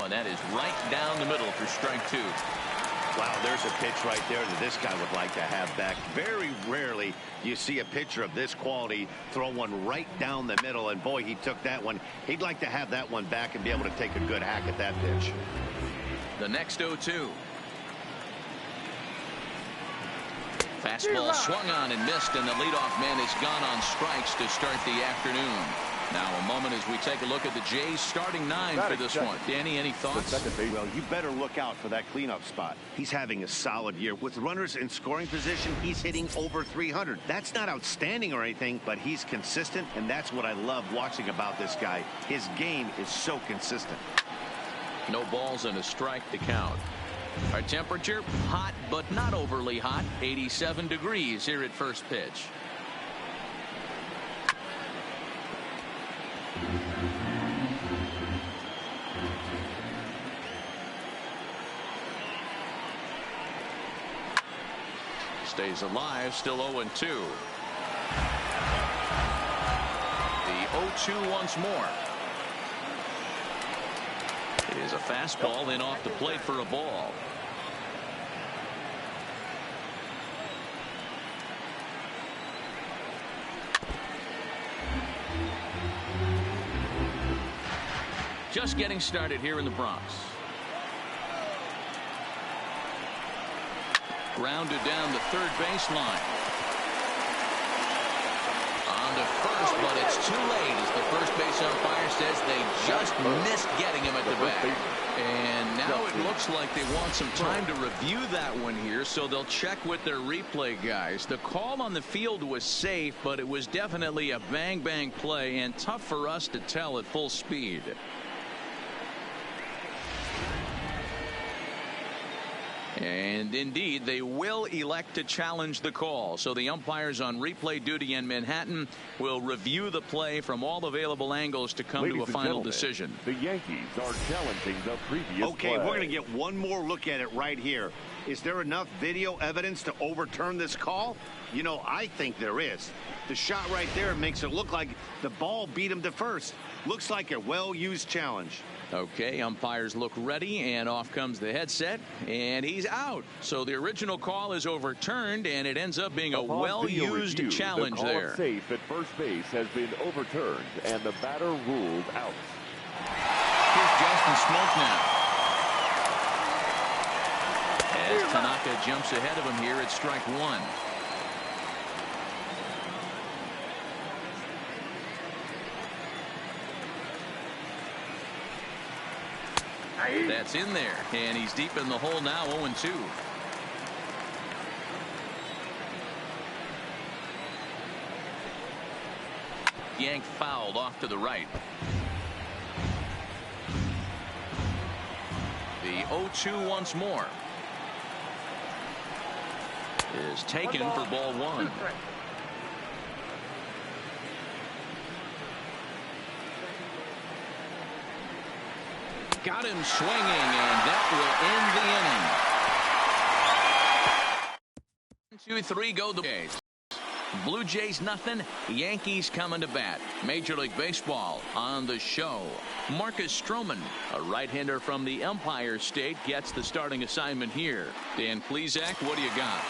and that is right down the middle for strike 2. Wow, there's a pitch right there that this guy would like to have back. Very rarely do you see a pitcher of this quality throw one right down the middle, and boy, he took that one. He'd like to have that one back and be able to take a good hack at that pitch. The next 0-2. Fastball swung on and missed, and the leadoff man is gone on strikes to start the afternoon. Now a moment as we take a look at the Jays starting 9 for this one. Danny, any thoughts? Well, you better look out for that cleanup spot. He's having a solid year. With runners in scoring position, he's hitting over 300. That's not outstanding or anything, but he's consistent, and that's what I love watching about this guy. His game is so consistent. No balls and a strike to count. Our temperature, hot but not overly hot, 87 degrees here at first pitch. Stays alive, still 0-2. The 0-2 once more. It is a fastball in off the plate for a ball. Just getting started here in the Bronx. Grounded down the third baseline. On to first, but it's too late as the first base umpire says they just missed getting him at the back. And now it looks like they want some time to review that one here, so they'll check with their replay guys. The call on the field was safe, but it was definitely a bang-bang play and tough for us to tell at full speed. And indeed, they will elect to challenge the call. So the umpires on replay duty in Manhattan will review the play from all available angles to come to a final decision. The Yankees are challenging the previous Okay, play. we're going to get one more look at it right here. Is there enough video evidence to overturn this call? You know, I think there is. The shot right there makes it look like the ball beat him to first. Looks like a well-used challenge. Okay, umpires look ready, and off comes the headset, and he's out. So the original call is overturned, and it ends up being a well-used challenge there. The call safe at first base has been overturned, and the batter ruled out. Here's Justin Smoke now. As Tanaka jumps ahead of him here at strike 1. That's in there, and he's deep in the hole now, 0-2. Yank fouled off to the right. The 0-2 once more is taken for ball 1. Got him swinging, and that will end the inning. 1, 2, 3 go the Jays. Blue Jays nothing, Yankees coming to bat. Major League Baseball on the show. Marcus Stroman, a right-hander from the Empire State, gets the starting assignment here. Dan Plesac, what do you got?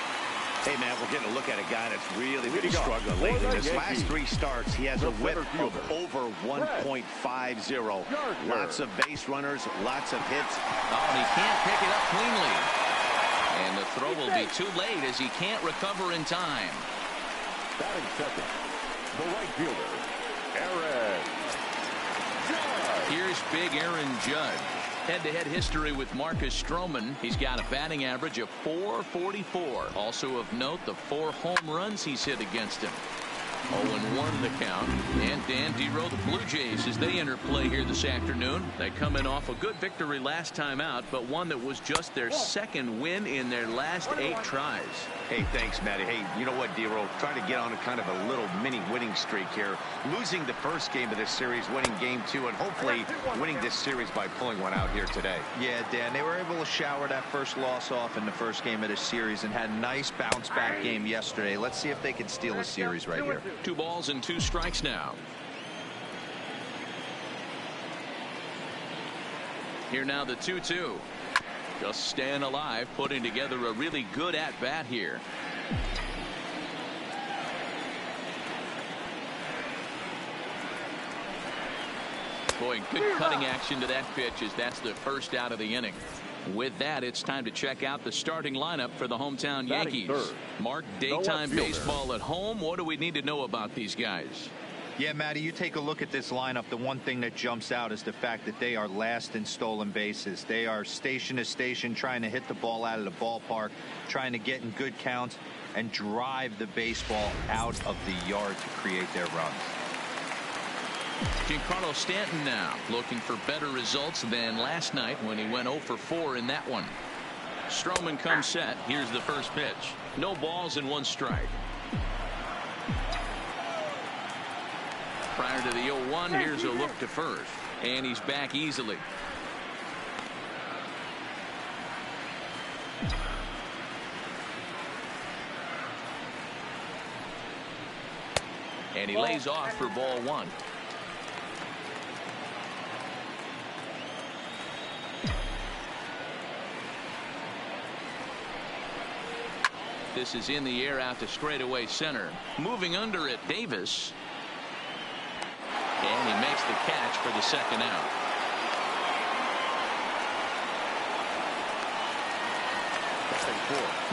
Hey, man, we're getting a look at a guy that's really been struggling lately. His last 3 starts, he has a whip of over 1.50. Lots of base runners, lots of hits. Oh, and he can't pick it up cleanly. And the throw will be too late as he can't recover in time. Batting second, the right fielder, Aaron Judge. Here's big Aaron Judge. Head-to-head history with Marcus Stroman. He's got a batting average of .444. Also of note, the 4 home runs he's hit against him. 0-1 the count. And Dan Dero, the Blue Jays, as they enter play here this afternoon. They come in off a good victory last time out, but one that was just their second win in their last 8 tries. Hey, thanks, Matty. Hey, you know what, Dero? Trying to get on a kind of a little mini winning streak here. Losing the first game of this series, winning game 2, and hopefully winning this series by pulling one out here today. Yeah, Dan, they were able to shower that first loss off in the first game of this series and had a nice bounce-back game yesterday. Let's see if they can steal a series right here. 2 balls and 2 strikes now. Here now the 2-2. Just staying alive, putting together a really good at-bat here. Boy, good cutting action to that pitch as that's the first out of the inning. With that, it's time to check out the starting lineup for the hometown Yankees. Mark, daytime baseball at home. What do we need to know about these guys? Yeah, Matty, you take a look at this lineup. The one thing that jumps out is the fact that they are last in stolen bases. They are station to station trying to hit the ball out of the ballpark, trying to get in good counts and drive the baseball out of the yard to create their runs. Giancarlo Stanton now looking for better results than last night when he went 0 for 4 in that one. Stroman comes set. Here's the first pitch. No balls and 1 strike. Prior to the 0-1, here's a look to first. And he's back easily. And he lays off for ball 1. This is in the air out to straightaway center. Moving under it, Davis. And he makes the catch for the second out.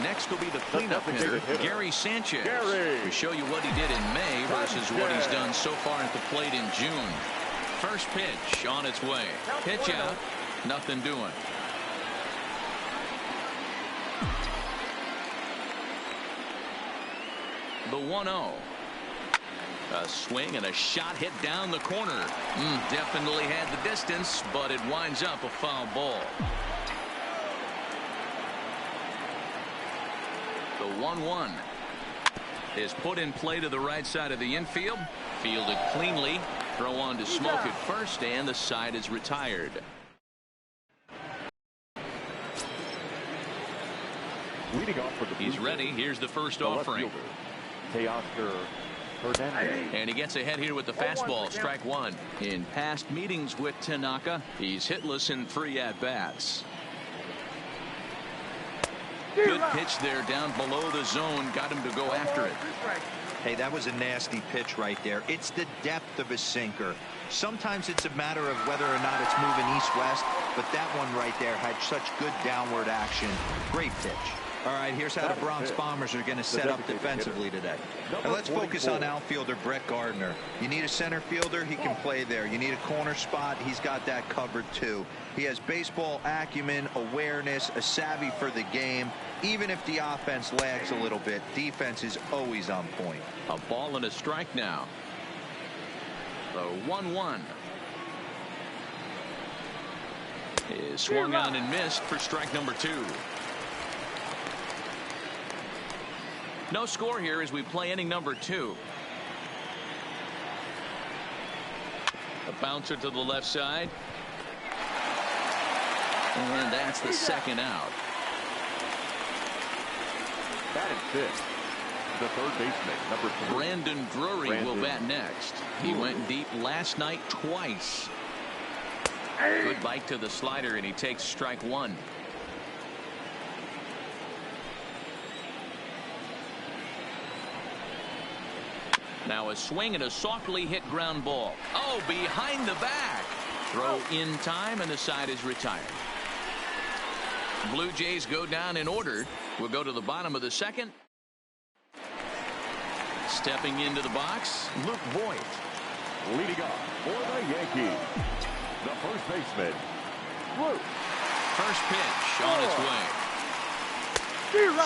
Next will be the cleanup hitter, Gary Sanchez. To show you what he did in May versus what he's done so far at the plate in June. First pitch on its way. Pitch out. Nothing doing. The 1-0. A swing and a shot hit down the corner. Definitely had the distance, but it winds up a foul ball. The 1-1 is put in play to the right side of the infield. Fielded cleanly. Throw on to Smoke at first, and the side is retired. Leading off for the He's ready. Here's the first offering. And he gets ahead here with the fastball. Strike 1. In past meetings with Tanaka, he's hitless in 3 at-bats. Good pitch there down below the zone. Got him to go after it. Hey, that was a nasty pitch right there. It's the depth of a sinker. Sometimes it's a matter of whether or not it's moving east-west, but that one right there had such good downward action. Great pitch. All right, here's how the Bronx Bombers are going to set up defensively today. And let's focus on outfielder Brett Gardner. You need a center fielder, he can play there. You need a corner spot, he's got that covered too. He has baseball acumen, awareness, a savvy for the game. Even if the offense lags a little bit, defense is always on point. A ball and a strike now. The 1-1 is swung on and missed for strike number 2. No score here as we play inning number 2. A bouncer to the left side. And that's the second out. Batting fifth, the third baseman, number 3. Brandon Drury will bat next. He went deep last night twice. Good bite to the slider, and he takes strike 1. Now a swing and a softly hit ground ball. Oh, behind the back. Throw in time, and the side is retired. Blue Jays go down in order. We'll go to the bottom of the second. Stepping into the box, Luke Voigt. Leading off for the Yankees, the first baseman, Luke. First pitch on its way.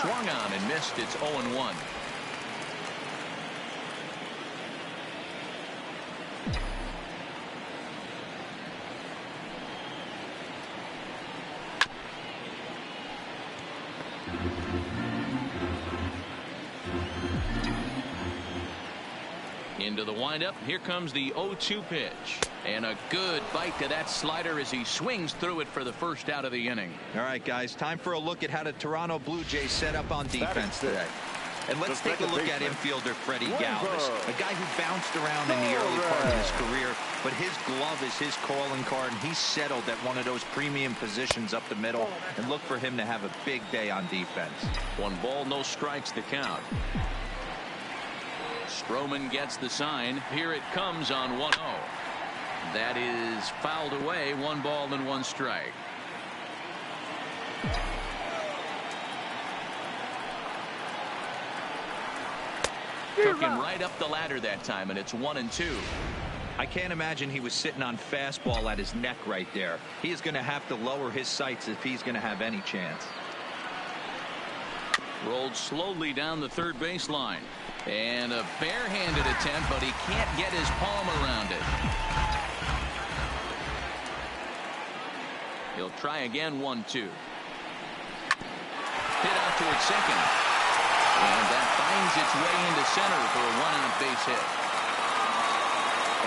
Swung on and missed. It's 0-1. Into the windup. Here comes the 0-2 pitch. And a good bite to that slider as he swings through it for the first out of the inning. All right, guys, time for a look at how the Toronto Blue Jays set up on defense today. And let's take a look at infielder Freddie Galvis, a guy who bounced around in the early part of his career, but his glove is his calling card, and he's settled at one of those premium positions up the middle, and look for him to have a big day on defense. 1 ball, no strikes to count. Stroman gets the sign. Here it comes on 1-0. That is fouled away. 1 ball and 1 strike. Took him right up the ladder that time, and it's 1-2. I can't imagine he was sitting on fastball at his neck right there. He is going to have to lower his sights if he's going to have any chance. Rolled slowly down the third baseline. And a barehanded attempt, but he can't get his palm around it. He'll try again. 1-2. Hit out towards second. And that finds its way into center for a 1-out base hit.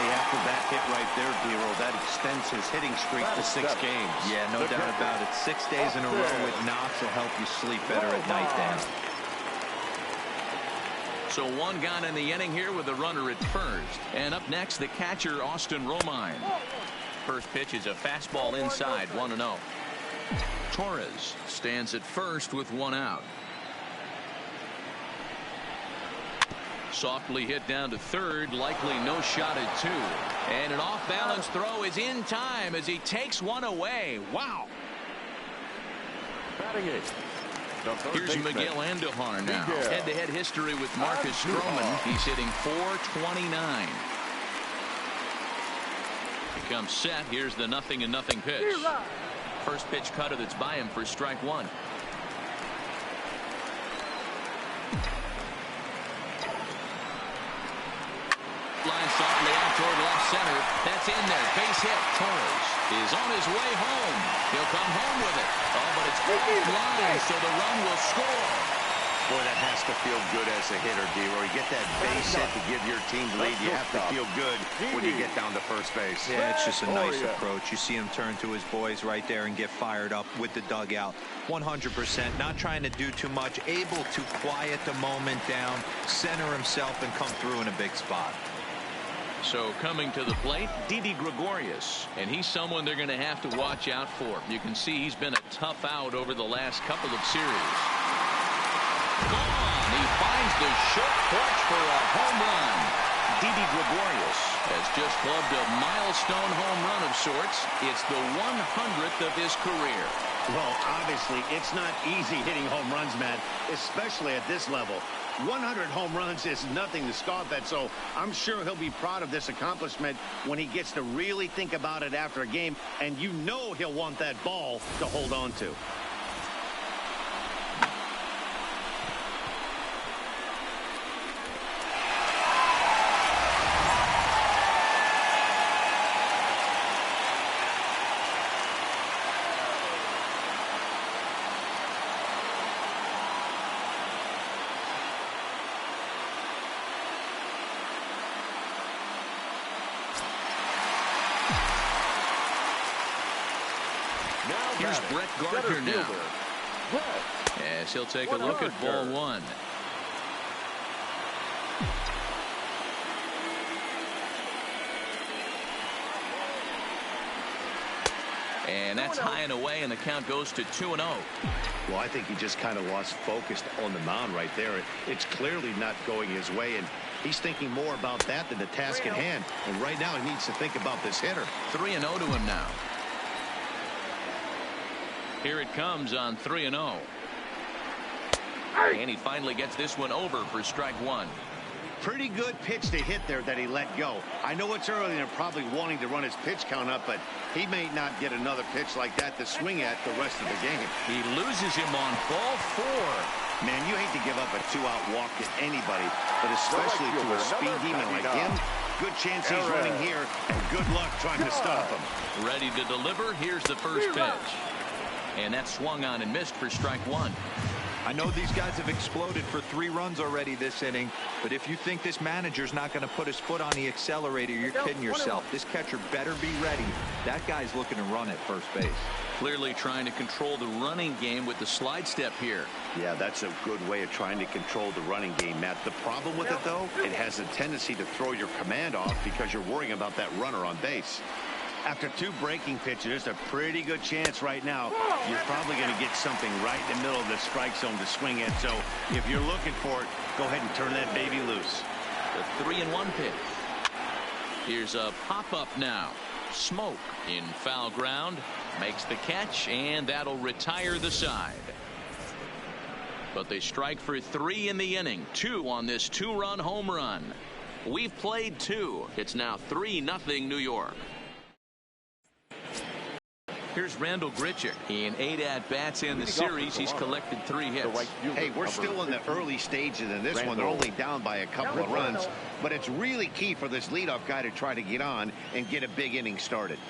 Hey, after that hit right there, D-Roll, that extends his hitting streak to 6 games. Yeah, no doubt about it. 6 days in a row with knocks will help you sleep better at night, Dan. So 1 gone in the inning here with a runner at first. And up next, the catcher, Austin Romine. First pitch is a fastball inside. 1-0. Torres stands at first with 1 out. Softly hit down to third, likely no shot at 2. And an off-balance throw is in time as he takes 1 away. Wow. Batting it. Here's Miguel Andujar now. Head-to-head history with Marcus Stroman. He's hitting .429. He comes set. Here's the 0-0 pitch. First pitch cutter that's by him for strike 1. Line softly out toward left center. That's in there. Base hit. Torres is on his way home. He'll come home with it. Oh, but it's offline, so the run will score. Boy, that has to feel good as a hitter, D-Roy. You get that base hit to give your team the lead. You have to feel good when you get down to first base. Yeah, it's just a nice approach. You see him turn to his boys right there and get fired up with the dugout. 100%. Not trying to do too much. Able to quiet the moment down, center himself, and come through in a big spot. So coming to the plate, Didi Gregorius, and he's someone they're going to have to watch out for. You can see he's been a tough out over the last couple of series. Gone. He finds the short porch for a home run. Didi Gregorius has just clubbed a milestone home run of sorts. It's the 100th of his career. Well, obviously, it's not easy hitting home runs, Matt, especially at this level. 100 home runs is nothing to scoff at, so I'm sure he'll be proud of this accomplishment when he gets to really think about it after a game, and you know he'll want that ball to hold on to. Here's Brett Gardner now. As he'll take a look at ball 1. And that's high and away, and the count goes to 2-0. Well, I think he just kind of lost focus on the mound right there. It's clearly not going his way, and he's thinking more about that than the task at hand. And right now, he needs to think about this hitter. 3-0 to him now. Here it comes on 3-0. And he finally gets this one over for strike 1. Pretty good pitch to hit there that he let go. I know it's early and they're probably wanting to run his pitch count up, but he may not get another pitch like that to swing at the rest of the game. He loses him on ball 4. Man, you hate to give up a 2-out walk to anybody, but especially to a speed demon like him. Good chance he's running here, and good luck trying to stop him. Ready to deliver. Here's the first pitch. And that swung on and missed for strike 1. I know these guys have exploded for 3 runs already this inning, but if you think this manager's not going to put his foot on the accelerator, you're kidding yourself. This catcher better be ready. That guy's looking to run at first base. Clearly trying to control the running game with the slide step here. Yeah, that's a good way of trying to control the running game, Matt. The problem with it, though, it has a tendency to throw your command off because you're worrying about that runner on base. After 2 breaking pitches, there's a pretty good chance right now you're probably going to get something right in the middle of the strike zone to swing at. So if you're looking for it, go ahead and turn that baby loose. The 3-1 pitch. Here's a pop-up now. Smoke in foul ground. Makes the catch, and that'll retire the side. But they strike for 3 in the inning. 2 on this 2-run home run. We've played 2. It's now 3-0 New York. Here's Randall Grichuk. In 8 at-bats in the series, he's collected 3 hits. Hey, we're still in the early stages in this one. They're only down by a couple of runs, but it's really key for this leadoff guy to try to get on and get a big inning started.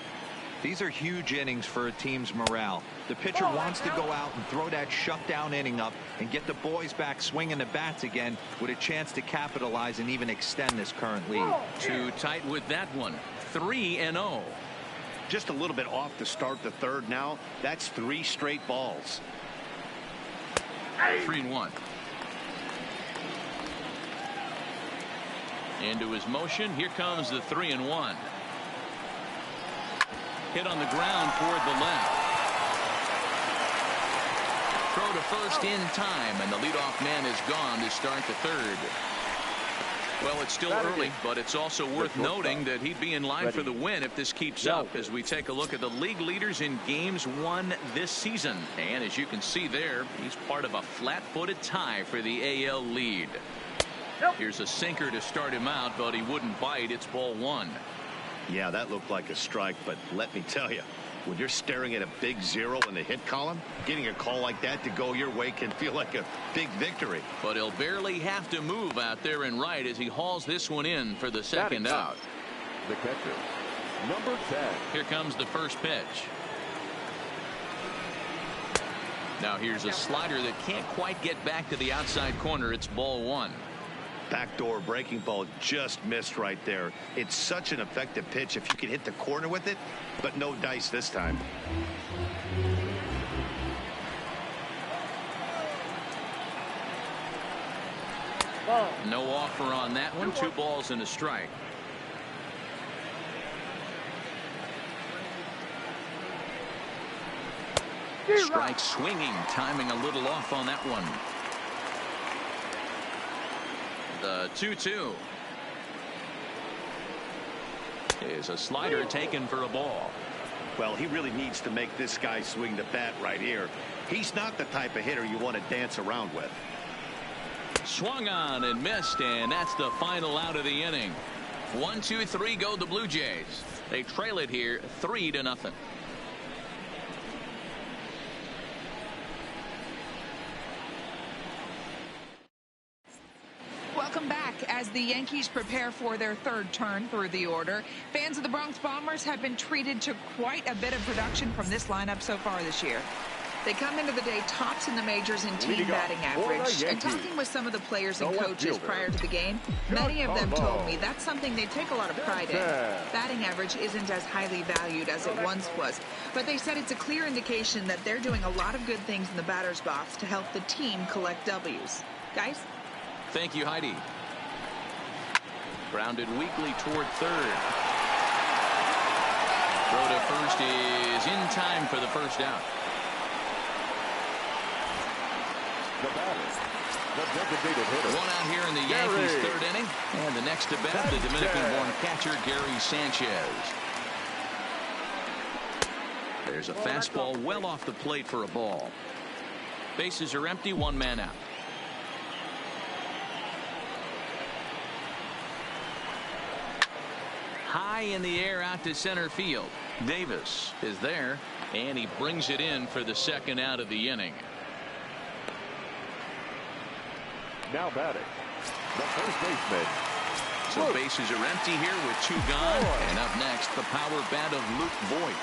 These are huge innings for a team's morale. The pitcher wants to go out and throw that shutdown inning up and get the boys back swinging the bats again with a chance to capitalize and even extend this current lead. Too tight with that one. 3-0. Just a little bit off to start the 3rd now. That's 3 straight balls. 3-1. Into his motion. Here comes the 3-1. Hit on the ground toward the left. Throw to first in time, and the leadoff man is gone to start the 3rd. Well, it's still early, but it's also worth noting that he'd be in line for the win if this keeps up as we take a look at the league leaders in games won this season. And as you can see there, he's part of a flat-footed tie for the AL lead. Here's a sinker to start him out, but he wouldn't bite. It's ball 1. Yeah, that looked like a strike, but let me tell you, when you're staring at a big 0 in the hit column, getting a call like that to go your way can feel like a big victory. But he'll barely have to move out there and right as he hauls this one in for the 2nd out. The catcher, number 10. Here comes the first pitch. Now here's a slider that can't quite get back to the outside corner. It's ball 1. Backdoor breaking ball just missed right there. It's such an effective pitch if you can hit the corner with it, but no dice this time. No offer on that one. 2 balls and a strike. Strike swinging, timing a little off on that one. The 2-2 is a slider taken for a ball. Well, he really needs to make this guy swing the bat right here. He's not the type of hitter you want to dance around with. Swung on and missed, and that's the final out of the inning. 1, 2, 3 go the Blue Jays. They trail it here 3-0. Welcome back. As the Yankees prepare for their 3rd turn through the order, fans of the Bronx Bombers have been treated to quite a bit of production from this lineup so far this year. They come into the day tops in the majors in team batting average. And talking with some of the players and coaches prior to the game, many of them told me that's something they take a lot of pride in. Batting average isn't as highly valued as it once was, but they said it's a clear indication that they're doing a lot of good things in the batter's box to help the team collect W's. Guys? Thank you, Heidi. Grounded weakly toward 3rd. Throw to first is in time for the 1st out. The batter, the designated hitter. 1 out here in the Yankees' 3rd inning. And the next to bat, the Dominican-born catcher, Gary Sanchez. There's a fastball well off the plate for a ball. Bases are empty, 1 man out. High in the air out to center field. Davis is there, and he brings it in for the 2nd out of the inning. Now batting, the first baseman. So bases are empty here with 2 gone. And up next, the power bat of Luke Voigt.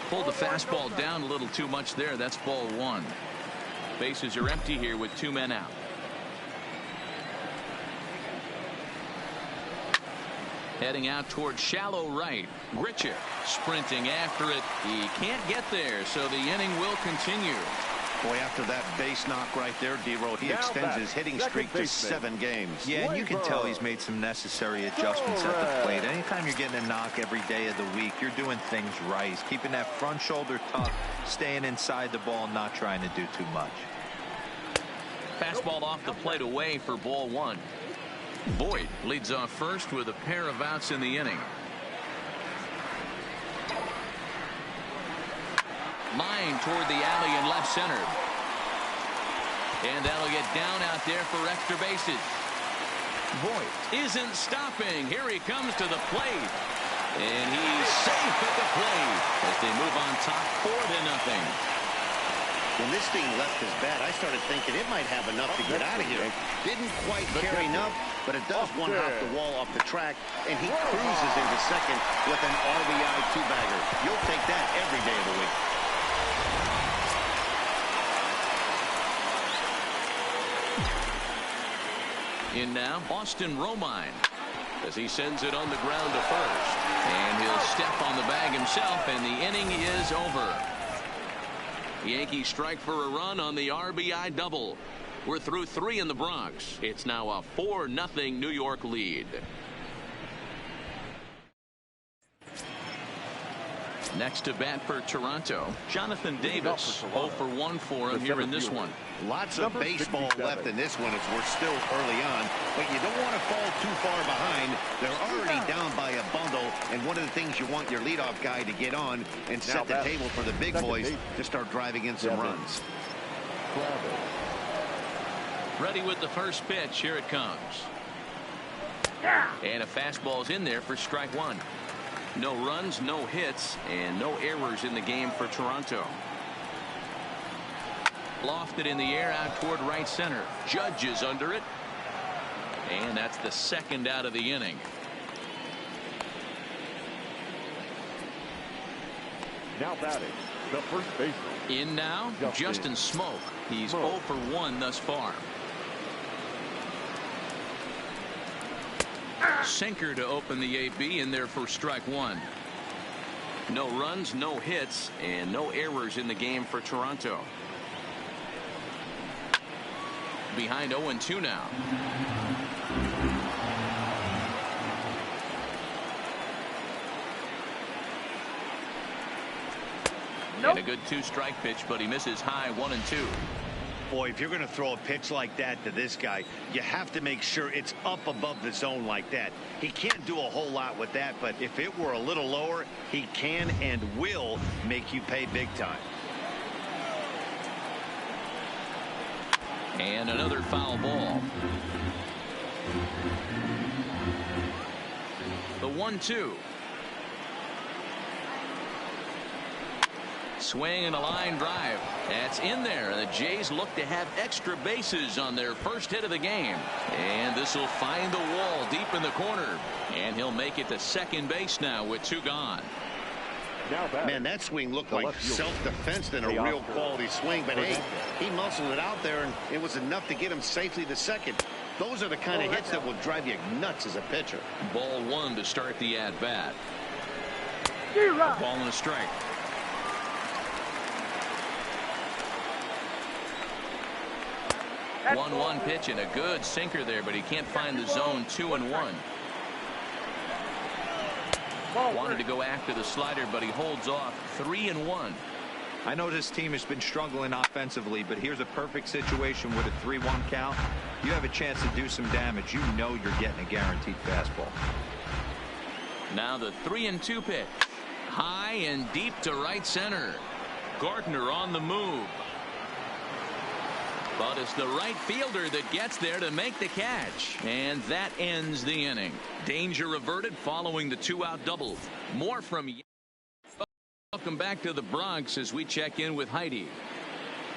Pulled the fastball down a little too much there. That's ball one. Bases are empty here with 2 men out. Heading out towards shallow right. Grichuk sprinting after it. He can't get there, so the inning will continue. Boy, after that base knock right there, D-Row, he extends his hitting streak to 7 games. Yeah, and you can tell he's made some necessary adjustments at the plate. Anytime you're getting a knock every day of the week, you're doing things right. He's keeping that front shoulder tough, staying inside the ball, and not trying to do too much. Fastball off the plate away for ball one. Boyd leads off first with a pair of outs in the inning. Line toward the alley in left center. And that'll get down out there for extra bases. Boyd isn't stopping. Here he comes to the plate. And he's safe at the plate as they move on top 4-0. When this thing left his bat, I started thinking it might have enough to get out of here. Didn't quite carry enough, but it does one hop the wall off the track, and he cruises into second with an RBI 2-bagger. You'll take that every day of the week. In now, Austin Romine, as he sends it on the ground to first. And he'll step on the bag himself, and the inning is over. The Yankees strike for a run on the RBI double. We're through 3 in the Bronx. It's now a 4-0 New York lead. Next to bat for Toronto, Jonathan Davis. 0 for 1 for him here in this one. Lots of baseball left in this one as we're still early on, but you don't want to fall too far behind. They're already down by a bundle, and one of the things you want your leadoff guy to get on and set the table for the big boys to start driving in some runs. Ready with the first pitch. Here it comes. And a fastball's in there for strike one. No runs, no hits, and no errors in the game for Toronto. Lofted in the air out toward right center. Judge is under it. And that's the second out of the inning. Now batting, the first baseman. In now, Justin Smoke. He's 0 for 1 thus far. Sinker to open the AB in there for strike one. No runs, no hits, and no errors in the game for Toronto. Behind 0-2 now. And a good 2-strike pitch, but he misses high. 1-2. Boy, if you're going to throw a pitch like that to this guy, you have to make sure it's up above the zone like that. He can't do a whole lot with that, but if it were a little lower, he can and will make you pay big time. And another foul ball. The 1-2. Swing and a line drive. That's in there. The Jays look to have extra bases on their first hit of the game. And this will find the wall deep in the corner. And he'll make it to second base now with 2 gone. Man, that swing looked like self-defense than a real quality swing. But hey, he muscled it out there, and it was enough to get him safely to second. Those are the kind of hits that will drive you nuts as a pitcher. Ball 1 to start the at-bat. Ball and a strike. 1-1 pitch and a good sinker there, but he can't find the zone. 2-1. Wanted to go after the slider, but he holds off. 3-1. I know this team has been struggling offensively, but here's a perfect situation with a 3-1 count. You have a chance to do some damage. You know you're getting a guaranteed fastball. Now the 3-2 pitch. High and deep to right center. Gardner on the move. But it's the right fielder that gets there to make the catch. And that ends the inning. Danger averted following the 2-out double. More from... Welcome back to the Bronx as we check in with Heidi.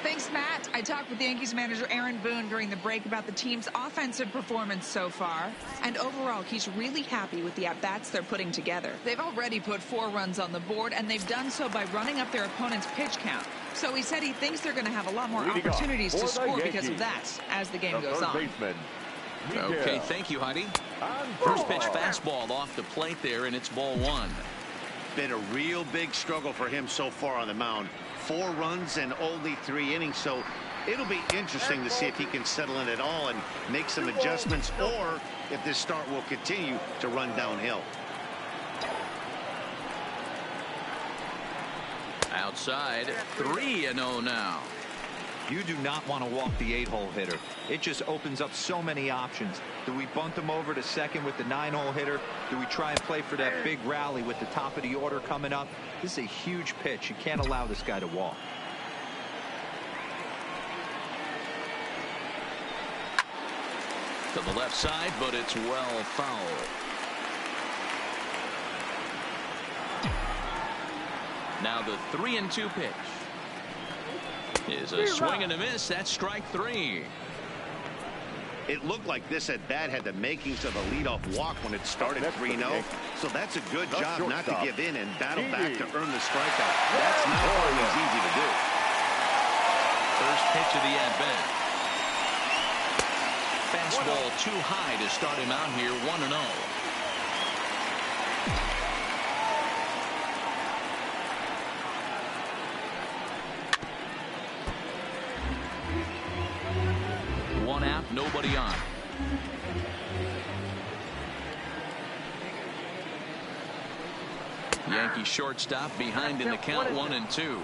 Thanks, Matt. I talked with Yankees manager Aaron Boone during the break about the team's offensive performance so far. And overall, he's really happy with the at-bats they're putting together. They've already put 4 runs on the board, and they've done so by running up their opponent's pitch count. So he said he thinks they're going to have a lot more opportunities to score because of that as the game goes on. Okay, thank you, Heidi. First pitch fastball off the plate there, and it's ball 1. Been a real big struggle for him so far on the mound. 4 runs and only 3 innings, so it'll be interesting to see if he can settle in at all and make some adjustments, or if this start will continue to run downhill. Outside, 3-0 now. You do not want to walk the 8-hole hitter. It just opens up so many options. Do we bunt him over to second with the 9-hole hitter? Do we try and play for that big rally with the top of the order coming up? This is a huge pitch. You can't allow this guy to walk. To the left side, but it's well foul. Now the 3-2 pitch is a swing and a miss. That's strike 3. It looked like this at bat had the makings of a leadoff walk when it started 3-0. So that's a good job not to give in and battle back to earn the strikeout. That's not always easy to do. First pitch of the at-bat. Fastball too high to start him out here, 1-0. One out, nobody on. Yankee shortstop behind in the count, 1-2.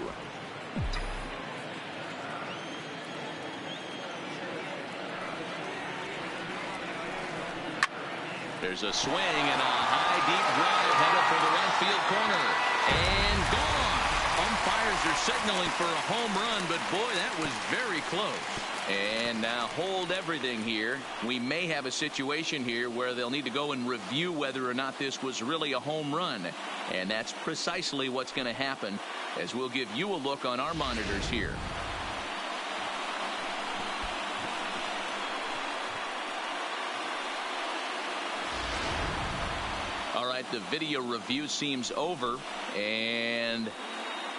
There's a swing and a high deep drive headed for the right field corner and gone. Umpires are signaling for a home run, but boy, that was very close. And now hold everything here. We may have a situation here where they'll need to go and review whether or not this was really a home run. And that's precisely what's going to happen, as we'll give you a look on our monitors here. All right, the video review seems over, and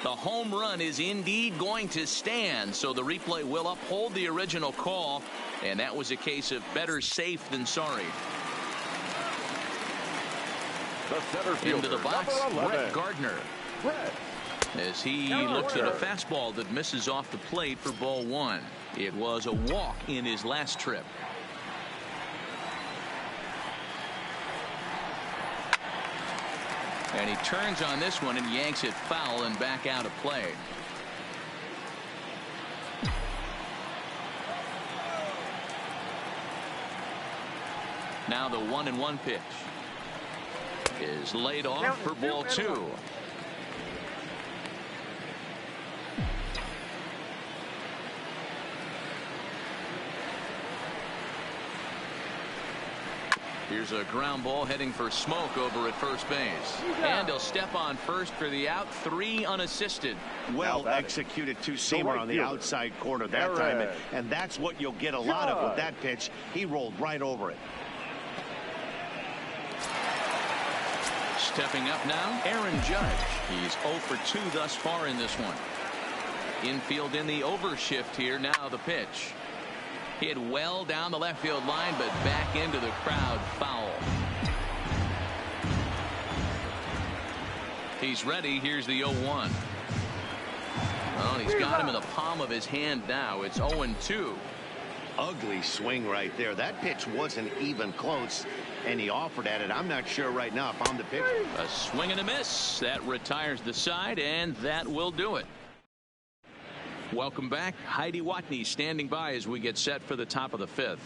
the home run is indeed going to stand, so the replay will uphold the original call, and that was a case of better safe than sorry. Into the box, Brett Gardner. As he looks at a fastball that misses off the plate for ball 1. It was a walk in his last trip. And he turns on this one and yanks it foul and back out of play. Now the 1-1 pitch is laid off for ball 2. Here's a ground ball heading for Smoke over at first base. And he'll step on first for the out, 3 unassisted. Well executed two-seamer on the outside corner that time. And that's what you'll get a lot of with that pitch. He rolled right over it. Stepping up now, Aaron Judge. He's 0 for 2 thus far in this one. Infield in the overshift here. Now the pitch. Hit well down the left field line, but back into the crowd, foul. He's ready. Here's the 0-1. Well, he's got him in the palm of his hand now. It's 0-2. Ugly swing right there. That pitch wasn't even close, and he offered at it. I'm not sure right now if I'm the pitcher. A swing and a miss. That retires the side, and that will do it. Welcome back. Heidi Watney standing by as we get set for the top of the 5th.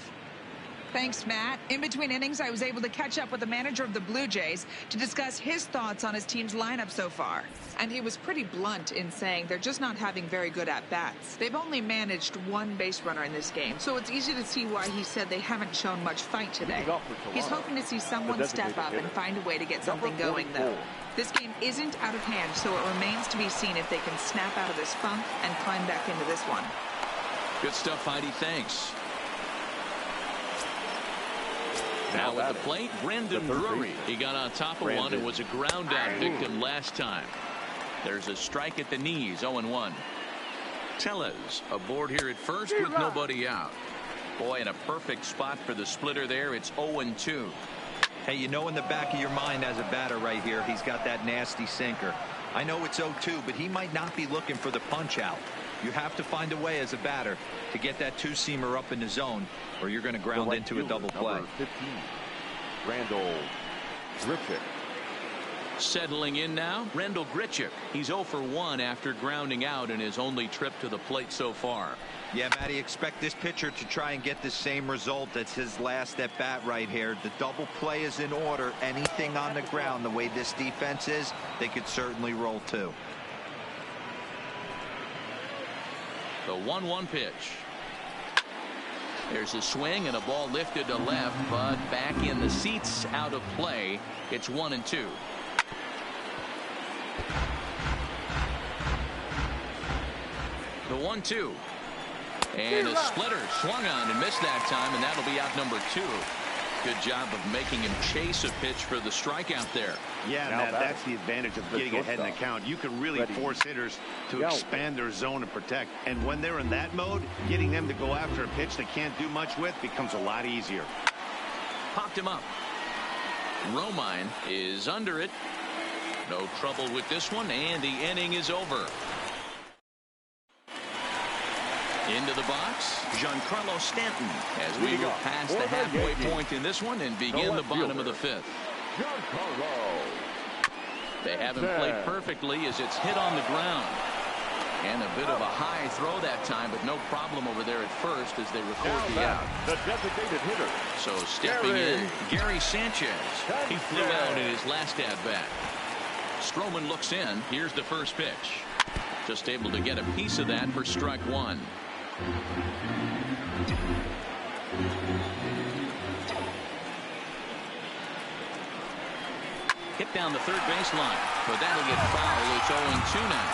Thanks, Matt. In between innings, I was able to catch up with the manager of the Blue Jays to discuss his thoughts on his team's lineup so far. And he was pretty blunt in saying they're just not having very good at-bats. They've only managed one base runner in this game, so it's easy to see why he said they haven't shown much fight today. He's hoping to see someone step up and find a way to get something going, though. This game isn't out of hand, so it remains to be seen if they can snap out of this funk and climb back into this one. Good stuff, Heidi. Thanks. Now at the plate, Brendan Drury. He got on top of one and was a ground-out victim last time. There's a strike at the knees, 0-1. Tellez aboard here at first with nobody out. Boy, in a perfect spot for the splitter there. It's 0-2. Hey, you know in the back of your mind as a batter right here, he's got that nasty sinker. I know it's 0-2, but he might not be looking for the punch-out. You have to find a way as a batter to get that two-seamer up in the zone, or you're going to ground into a double play. 15, Randall Griffith. Settling in now, Randall Grichuk. He's 0 for 1 after grounding out in his only trip to the plate so far. Yeah, Matty, expect this pitcher to try and get the same result. That's his last at bat right here. The double play is in order. Anything on the ground, the way this defense is, they could certainly roll too. The 1-1 pitch. There's a swing and a ball lifted to left, but back in the seats, out of play. It's 1-2. The 1-2. And a splitter swung on and missed that time, and that'll be out number 2. Good job of making him chase a pitch for the strikeout there. Yeah, Matt, that's the advantage of getting ahead in the count. You can really force hitters to expand their zone and protect. And when they're in that mode, getting them to go after a pitch they can't do much with becomes a lot easier. Popped him up. Romine is under it. No trouble with this one, and the inning is over. Into the box, Giancarlo Stanton, as we go past the halfway point in this one and begin the bottom of the 5th. They haven't played perfectly as it's hit on the ground. And a bit of a high throw that time, but no problem over there at first as they record the out. The designated hitter. So stepping in, Gary Sanchez. He flew out in his last at-bat. Stroman looks in. Here's the first pitch. Just able to get a piece of that for strike 1. Hit down the third baseline, but that'll get foul. It's 0-2 now.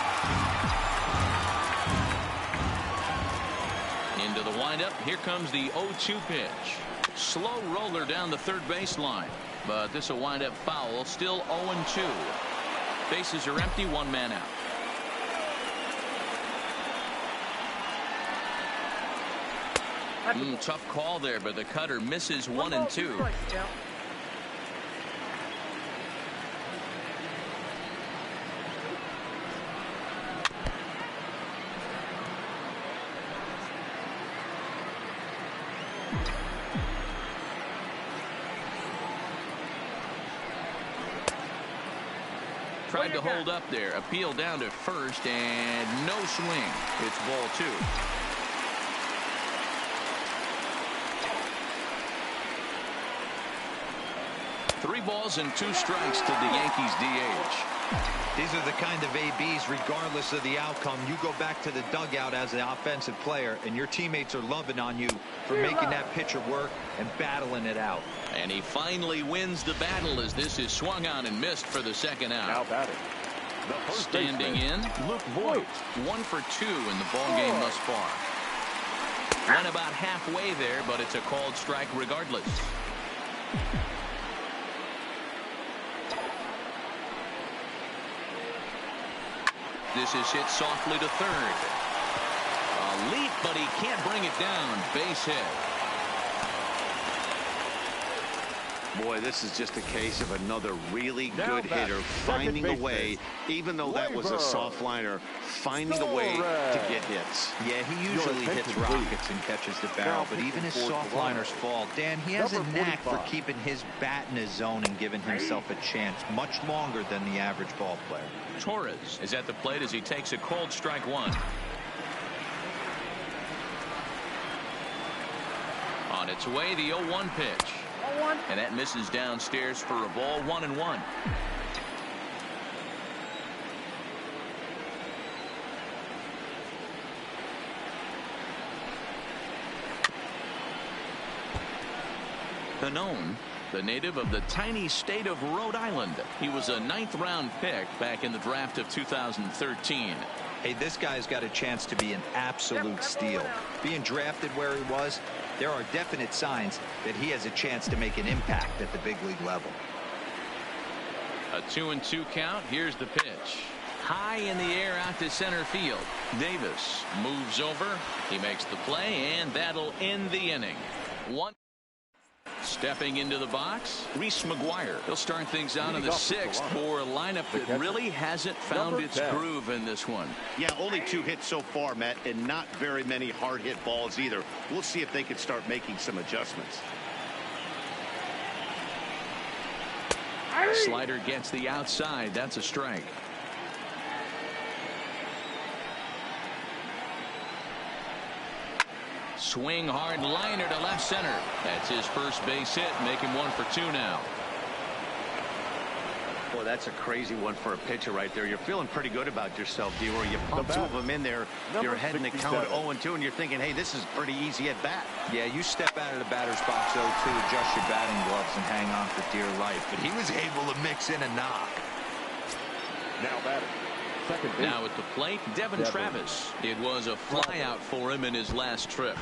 Into the windup. Here comes the 0-2 pitch. Slow roller down the third baseline, but this will wind up foul. Still 0-2. Bases are empty. One man out. Tough call there, but the cutter misses 1-2. Tried to hold up there. Appeal down to first, and no swing. It's ball 2. Three balls and 2 strikes to the Yankees DH. These are the kind of ABs, regardless of the outcome. You go back to the dugout as an offensive player, and your teammates are loving on you for making that pitcher work and battling it out. And he finally wins the battle as this is swung on and missed for the second out. Now batting. Standing in, Luke Voigt. 1 for 2 in the ball game thus far. Went about halfway there, but it's a called strike regardless. This is hit softly to third. A leap, but he can't bring it down. Base hit. Boy, this is just a case of another really good hitter finding a way, even though that was a soft liner, finding a way to get hits. Yeah, he usually hits rockets and catches the barrel, but even his soft liners fall. Dan, he has a knack for keeping his bat in his zone and giving himself a chance much longer than the average ball player. Torres is at the plate as he takes a cold strike 1. On On its way, the 0-1 pitch. And that misses downstairs for a ball, 1-1. Unknown, the native of the tiny state of Rhode Island. He was a 9th-round pick back in the draft of 2013. Hey, this guy's got a chance to be an absolute steal. Being drafted where he was, there are definite signs that he has a chance to make an impact at the big league level. A 2-2 count. Here's the pitch. High in the air out to center field. Davis moves over. He makes the play, and that'll end the inning. Stepping into the box, Reese McGuire. He'll start things out in the 6th for a lineup that really hasn't found its groove in this one. Yeah, only 2 hits so far, Matt, and not very many hard hit balls either. We'll see if they can start making some adjustments. Slider gets the outside. That's a strike. Swing hard liner to left center. That's his first base hit, making 1 for 2 now. Boy, that's a crazy one for a pitcher right there. You're feeling pretty good about yourself, D-Roy. You pump 2 of them in there. You're heading the count 0-2, and you're thinking, hey, this is pretty easy at bat. Yeah, you step out of the batter's box 0-2, adjust your batting gloves, and hang on for dear life. But he was able to mix in a knock. Now batting. Now at the plate, Devin Travis. It was a flyout for him in his last trip.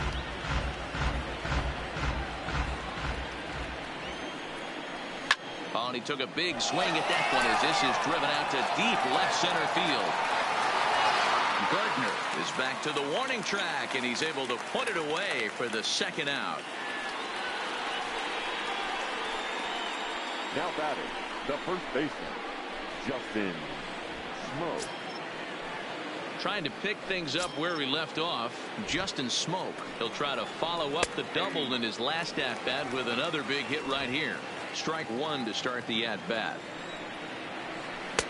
Oh, and he took a big swing at that one as this is driven out to deep left center field. Gardner is back to the warning track, and he's able to put it away for the 2nd out. Now batting, the first baseman, Justin Smoke. Trying to pick things up where he left off, Justin Smoke. He'll try to follow up the double in his last at-bat with another big hit right here. Strike 1 to start the at-bat.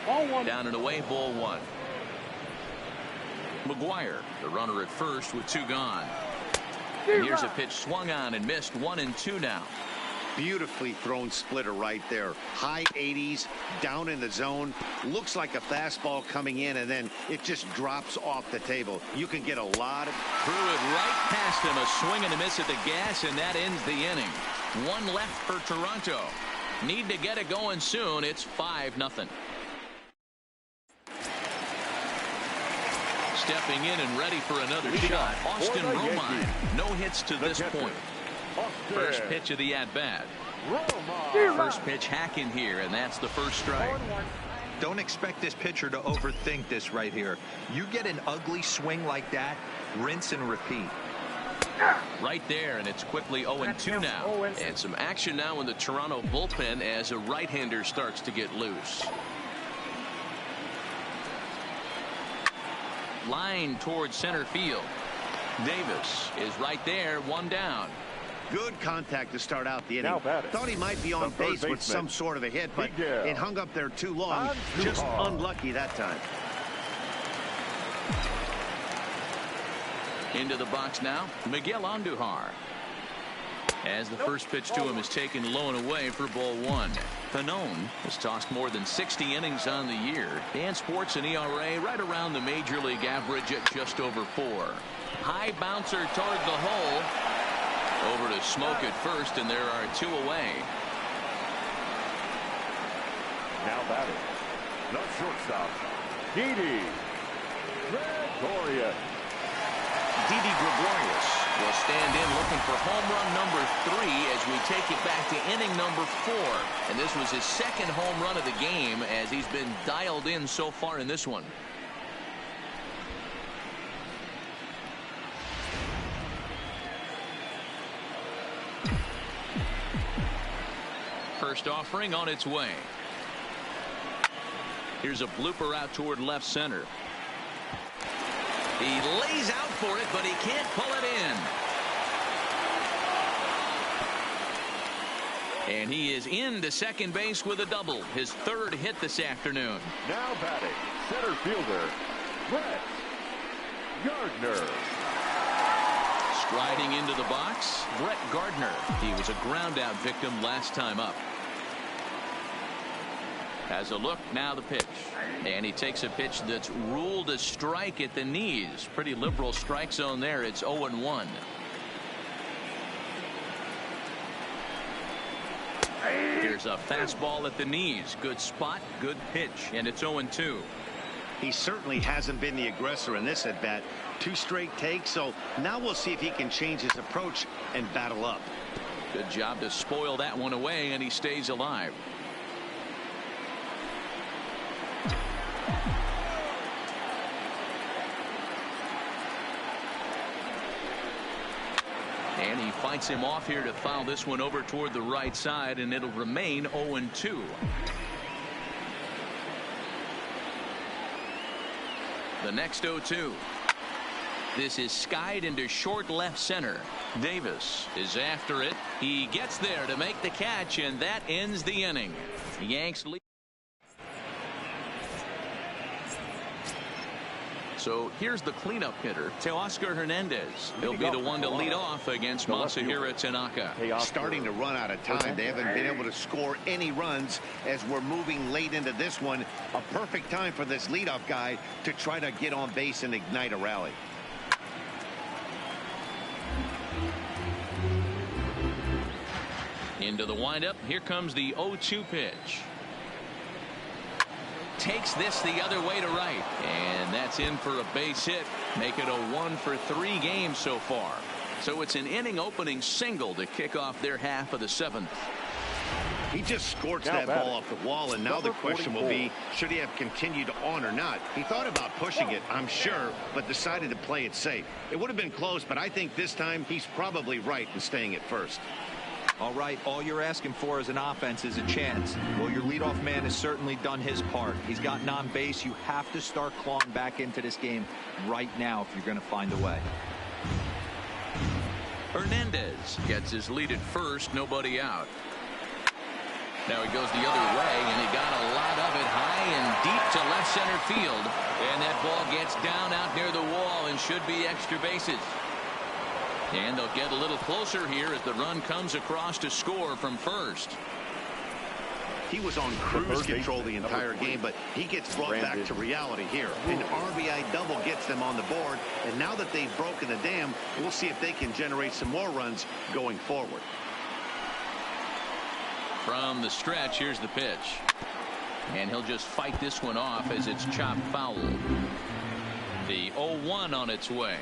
Down and away, ball 1. McGuire, the runner at first with 2 gone. And here's a pitch swung on and missed, 1-2 now. Beautifully thrown splitter right there. High 80s, down in the zone. Looks like a fastball coming in, and then it just drops off the table. You can get a lot of... Threw it right past him, a swing and a miss at the gas, and that ends the inning. 1 left for Toronto. Need to get it going soon. It's 5-0. Stepping in and ready for another shot, Austin Romine. No hits to this point. First pitch of the at-bat. First pitch hack in here, and that's the first strike. Don't expect this pitcher to overthink this right here. You get an ugly swing like that, rinse and repeat. Right there, and it's quickly 0-2 now. And some action now in the Toronto bullpen as a right-hander starts to get loose. Line towards center field. Davis is right there, 1 down. Good contact to start out the inning. Thought he might be on base with some sort of a hit, but it hung up there too long. Just unlucky that time. Into the box now, Miguel Andujar. As the first pitch to him is taken low and away for ball 1. Pannone has tossed more than 60 innings on the year and sports an ERA right around the major league average at just over 4. High bouncer toward the hole. Over to Smoke at first, and there are 2 away. Now batting, the shortstop, Didi Gregorius. Didi Gregorius will stand in looking for home run number 3 as we take it back to inning number 4. And this was his 2nd home run of the game as he's been dialed in so far in this one. First offering on its way. Here's a blooper out toward left center. He lays out for it, but he can't pull it in. And he is into second base with a double, his 3rd hit this afternoon. Now batting, center fielder, Brett Gardner. Striding into the box, Brett Gardner. He was a ground out victim last time up. Has a look, now the pitch. And he takes a pitch that's ruled a strike at the knees. Pretty liberal strike zone there. It's 0-1. Here's a fastball at the knees. Good spot, good pitch, and it's 0-2. He certainly hasn't been the aggressor in this at bat. 2 straight takes, so now we'll see if he can change his approach and battle up. Good job to spoil that one away, and he stays alive. And he fights him off here to foul this one over toward the right side, and it'll remain 0-2. The next 0-2. This is skied into short left center. Davis is after it. He gets there to make the catch, and that ends the inning. The Yanks lead. So here's the cleanup hitter, Teoscar Hernandez. He'll be the one to lead off against Masahiro Tanaka. Starting to run out of time. They haven't been able to score any runs as we're moving late into this one. A perfect time for this leadoff guy to try to get on base and ignite a rally. Into the windup. Here comes the 0-2 pitch. Takes this the other way to right, and that's in for a base hit. Make it a 1-for-3 game so far. So it's an inning opening single to kick off their half of the 7th. He just scorched that ball off the wall, and now the question will be, should he have continued on or not? He thought about pushing it, I'm sure, but decided to play it safe. It would have been close, but I think this time he's probably right in staying at first. All right, all you're asking for as an offense is a chance. Well, your leadoff man has certainly done his part. He's gotten on base. You have to start clawing back into this game right now if you're going to find a way. Hernandez gets his lead at first, nobody out. Now he goes the other way, and he got a lot of it high and deep to left center field. And that ball gets down out near the wall and should be extra bases. And they'll get a little closer here as the run comes across to score from first. He was on cruise control the entire game, but he gets brought back to reality here. An RBI double gets them on the board, and now that they've broken the dam, we'll see if they can generate some more runs going forward. From the stretch, here's the pitch. And he'll just fight this one off as it's chopped foul. The 0-1 on its way.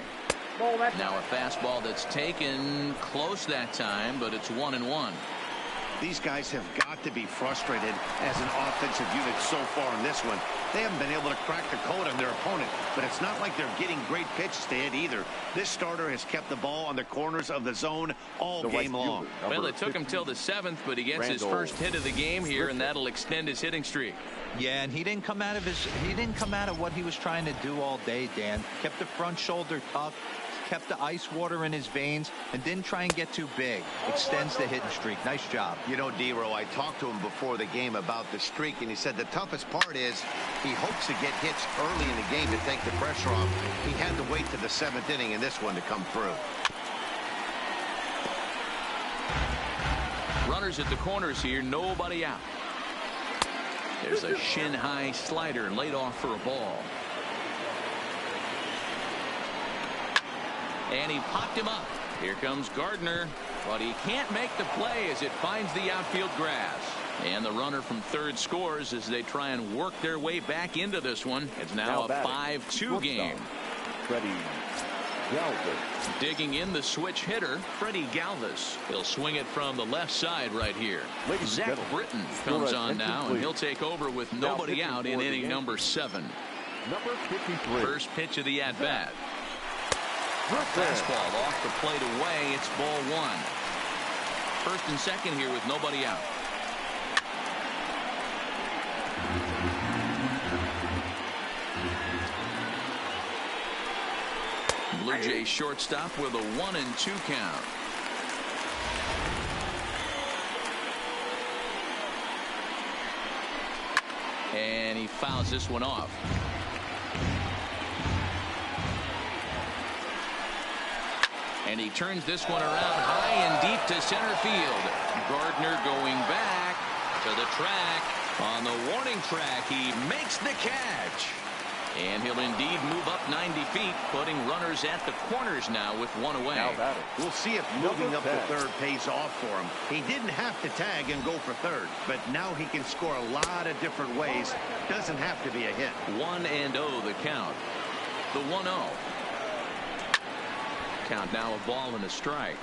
Now a fastball that's taken close that time, but it's 1-1. These guys have got to be frustrated as an offensive unit so far in this one. They haven't been able to crack the code on their opponent, but it's not like they're getting great pitches to hit either. This starter has kept the ball on the corners of the zone all game long. Well, it took him till the 7th, but he gets his first hit of the game here, and that'll extend his hitting streak. Yeah, and he didn't come out of what he was trying to do all day, Dan. Kept the front shoulder tucked, kept the ice water in his veins, and didn't try and get too big. Extends the hitting streak. Nice job. You know, D-Row, I talked to him before the game about the streak, and he said the toughest part is he hopes to get hits early in the game to take the pressure off. He had to wait to the 7th inning in this one to come through. Runners at the corners here, nobody out. There's a shin-high slider laid off for a ball. And he popped him up. Here comes Gardner, but he can't make the play as it finds the outfield grass. And the runner from third scores as they try and work their way back into this one. It's now a 5-2 game. Freddie Galvis. Digging in the switch hitter, Freddie Galvis. He'll swing it from the left side right here. Zach Britton comes on now, and he'll take over with nobody out in inning number 7. Number 53. First pitch of the at-bat. Fastball off the plate away. It's ball 1. First and second here with nobody out. Blue Jays shortstop with a 1-2 count. And he fouls this one off. And he turns this one around high and deep to center field. Gardner going back to the track. On the warning track, he makes the catch. And he'll indeed move up 90 feet, putting runners at the corners now with one away. We'll see if moving up to third pays off for him. He didn't have to tag and go for third, but now he can score a lot of different ways. Doesn't have to be a hit. 1-0 the count. The 1-0. Count now a ball and a strike.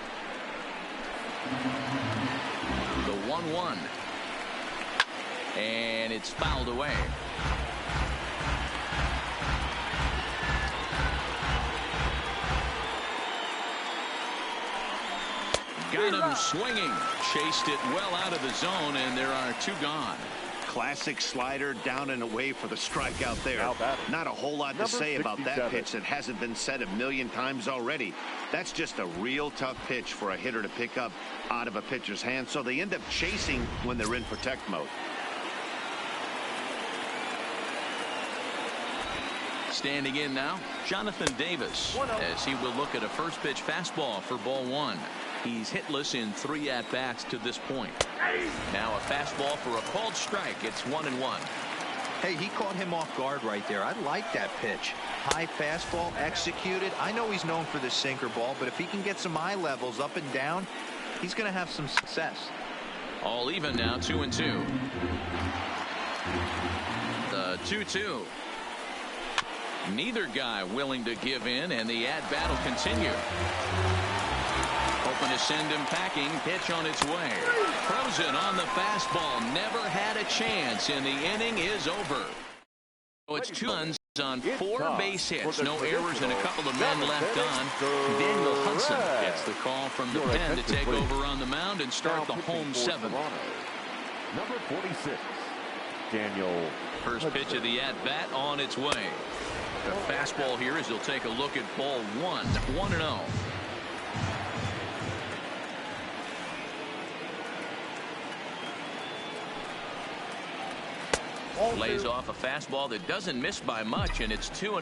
The 1-1. And it's fouled away. Got him swinging. Chased it well out of the zone, and there are two gone. Classic slider down and away for the strikeout there. Not a whole lot to say about that pitch that hasn't been said a million times already. That's just a real tough pitch for a hitter to pick up out of a pitcher's hand, so they end up chasing when they're in protect mode. Standing in now, Jonathan Davis, as he will look at a first pitch fastball for ball one. He's hitless in 3 at-bats to this point. Now a fastball for a called strike. It's 1-1. Hey, he caught him off guard right there. I like that pitch. High fastball executed. I know he's known for the sinker ball, but if he can get some eye levels up and down, he's going to have some success. All even now, 2-2. The 2-2. Neither guy willing to give in, and the at-bat will continue. Hoping to send him packing. Pitch on its way. Frozen on the fastball. Never had a chance, and the inning is over. So it's 2 runs on 4 base hits. No errors and a couple of men left on. Daniel Hudson gets the call from the pen to take over on the mound and start the home 7th. Number 46, Daniel. First pitch of the at-bat on its way. The fastball here as he'll take a look at ball 1. 1-0. Lays off a fastball that doesn't miss by much, and it's 2-0.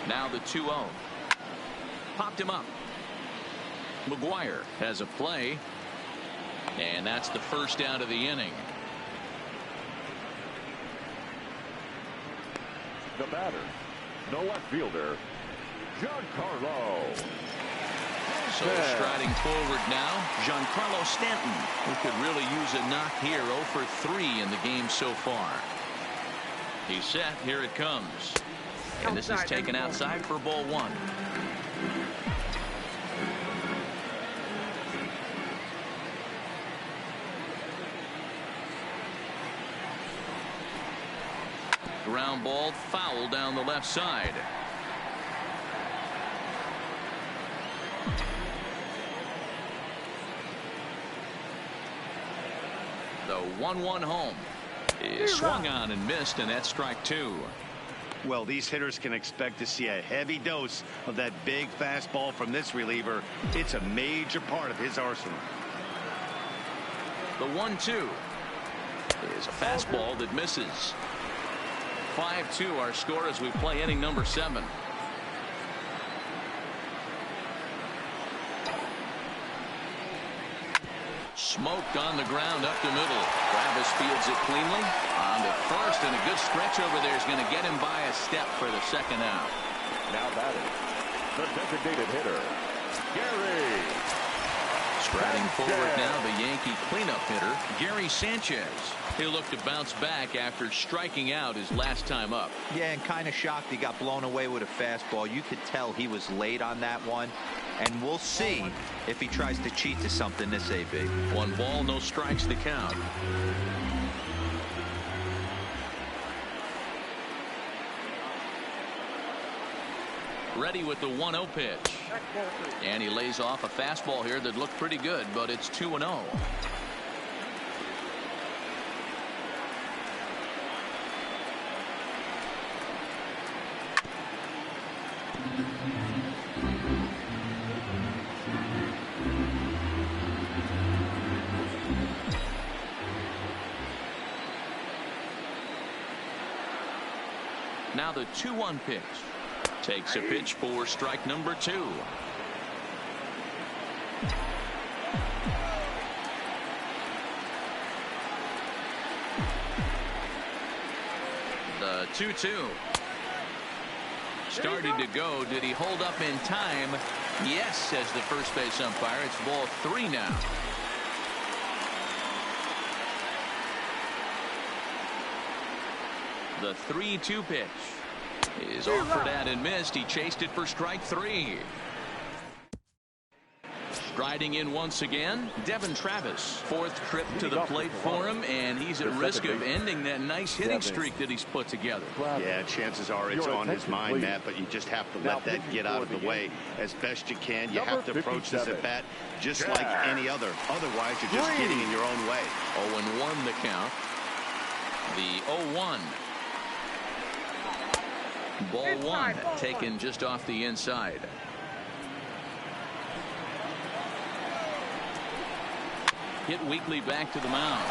Now the 2-0. Popped him up. McGuire has a play, and that's the first out of the inning. The batter, no left fielder, Giancarlo. So striding forward now, Giancarlo Stanton, who could really use a knock here. 0 for 3 in the game so far. He's set. Here it comes. And this is taken outside for ball 1. Ground ball foul down the left side. The 1-1 home is swung on and missed, and that's strike 2. Well, these hitters can expect to see a heavy dose of that big fastball from this reliever. It's a major part of his arsenal. The 1-2 is a fastball that misses. 5-2 our score as we play inning number 7. Smoked on the ground up the middle. Travis fields it cleanly on to first, and a good stretch over there is going to get him by a step for the second out. Now batting, the designated hitter, Gary. Striding forward now, the Yankee cleanup hitter, Gary Sanchez. He'll look to bounce back after striking out his last time up. Yeah, and kind of shocked he got blown away with a fastball. You could tell he was late on that one. And we'll see if he tries to cheat to something this AB. 1 ball, no strikes to count. Ready with the 1-0 pitch. And he lays off a fastball here that looked pretty good, but it's 2-0. Now the 2-1 pitch. Takes a pitch for strike number 2. The 2-2. Started to go. Did he hold up in time? Yes, says the first base umpire. It's ball 3 now. The 3-2 pitch is offered at and missed. He chased it for strike 3. Striding in once again, Devin Travis. 4th trip to the plate for him, and he's at risk of ending that nice hitting streak that he's put together. Yeah, chances are it's on his mind, Matt, but you just have to let that get out of the way as best you can. You have to approach this at bat just like any other. Otherwise, you're just getting in your own way. 0-1 the count. The 0-1. Ball 1 taken just off the inside. Hit weakly back to the mound.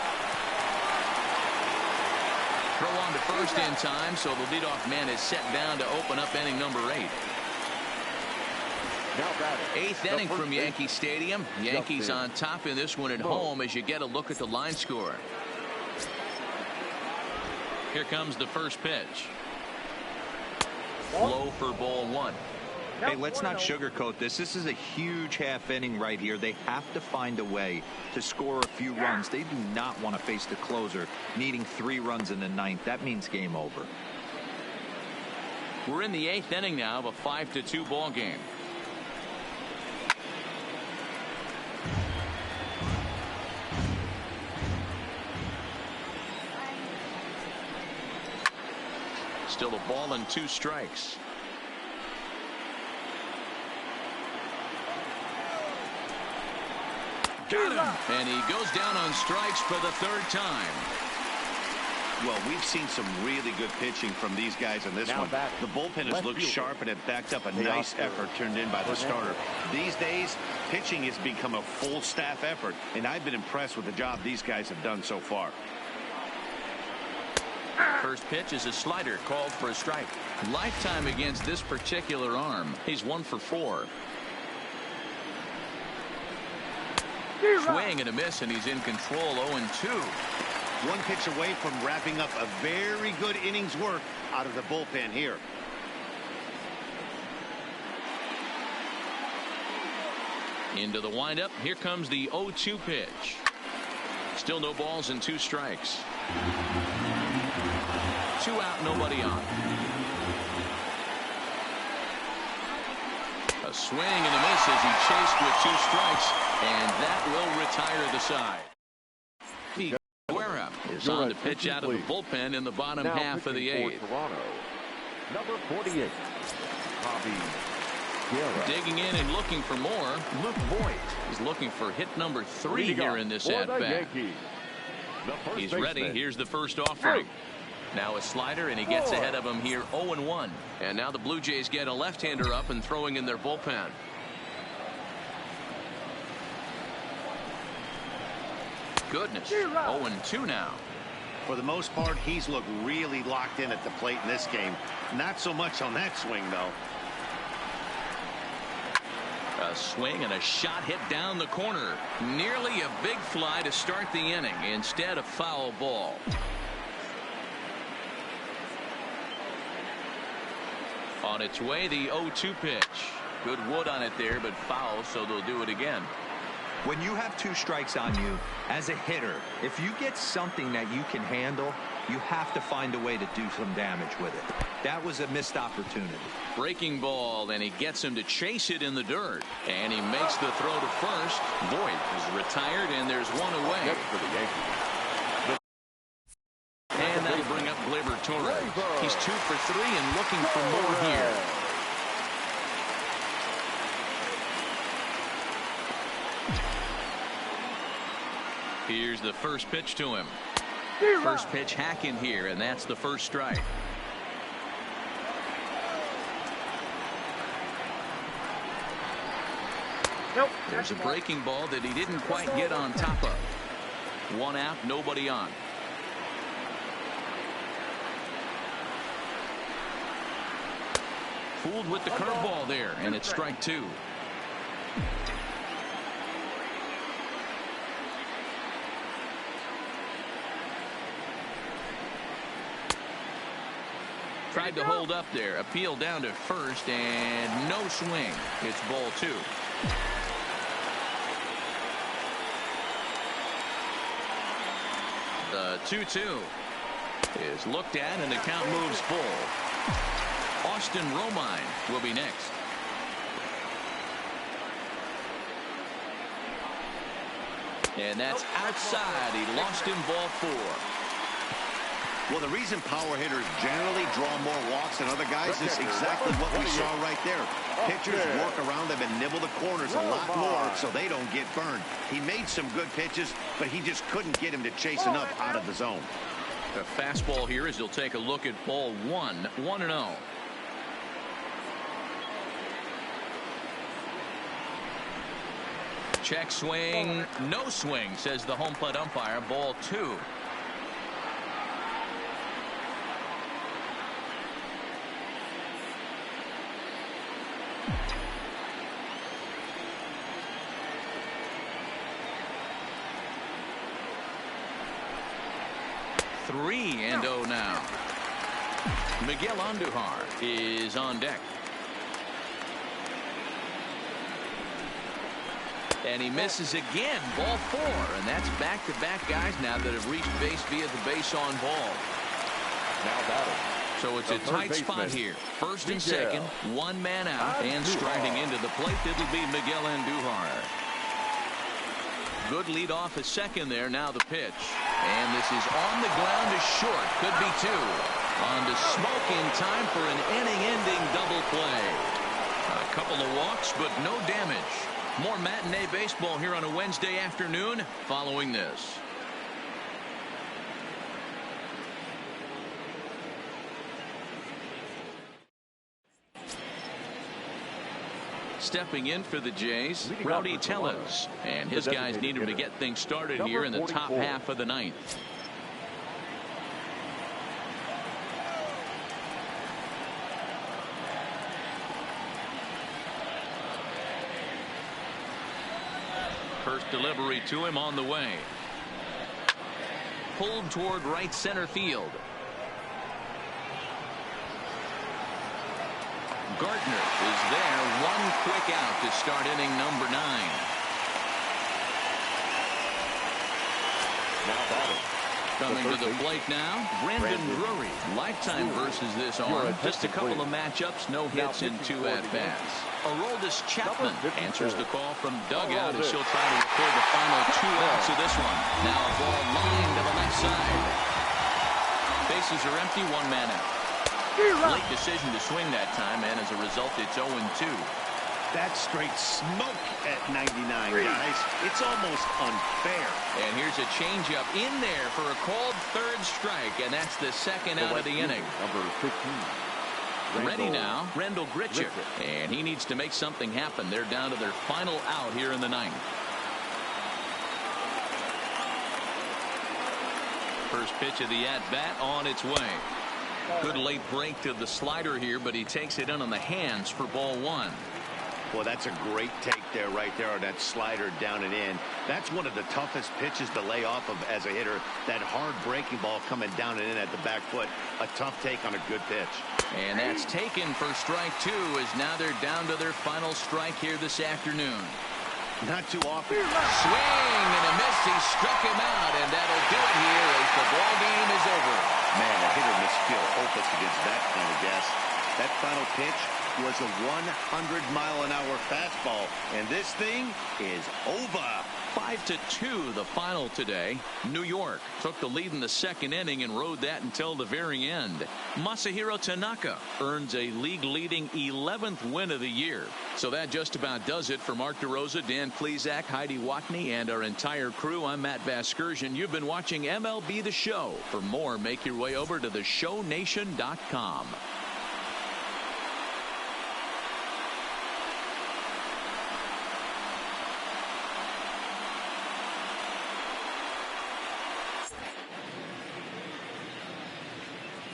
Throw on to first in time, so the leadoff man is set down to open up inning number 8. 8th inning from Yankee Stadium. Yankees on top in this one at home as you get a look at the line score. Here comes the first pitch. Low for ball 1. Hey, let's not sugarcoat this. This is a huge half inning right here. They have to find a way to score a few runs. They do not want to face the closer needing 3 runs in the 9th. That means game over. We're in the 8th inning now of a 5-2 ball game. Still a ball and 2 strikes. Got him, and he goes down on strikes for the 3rd time. Well, we've seen some really good pitching from these guys in this one. The bullpen has looked sharp and it backed up a nice effort turned in by the starter. These days, pitching has become a full staff effort, and I've been impressed with the job these guys have done so far. First pitch is a slider called for a strike. Lifetime against this particular arm. He's 1 for 4. Swing and a miss, and he's in control. 0-2. 1 pitch away from wrapping up a very good innings work out of the bullpen here. Into the windup. Here comes the 0-2 pitch. Still no balls and 2 strikes. 2 out, nobody on. A swing and a miss as he chased with 2 strikes, and that will retire the side. Guerra is on to pitch out of the bullpen in the bottom half of the 8th. Number 48, Bobby. Digging in and looking for more. Luke Voigt is looking for hit number 3 here in this at-bat. He's ready. Here's the first offering. Now a slider, and he gets ahead of him here. 0-1. And now the Blue Jays get a left-hander up and throwing in their bullpen. Goodness. 0-2 now. For the most part, he's looked really locked in at the plate in this game. Not so much on that swing, though. A swing and a shot hit down the corner. Nearly a big fly to start the inning. Instead, a foul ball. On its way, the 0-2 pitch. Good wood on it there, but foul, so they'll do it again. When you have 2 strikes on you, as a hitter, if you get something that you can handle, you have to find a way to do some damage with it. That was a missed opportunity. Breaking ball, and he gets him to chase it in the dirt. And he makes the throw to first. Voigt is retired, and there's 1 away. For the Yankees. And that'll bring up Gleyber Torres. He's 2 for 3 and looking for more here. Here's the first pitch to him. First pitch hack in here, and that's the first strike. There's a breaking ball that he didn't quite get on top of. 1 out, nobody on. Fooled with the curveball there, and it's strike two. Tried to hold up there. Appeal down to first, and no swing. It's ball two. The 2-2 is looked at, and the count moves full. Austin Romine will be next. And that's outside. He lost him, ball four. Well, the reason power hitters generally draw more walks than other guys is exactly what we saw right there. Pitchers work around them and nibble the corners a lot more so they don't get burned. He made some good pitches, but he just couldn't get him to chase enough out of the zone. A fastball here as he'll take a look at ball one, 1-0. Check swing, no swing, says the home plate umpire. Ball two. Three and 0 now. Miguel Andujar is on deck. And he misses again. Ball four. And that's back-to-back guys now that have reached base via the base on ball. Now batting. So it's a tight spot here. First and second, one man out, and striding into the plate, it'll be Miguel Andujar. Good lead off at second there. Now the pitch. And this is on the ground to short. Could be two. On to Smoke in time for an inning-ending double play. A couple of walks, but no damage. More matinee baseball here on a Wednesday afternoon following this. Stepping in for the Jays, Rowdy Tellez, and his guys need him to get things started here in the top half of the ninth. First delivery to him on the way. Pulled toward right center field. Gardner is there. One quick out to start inning number 9. Now batting. Coming to the plate now, Brandon Drury. Lifetime versus this arm. Just a couple of matchups, no hits in 2 at-bats. Aroldis Chapman answers the call from dugout as she'll try to record the final 2 outs of this one. Now a ball lined to the left side. Bases are empty, one man out. Late decision to swing that time, and as a result, it's 0-2. That's straight smoke at 99, guys. It's almost unfair. And here's a changeup in there for a called third strike, and that's the second out of the inning. Number 15. Ready now, Rendell Grichuk, and he needs to make something happen. They're down to their final out here in the 9th. First pitch of the at-bat on its way. Good late break to the slider here, but he takes it in on the hands for ball 1. Well, that's a great take there, right there, on that slider down and in. That's one of the toughest pitches to lay off of as a hitter. That hard breaking ball coming down and in at the back foot. A tough take on a good pitch. And that's taken for strike 2, as now they're down to their final strike here this afternoon. Not too often. Swing and a miss. He struck him out, and that'll do it here as the ball game is over. Man, a hitter must feel hopeless against that kind of gas. That final pitch was a 100-mile-an-hour fastball, and this thing is over. 5-2 the final today. New York took the lead in the second inning and rode that until the very end. Masahiro Tanaka earns a league-leading 11th win of the year. So that just about does it for Mark DeRosa, Dan Plesac, Heidi Watney, and our entire crew. I'm Matt Vasgersian. You've been watching MLB The Show. For more, make your way over to the SHOW19.com.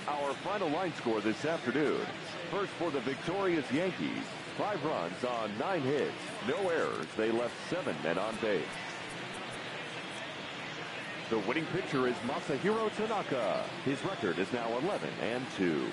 Our final line score this afternoon. first for the victorious Yankees. 5 runs on 9 hits, no errors. They left 7 men on base. The winning pitcher is Masahiro Tanaka. His record is now 11-2.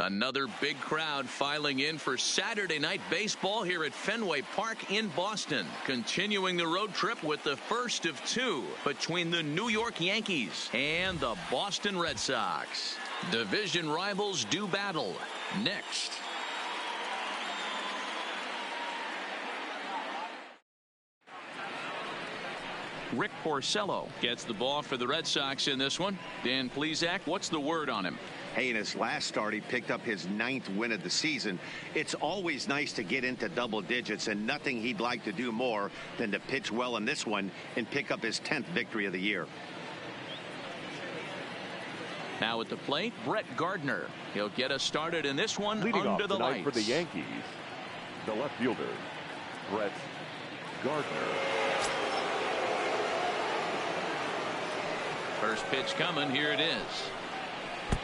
Another big crowd filing in for Saturday night baseball here at Fenway Park in Boston. Continuing the road trip with the first of two between the New York Yankees and the Boston Red Sox. Division rivals do battle next. Rick Porcello gets the ball for the Red Sox in this one. Dan Plesac, what's the word on him? Hey, in his last start, he picked up his 9th win of the season. It's always nice to get into double digits, and nothing he'd like to do more than to pitch well in this one and pick up his 10th victory of the year. Now at the plate, Brett Gardner. He'll get us started in this one. Leading under off the tonight lights. For the Yankees, the left fielder, Brett Gardner. First pitch coming. Here it is.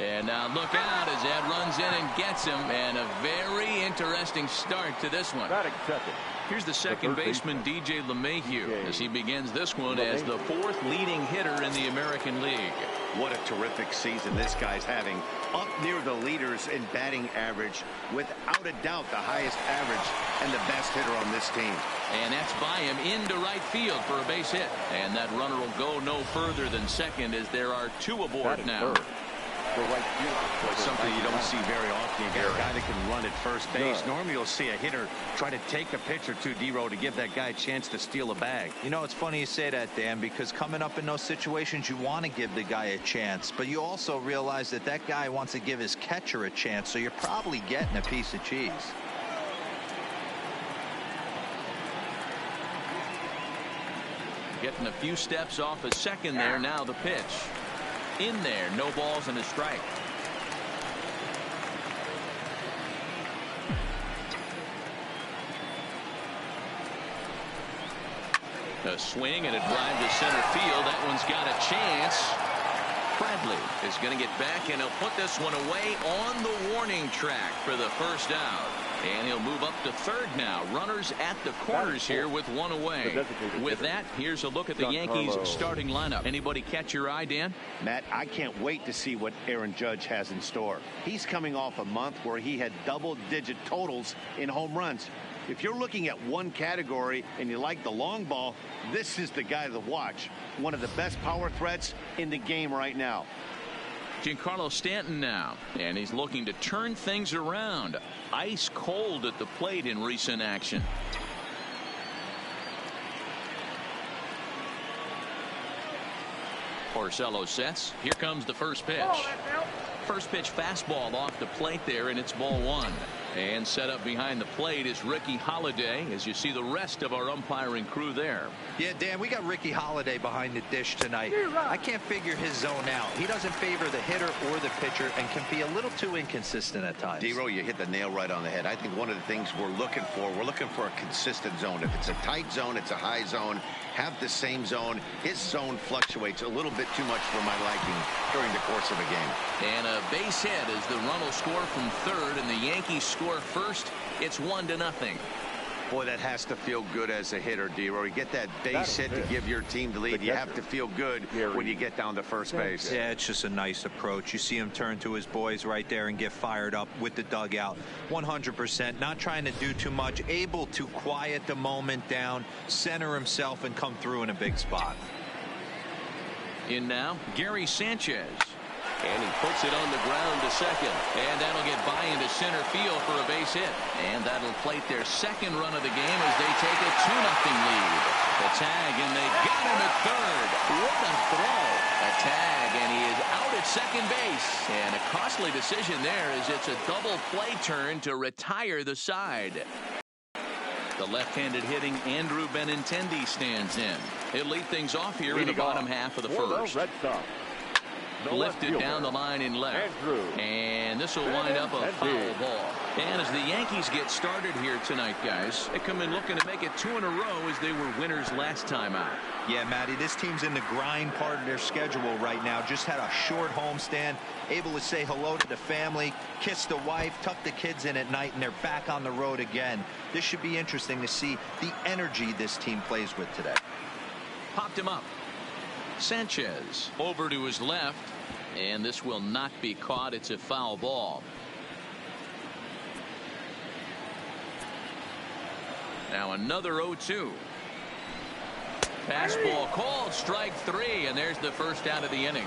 And now look out as that runs in and gets him. And a very interesting start to this one. Batting second. Here's the second baseman, DJ LeMahieu, as he begins this one as the 4th leading hitter in the American League. What a terrific season this guy's having. Up near the leaders in batting average. Without a doubt, the highest average and the best hitter on this team. And that's by him into right field for a base hit. And that runner will go no further than second as there are 2 aboard now. It's something you don't see very often. You get a guy that can run at first base. Normally you'll see a hitter try to take a pitch or two, D-Row, to give that guy a chance to steal a bag. You know, it's funny you say that, Dan, because coming up in those situations, you want to give the guy a chance, but you also realize that that guy wants to give his catcher a chance, so you're probably getting a piece of cheese. Getting a few steps off a second there. Now the pitch. In there, no balls and a strike. A swing and it drives to center field. That one's got a chance. Bradley is going to get back and he'll put this one away on the warning track for the first out. And he'll move up to third now. Runners at the corners here with one away. With that, here's a look at the Yankees starting lineup. Anybody catch your eye, Dan? Matt, I can't wait to see what Aaron Judge has in store. He's coming off a month where he had double-digit totals in home runs. If you're looking at one category and you like the long ball, this is the guy to watch. One of the best power threats in the game right now. Giancarlo Stanton now, and he's looking to turn things around. Ice cold at the plate in recent action. Porcello sets. Here comes the first pitch. First pitch fastball off the plate there, and it's ball 1. And set up behind the plate is Ricky Holiday, as you see the rest of our umpiring crew there. Yeah, Dan, we got Ricky Holiday behind the dish tonight. I can't figure his zone out. He doesn't favor the hitter or the pitcher and can be a little too inconsistent at times. D-Row, you hit the nail right on the head. I think one of the things we're looking for a consistent zone. If it's a tight zone, it's a high zone. Have the same zone. His zone fluctuates a little bit too much for my liking during the course of a game. And a base hit as the run will score from third and the Yankees score first. It's 1-0. Boy, that has to feel good as a hitter, D-Row. You get that base hit to give your team the lead. You have to feel good when you get down to first base. Yeah, it's just a nice approach. You see him turn to his boys right there and get fired up with the dugout. 100%, not trying to do too much, able to quiet the moment down, center himself, and come through in a big spot. In now, Gary Sanchez. And he puts it on the ground to second. And that'll get by into center field for a base hit. And that'll plate their second run of the game as they take a 2-0 lead. The tag, and they got him at third. What a throw. A tag, and he is out at second base. And a costly decision there as it's a double play turn to retire the side. The left-handed hitting Andrew Benintendi stands in. He'll lead things off here in the bottom half of the first. Lifted down the line in left. And this will wind up a foul ball. And as the Yankees get started here tonight, guys, they come in looking to make it 2 in a row as they were winners last time out. Yeah, Matty, this team's in the grind part of their schedule right now. Just had a short homestand, able to say hello to the family, kiss the wife, tuck the kids in at night, and they're back on the road again. This should be interesting to see the energy this team plays with today. Popped him up. Sanchez over to his left, and this will not be caught. It's a foul ball. Now another 0-2. Fastball called, strike 3, and there's the first out of the inning.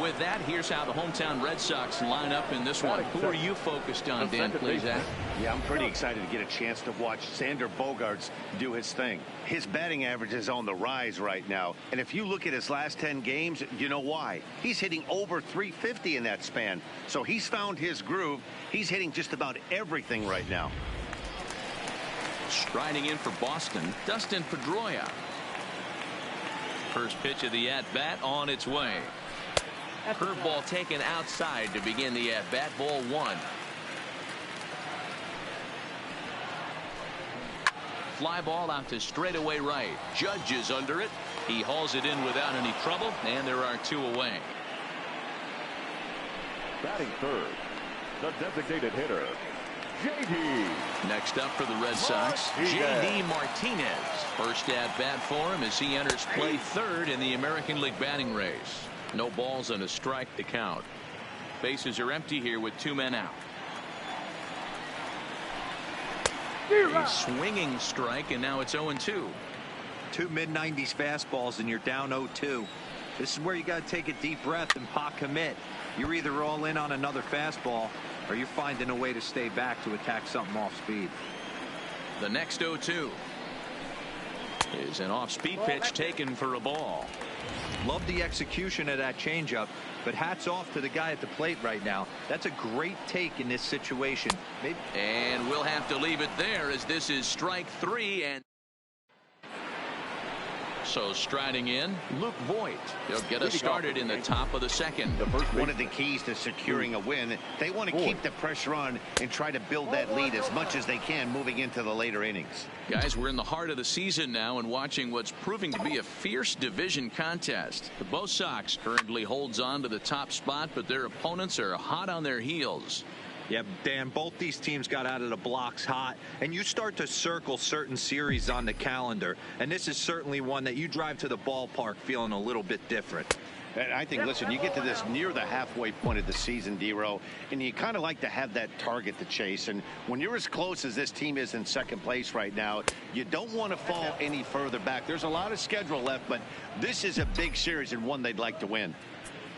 With that, here's how the hometown Red Sox line up in this one. Who are you focused on, Dan Plesac? Yeah, I'm pretty excited to get a chance to watch Sander Bogaerts do his thing. His batting average is on the rise right now. And if you look at his last 10 games, you know why. He's hitting over 350 in that span. So he's found his groove. He's hitting just about everything right now. Striding in for Boston, Dustin Pedroia. First pitch of the at-bat on its way. Curveball taken outside to begin the at-bat. Ball 1. Fly ball out to straightaway right. Judge is under it. He hauls it in without any trouble, and there are 2 away. Batting third, the designated hitter, J.D. Next up for the Red Sox, J.D. Martinez. First at-bat for him as he enters play third in the American League batting race. No balls and a strike to count. Bases are empty here with 2 men out. A swinging strike, and now it's 0-2. 2 mid-90s fastballs, and you're down 0-2. This is where you got to take a deep breath and pot commit. You're either all in on another fastball, or you're finding a way to stay back to attack something off speed. The next 0-2 is an off-speed pitch taken for a ball. Love the execution of that changeup, but hats off to the guy at the plate right now. That's a great take in this situation. And we'll have to leave it there as this is strike 3. And so striding in, Luke Voit. He'll get us started in the top of the second. One of the keys to securing a win, they want to keep the pressure on and try to build that lead as much as they can moving into the later innings. Guys, we're in the heart of the season now and watching what's proving to be a fierce division contest. The Bo Sox currently holds on to the top spot, but their opponents are hot on their heels. Yeah, Dan, both these teams got out of the blocks hot, and you start to circle certain series on the calendar, and this is certainly one that you drive to the ballpark feeling a little bit different. And I think, listen, you get to this near the halfway point of the season, D-Row, and you kind of like to have that target to chase. And when you're as close as this team is in second place right now, you don't want to fall any further back. There's a lot of schedule left, but this is a big series and one they'd like to win.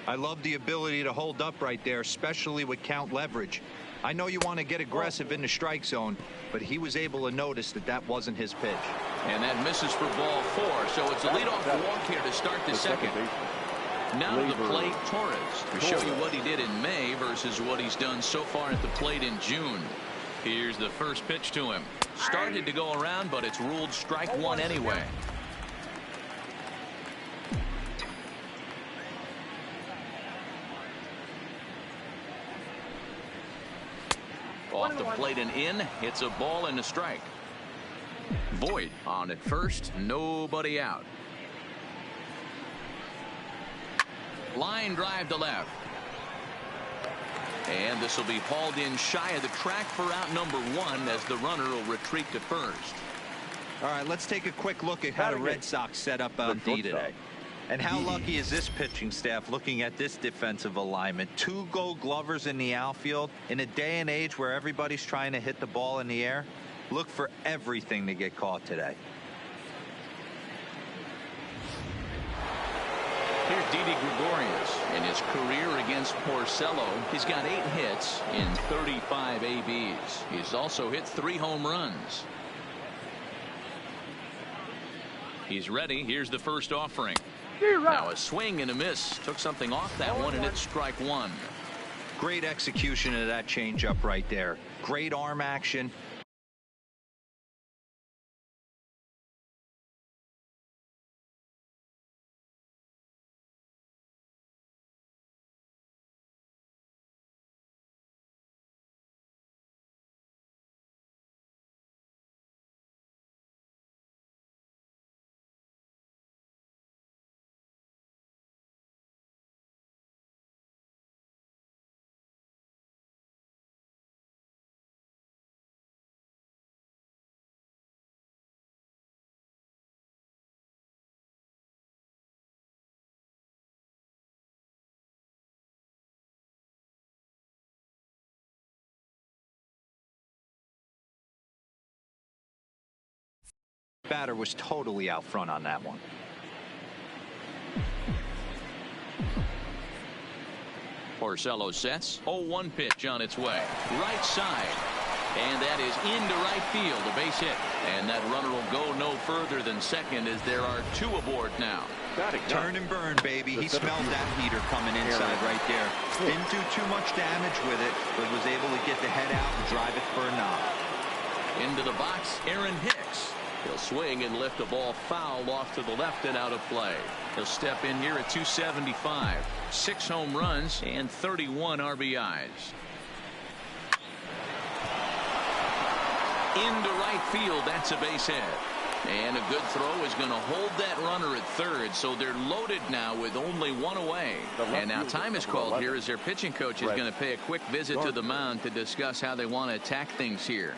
I love the ability to hold up right there, especially with count leverage. I know you want to get aggressive in the strike zone, but he was able to notice that that wasn't his pitch. And that misses for ball 4, so it's a leadoff walk here to start the second. Now to the plate, Torres, to show you what he did in May versus what he's done so far at the plate in June. Here's the first pitch to him. Started to go around, but it's ruled strike 1 anyway. Off the plate and in. It's a ball and a strike. Voit on at first. Nobody out. Line drive to left. And this will be hauled in shy of the track for out number 1 as the runner will retreat to first. All right, let's take a quick look at how the Red Sox set up on D today. And how lucky is this pitching staff looking at this defensive alignment? 2 Gold Glovers in the outfield. In a day and age where everybody's trying to hit the ball in the air, look for everything to get caught today. Here's Didi Gregorius. In his career against Porcello, he's got 8 hits in 35 ABs. He's also hit 3 home runs. He's ready. Here's the first offering. Now a swing and a miss. Took something off that one, and it's strike 1. Great execution of that changeup right there. Great arm action. Batter was totally out front on that one. Porcello sets. 0-1 pitch on its way. Right side. And that is into right field. A base hit. And that runner will go no further than second as there are 2 aboard now. Turn and burn, baby. He smelled that heater coming inside right there. Didn't do too much damage with it, but was able to get the head out and drive it for a knock. Into the box, Aaron Hicks. He'll swing and lift a ball foul off to the left and out of play. He'll step in here at 275. 6 home runs and 31 RBIs. Into right field, that's a base hit. And a good throw is going to hold that runner at third, so they're loaded now with only 1 away. And now time is called here as their pitching coach is going to pay a quick visit to the mound to discuss how they want to attack things here.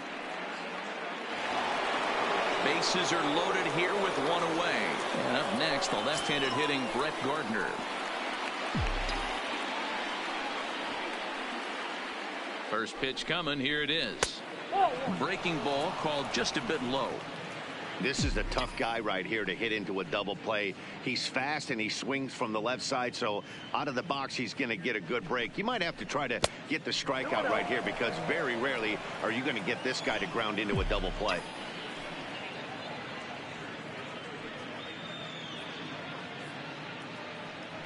Bases are loaded here with 1 away. And up next, the left-handed hitting Brett Gardner. First pitch coming, here it is. Breaking ball called just a bit low. This is a tough guy right here to hit into a double play. He's fast and he swings from the left side, so out of the box he's going to get a good break. You might have to try to get the strikeout right here because very rarely are you going to get this guy to ground into a double play.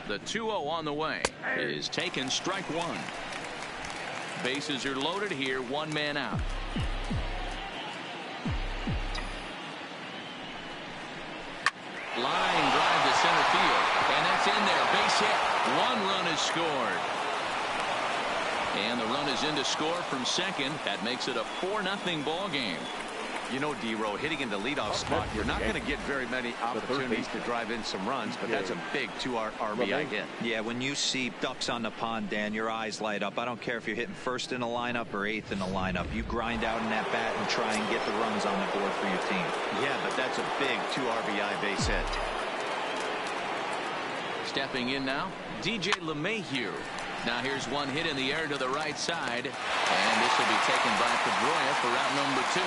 The 2-0 on the way is taken, strike 1. Bases are loaded here, 1 man out. Line drive to center field, and that's in there. Base hit. 1 run is scored. And the run is in to score from second. That makes it a 4-0 ball game. You know, D-Row, hitting in the leadoff spot, you're not going to get very many opportunities to drive in some runs, but that's a big 2 RBI hit. Yeah, when you see ducks on the pond, Dan, your eyes light up. I don't care if you're hitting first in the lineup or 8th in the lineup. You grind out in that bat and try and get the runs on the board for your team. Yeah, but that's a big 2 RBI base hit. Stepping in now, DJ LeMahieu. Now here's 1 hit in the air to the right side, and this will be taken by Pedroia for out number 2.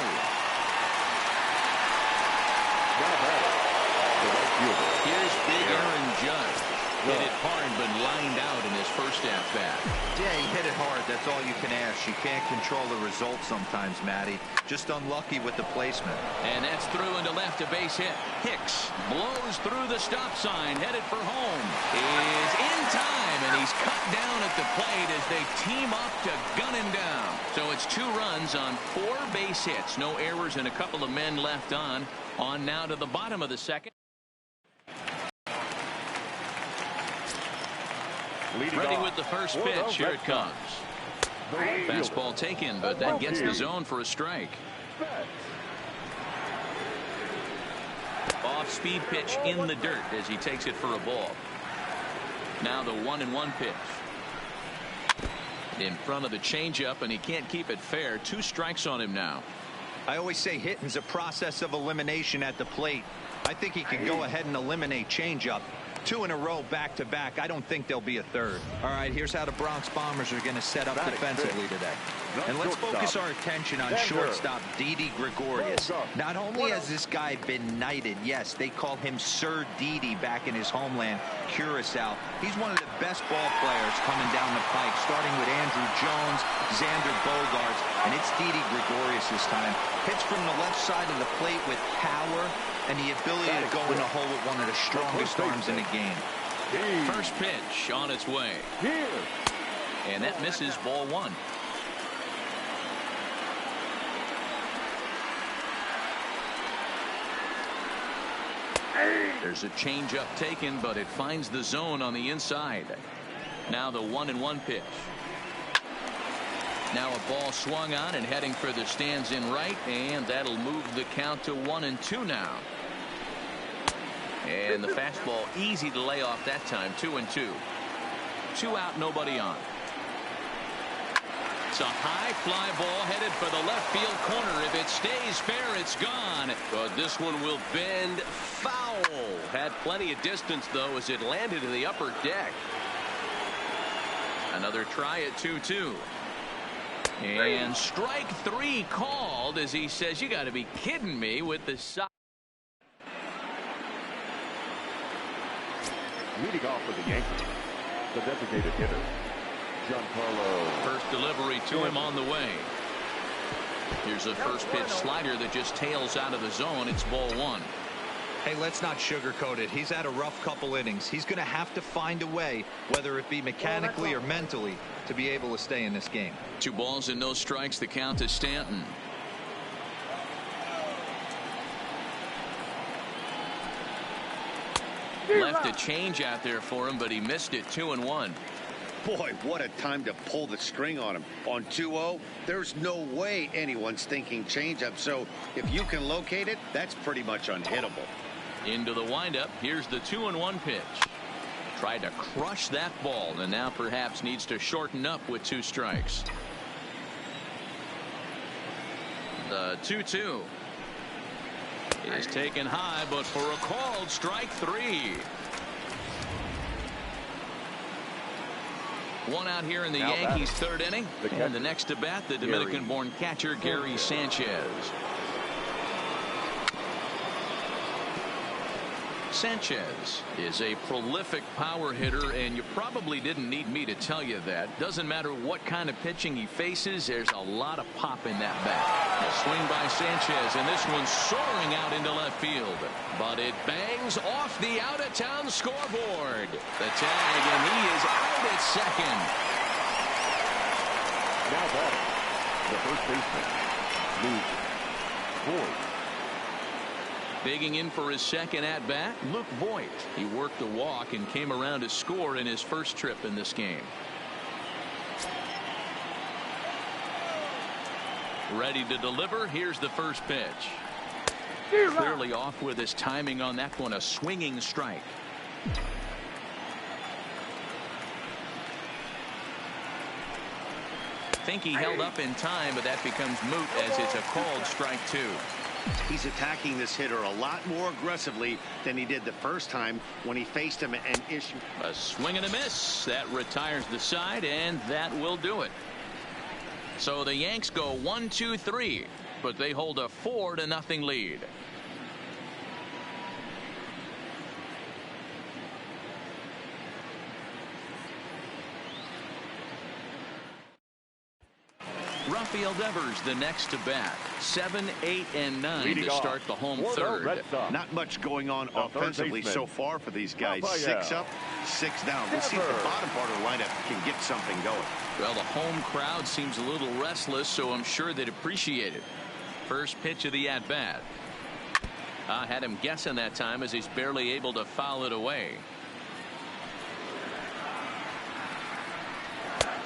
Here's big Aaron Judge. Hit it hard but lined out in his first at-bat. Yeah, he hit it hard. That's all you can ask. You can't control the result sometimes, Matty. Just unlucky with the placement. And that's through into left, a base hit. Hicks blows through the stop sign, headed for home. Is in time, and he's cut down at the plate as they team up to gun him down. So it's 2 runs on 4 base hits. No errors and a couple of men left on. On now to the bottom of the second. Ready with the first pitch. Here it comes. Fastball taken, but that gets the zone for a strike. Off-speed pitch in the dirt as he takes it for a ball. Now the 1-1 pitch. In front of the changeup, and he can't keep it fair. 2 strikes on him now. I always say hitting's a process of elimination at the plate. I think he can go ahead and eliminate changeup. 2 in a row back-to-back. I don't think there'll be a third. All right, here's how the Bronx Bombers are going to set up defensively today. And let's focus our attention on shortstop Didi Gregorius. Not only has this guy been knighted, yes, they call him Sir Didi back in his homeland, Curacao. He's one of the best ball players coming down the pike, starting with Andrew Jones, Xander Bogaerts, and it's Didi Gregorius this time. Hits from the left side of the plate with power and the ability to go in the hole with one of the strongest arms in the game. First pitch on its way. And that misses, ball 1. There's a changeup taken, but it finds the zone on the inside. Now the 1-1 pitch. Now a ball swung on and heading for the stands in right, and that'll move the count to 1-2 now. And the fastball easy to lay off that time. 2-2. 2 out, nobody on. It's a high fly ball headed for the left field corner. If it stays fair, it's gone. But this one will bend foul. Had plenty of distance, though, as it landed in the upper deck. Another try at 2-2. And strike 3 called as he says, you got to be kidding me with the side. Leading off for the Yankees, the designated hitter, Giancarlo. First delivery to him on the way. Here's a first pitch slider that just tails out of the zone. It's ball one. Hey, let's not sugarcoat it. He's had a rough couple innings. He's going to have to find a way, whether it be mechanically or mentally, to be able to stay in this game. 2 balls and no strikes. The count to Stanton. Left a change out there for him, but he missed it. 2-1. Boy, what a time to pull the string on him. On 2-0, there's no way anyone's thinking changeup. So if you can locate it, that's pretty much unhittable. Into the windup. Here's the 2-1 pitch. Tried to crush that ball, and now perhaps needs to shorten up with 2 strikes. The 2-2 is taken high, but for a called strike 3. 1 out here in the Yankees' 3rd inning. And the next to bat, the Dominican-born catcher Gary Sanchez. Sanchez is a prolific power hitter, and you probably didn't need me to tell you that. Doesn't matter what kind of pitching he faces, there's a lot of pop in that bat. A swing by Sanchez, and this one's soaring out into left field. But it bangs off the out-of-town scoreboard. The tag, and he is out at second. Now batting, the first baseman, Luke Voigt. Digging in for his second at-bat, Luke Voigt. He worked the walk and came around to score in his first trip in this game. Ready to deliver. Here's the first pitch. Clearly off with his timing on that one. A swinging strike. Think he held up in time, but that becomes moot as it's a called strike 2. He's attacking this hitter a lot more aggressively than he did the first time when he faced him and issued. A swing and a miss. That retires the side, and that will do it. So the Yanks go 1-2-3, but they hold a 4-0 lead. Rafael Devers the next to bat. 7, 8, and 9 to start the home third. Not much going on offensively so far for these guys. 6 up, 6 down. Let's see if the bottom part of the lineup can get something going. Well, the home crowd seems a little restless, so I'm sure they'd appreciate it. First pitch of the at-bat. I had him guessing that time as he's barely able to foul it away.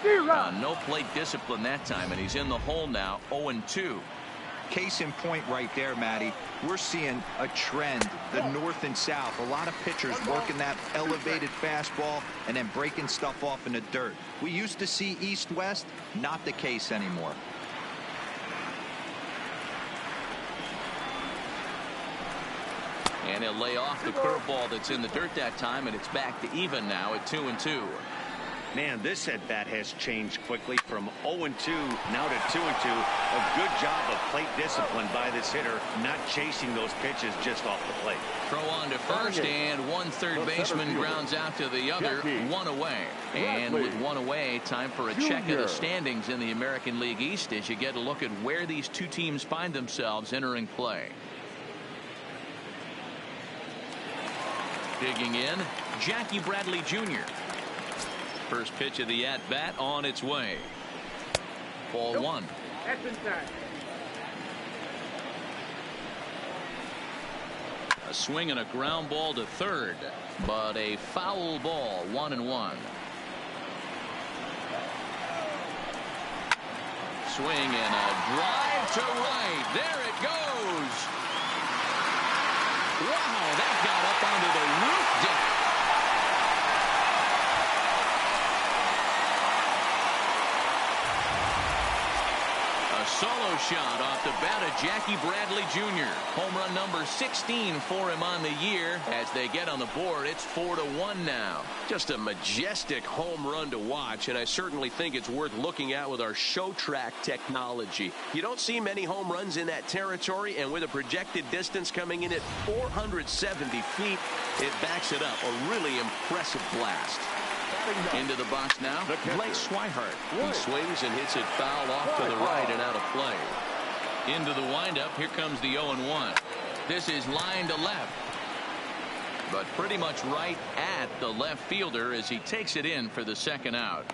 No plate discipline that time, and he's in the hole now. 0-2. Case in point right there, Matty. We're seeing a trend, the north and south. A lot of pitchers working that elevated fastball and then breaking stuff off in the dirt. We used to see east-west, not the case anymore. And he'll lay off the curveball that's in the dirt that time, and it's back to even now at 2-2. Man, this at-bat has changed quickly from 0-2 now to 2-2. A good job of plate discipline by this hitter, not chasing those pitches just off the plate. Throw on to first, and one third baseman grounds out to the other. 1 away. And with 1 away, time for a check of the standings in the American League East as you get a look at where these 2 teams find themselves entering play. Digging in, Jackie Bradley Jr. First pitch of the at-bat on its way. Ball 1. That's inside. A swing and a ground ball to third, but a foul ball. 1-1. Swing and a drive to right. There it goes. Wow, that got up onto the roof deck. solo shot off the bat of Jackie Bradley Jr. Home run number 16 for him on the year. As they get on the board, it's 4-1 now. Just a majestic home run to watch, and I certainly think it's worth looking at with our show track technology. You don't see many home runs in that territory, and with a projected distance coming in at 470 feet, it backs it up. A really impressive blast. Into the box now, Blake Swihart. He swings and hits it foul off to the right and out of play. Into the windup, here comes the 0-1. This is line to left, but pretty much right at the left fielder as he takes it in for the second out.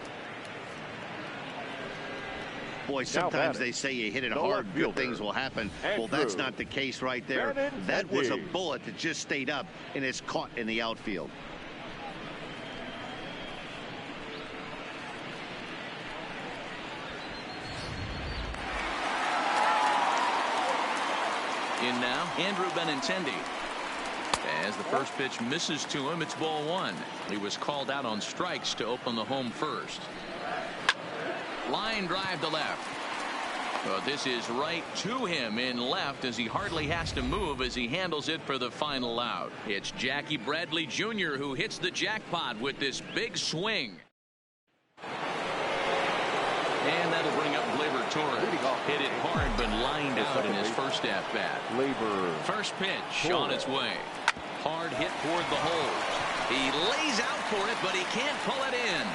Boy, sometimes they say you hit it hard, good things will happen. Well, that's not the case right there. That was a bullet that just stayed up and is caught in the outfield. In now, Andrew Benintendi. As the first pitch misses to him, it's ball one. He was called out on strikes to open the home first. Line drive to left. Well, this is right to him in left as he hardly has to move as he handles it for the final out. It's Jackie Bradley Jr. who hits the jackpot with this big swing. And that'll bring up Gleyber Torres. Hit it hard but lined out in his first at-bat. First pitch on its way. Hard hit toward the hole. He lays out for it, but he can't pull it in.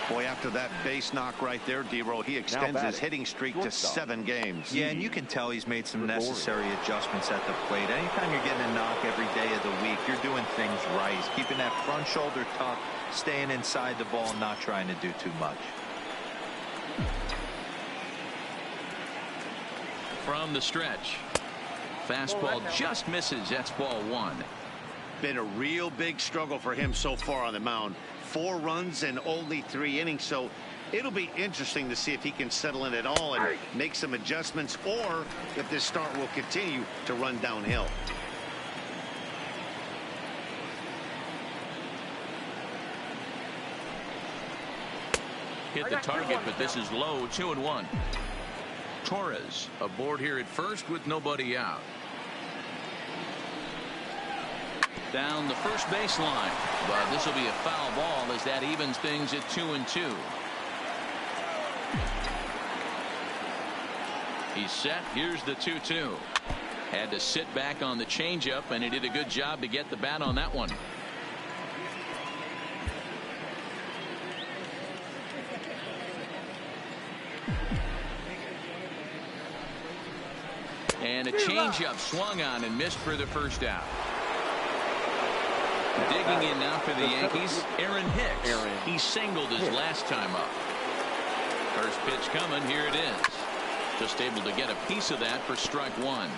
Boy, after that base knock right there, D-Row, he extends his hitting streak to 7 games. Yeah, and you can tell he's made some necessary adjustments at the plate. Anytime you're getting a knock every day of the week, you're doing things right. He's keeping that front shoulder tucked, staying inside the ball, and not trying to do too much. From the stretch. Fastball just misses. That's ball one. Been a real big struggle for him so far on the mound. 4 runs in only 3 innings, so it'll be interesting to see if he can settle in at all and make some adjustments, or if this start will continue to run downhill. Hit the target, but this is low. 2-1. Torres aboard here at first with nobody out. Down the first baseline, but this will be a foul ball as that evens things at 2-2. He's set. Here's the 2-2. Had to sit back on the changeup, and he did a good job to get the bat on that one. And a changeup swung on and missed for the first out. Digging in now for the Yankees, Aaron Hicks. He singled his last time up. First pitch coming. Here it is. Just able to get a piece of that for strike one.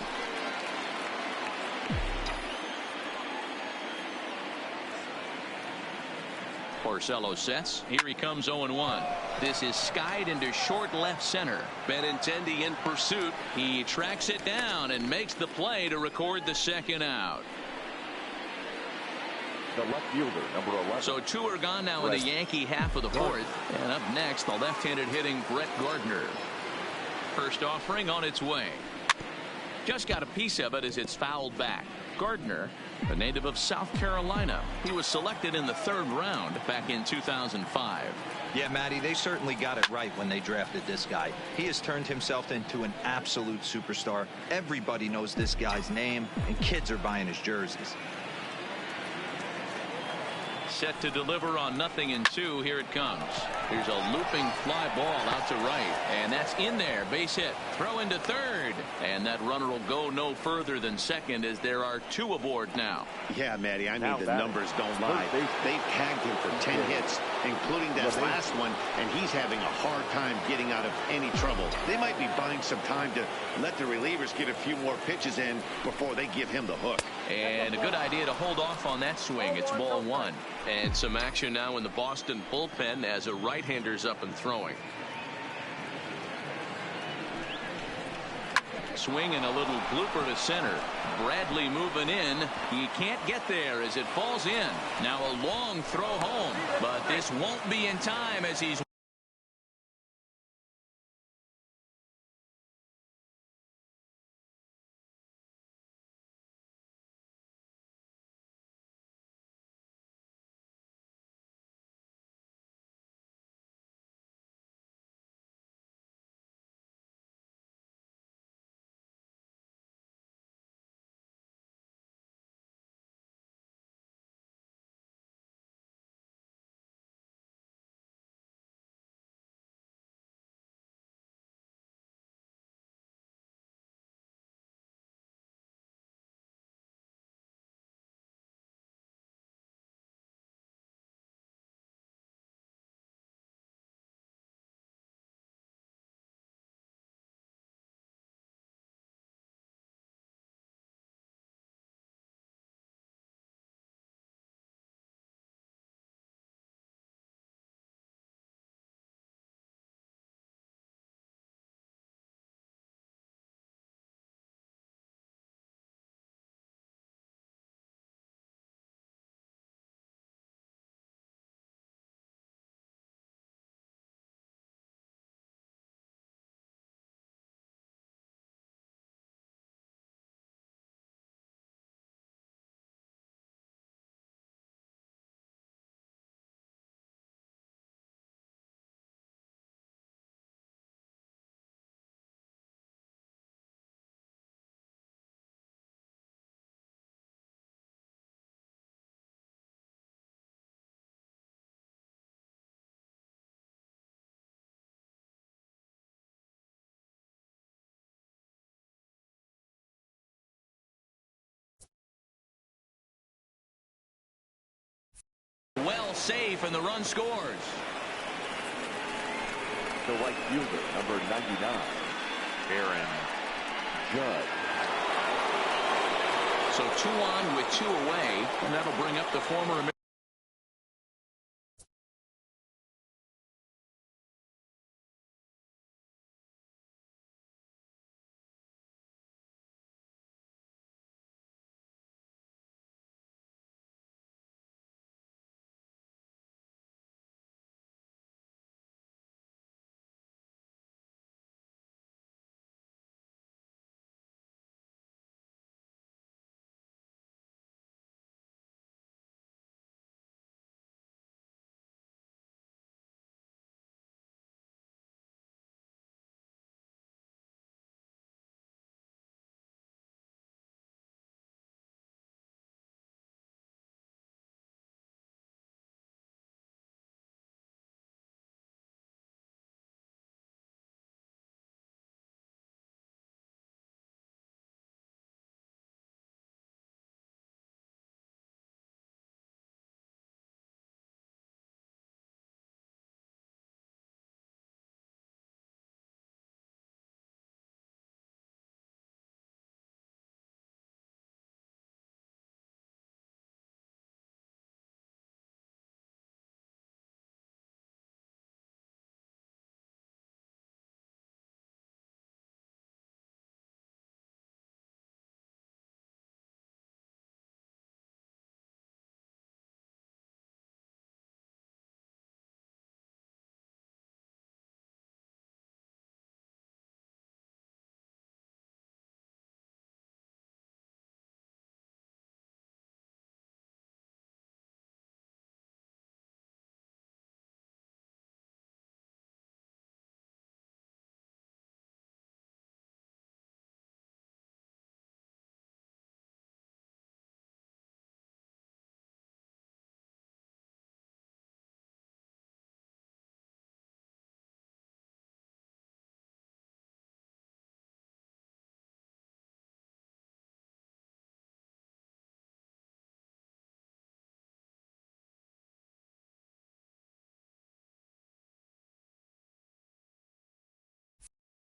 Porcello sets. Here he comes 0-1. This is skied into short left center. Benintendi in pursuit. He tracks it down and makes the play to record the second out. The left fielder, number 11. So 2 are gone now in the Yankee half of the fourth. And up next, the left-handed hitting Brett Gardner. First offering on its way. Just got a piece of it as it's fouled back. Gardner, a native of South Carolina. He was selected in the 3rd round back in 2005. Yeah, Matty, they certainly got it right when they drafted this guy. He has turned himself into an absolute superstar. Everybody knows this guy's name, and kids are buying his jerseys. Set to deliver on 0-2. Here it comes. Here's a looping fly ball out to right, and that's in there. Base hit. Throw into third, and that runner will go no further than second as there are 2 aboard now. Yeah, Matty, I mean, the numbers don't lie. They've tagged him for 10 hits, including that last one, and he's having a hard time getting out of any trouble. They might be buying some time to let the relievers get a few more pitches in before they give him the hook. And a good idea to hold off on that swing. It's ball one. And some action now in the Boston bullpen as a right-hander's up and throwing. Swing and a little blooper to center. Bradley moving in. He can't get there as it falls in. Now a long throw home, but this won't be in time as he's safe, and the run scores. The right fielder, number 99, Aaron Judge. So 2 on with 2 away, and that'll bring up the former American.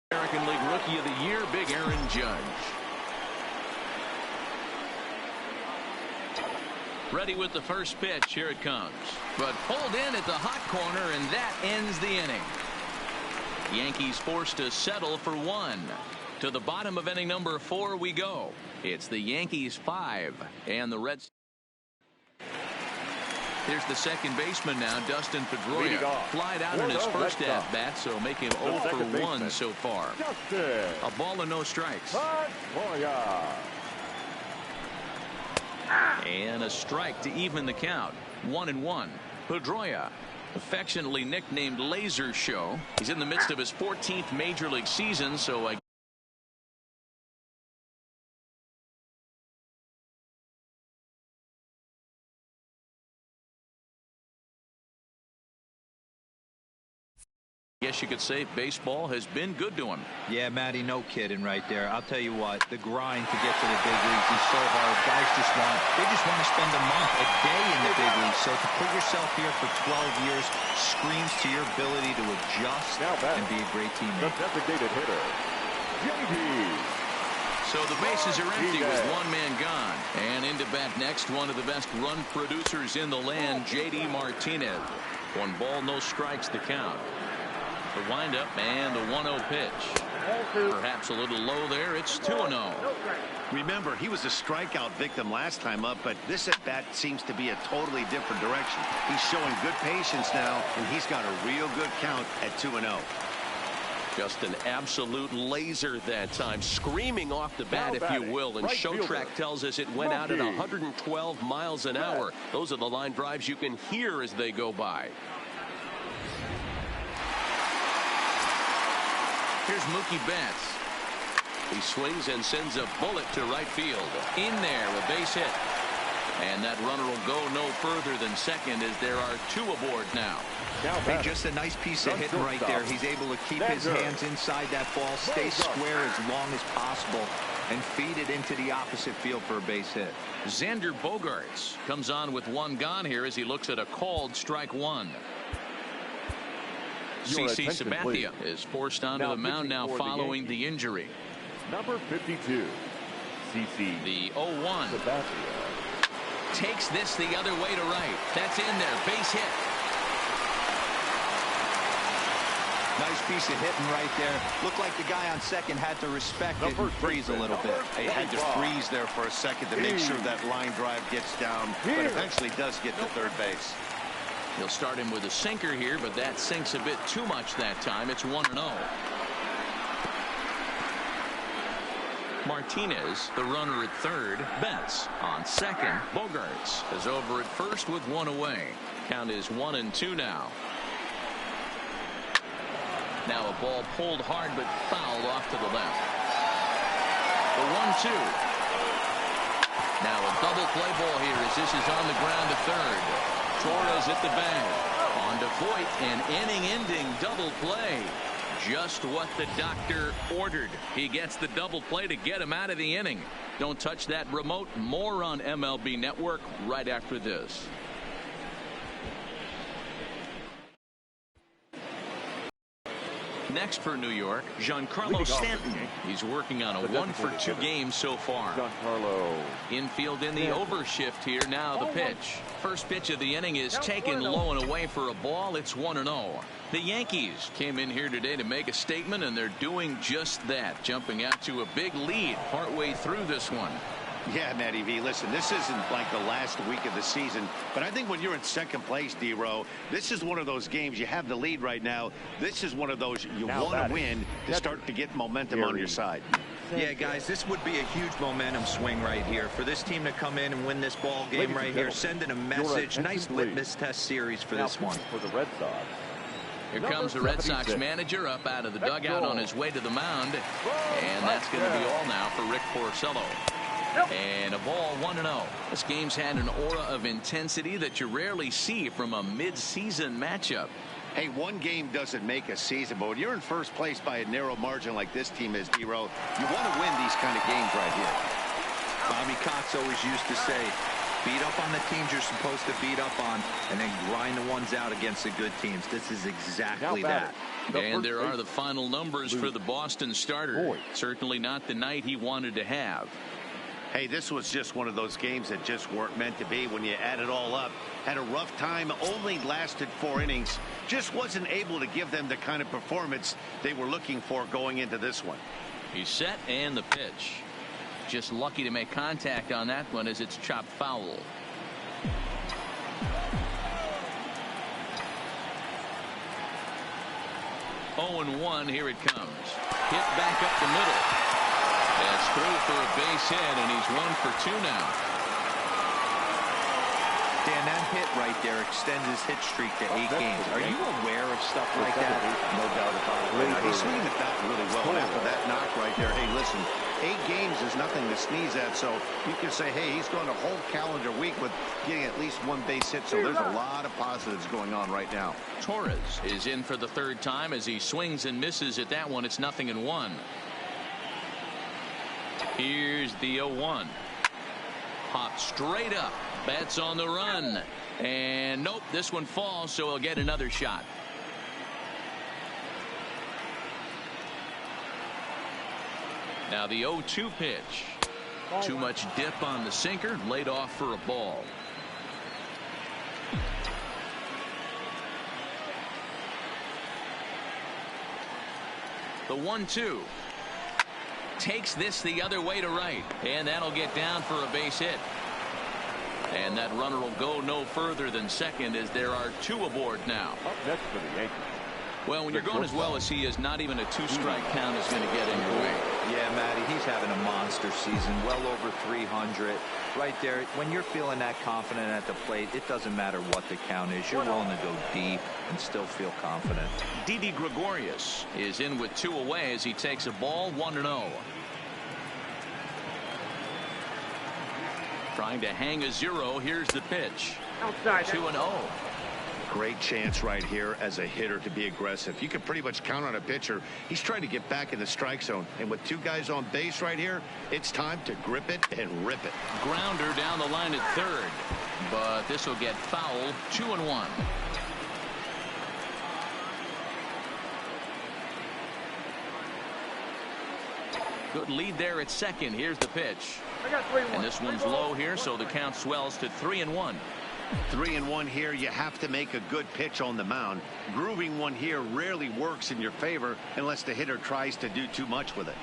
American League Rookie of the Year, big Aaron Judge. Ready with the first pitch. Here it comes. But pulled in at the hot corner, and that ends the inning. Yankees forced to settle for 1. To the bottom of inning number 4 we go. It's the Yankees 5 and the Reds. Here's the second baseman now, Dustin Pedroia. Flied out in his first at-bat, so make him 0 for 1 so far. A ball and no strikes. And a strike to even the count. 1-1. Pedroia, affectionately nicknamed Laser Show. He's in the midst of his 14th major league season, so I guess you could say baseball has been good to him. Yeah, Matty, no kidding right there. I'll tell you what, the grind to get to the big leagues is so hard. Guys just want to spend a month, a day in the big leagues. So to put yourself here for 12 years screams to your ability to adjust and be a great teammate. The designated hitter, Yankees. So the bases are empty with 1 man gone. And into bat next, one of the best run producers in the land, J.D. Martinez. 1 ball, no strikes to count. The windup and the 1-0 pitch. Perhaps a little low there. It's 2-0. Remember, he was a strikeout victim last time up, but this at bat seems to be a totally different direction. He's showing good patience now, and he's got a real good count at 2-0. Just an absolute laser that time, screaming off the bat, if you will. And Show Track tells us it went out at 112 miles an hour. Those are the line drives you can hear as they go by. Here's Mookie Betts. He swings and sends a bullet to right field. In there, a base hit. And that runner will go no further than second as there are 2 aboard now. Hey, just a nice piece of hitting right there. He's able to keep his hands inside that ball, stay square as long as possible. and feed it into the opposite field for a base hit. Xander Bogaerts comes on with one gone here as he looks at a called strike one. CC Sabathia is forced onto the mound now following the injury. Number 52, CC. The 0-1 Sabathia takes this the other way to right. That's in there. Base hit. Nice piece of hitting right there. Looked like the guy on second had to respect it and freeze a little bit. He had to freeze there for a second to make sure that line drive gets down, but eventually does get to third base. He'll start him with a sinker here, but that sinks a bit too much that time. It's 1-0. Martinez, the runner at third. Betts on second. Bogaerts is over at first with one away. Count is 1-2 now. Now a ball pulled hard but fouled off to the left. The 1-2. Now a double play ball here as this is on the ground to third. Torres at the bag. On to Voit, an inning-ending double play. Just what the doctor ordered. He gets the double play to get him out of the inning. Don't touch that remote. More on MLB Network right after this. Next for New York, Giancarlo Stanton. He's working on a 1-for-2 game so far. Giancarlo. Infield in the overshift here. Now the pitch. First pitch of the inning is taken low and away for a ball. It's 1-0. The Yankees came in here today to make a statement, and they're doing just that, jumping out to a big lead partway through this one. Yeah, Matty V, listen, this isn't like the last week of the season, but I think when you're in second place, D-Row, this is one of those games. You have the lead right now. This is one of those you want to win to start to get momentum on your side. Yeah, guys, this would be a huge momentum swing right here for this team to come in and win this ball game right here, sending a message. Nice litmus test series for this one. For the Red Sox. Here comes the Red Sox manager up out of the dugout on his way to the mound, and that's going to be all now for Rick Porcello. And a ball 1-0. This game's had an aura of intensity that you rarely see from a mid-season matchup. Hey, one game doesn't make a season, but when you're in first place by a narrow margin like this team is, D-Row, you want to win these kind of games right here. Bobby Cox always used to say, beat up on the teams you're supposed to beat up on, and then grind the ones out against the good teams. This is exactly that. And there are the final numbers for the Boston starter. Certainly not the night he wanted to have. Hey, this was just one of those games that just weren't meant to be when you add it all up. Had a rough time, only lasted 4 innings. Just wasn't able to give them the kind of performance they were looking for going into this one. He's set and the pitch. Just lucky to make contact on that one as it's chopped foul. Oh, and 1, here it comes. Hit back up the middle. That's through for a base hit, and he's 1 for 2 now. Dan, that hit right there extends his hit streak to 8 games. Are you aware of stuff like that? No doubt about it. He's swinging the bat really well after that knock right there. Hey, listen, 8 games is nothing to sneeze at, so you can say, hey, he's going a whole calendar week with getting at least 1 base hit, so there's a lot of positives going on right now. Torres is in for the 3rd time as he swings and misses at that one. It's 0-1. Here's the 0-1. Hop straight up. Betts on the run. And nope, this one falls, so he'll get another shot. Now the 0-2 pitch. Too much dip on the sinker. Laid off for a ball. The 1-2. Takes this the other way to right, and that'll get down for a base hit. And that runner will go no further than second as there are 2 aboard now. Up next for the Yankees. Well, when you're going as well as he is, not even a 2-strike count is going to get in your way. Yeah, Matty, he's having a monster season, well over 300. Right there, when you're feeling that confident at the plate, it doesn't matter what the count is. You're willing to go deep and still feel confident. Didi Gregorius is in with 2 away as he takes a ball 1-0. Trying to hang a 0. Here's the pitch. 2-0. Great chance right here as a hitter to be aggressive. You can pretty much count on a pitcher. He's trying to get back in the strike zone. And with two guys on base right here, it's time to grip it and rip it. Grounder down the line at third. But this will get foul. 2-1. Good lead there at second. Here's the pitch. And this one's low here, so the count swells to 3-1. 3-1 here. You have to make a good pitch on the mound. Grooving one here rarely works in your favor unless the hitter tries to do too much with it.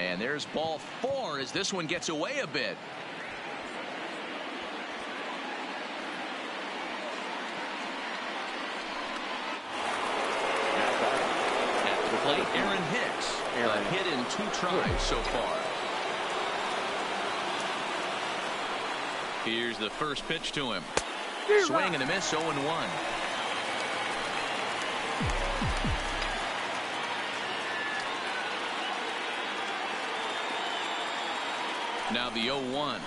And there's ball 4 as this one gets away a bit. At the plate, Aaron Hicks. A hit in 2 tries so far. Here's the first pitch to him. Swing and a miss, 0-1. Now the 0-1.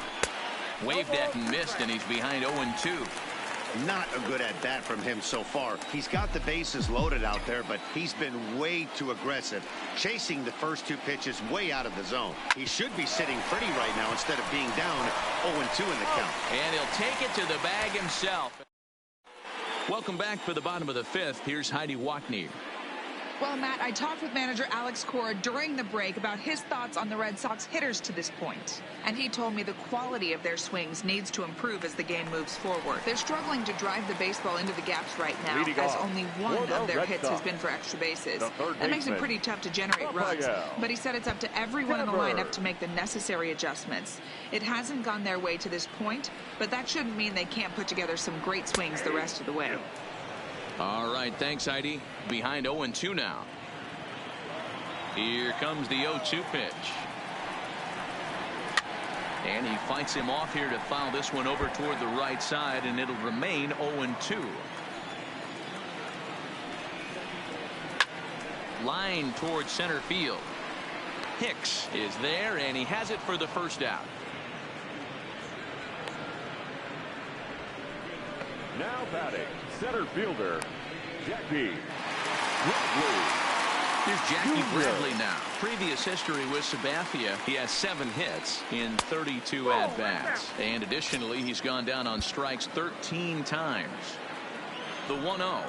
Waved at and missed, and he's behind 0-2. Not a good at bat from him so far. He's got the bases loaded out there, but he's been way too aggressive, chasing the first 2 pitches way out of the zone. He should be sitting pretty right now instead of being down 0-2 in the count. And he'll take it to the bag himself. Welcome back for the bottom of the 5th. Here's Heidi Watney. Well, Matt, I talked with manager Alex Cora during the break about his thoughts on the Red Sox hitters to this point. And he told me the quality of their swings needs to improve as the game moves forward. They're struggling to drive the baseball into the gaps right now, as only one of their hits has been for extra bases. That makes it pretty tough to generate runs. But he said it's up to everyone in the lineup to make the necessary adjustments. It hasn't gone their way to this point, but that shouldn't mean they can't put together some great swings the rest of the way. All right, thanks, Heidi. Behind 0-2 now. Here comes the 0-2 pitch. And he fights him off here to foul this one over toward the right side, and it'll remain 0-2. Line towards center field. Hicks is there, and he has it for the first out. Now batting, center fielder, Jackie Bradley. Here's Jackie Bradley now. Previous history with Sabathia, he has 7 hits in 32 at-bats. And additionally, he's gone down on strikes 13 times. The 1-0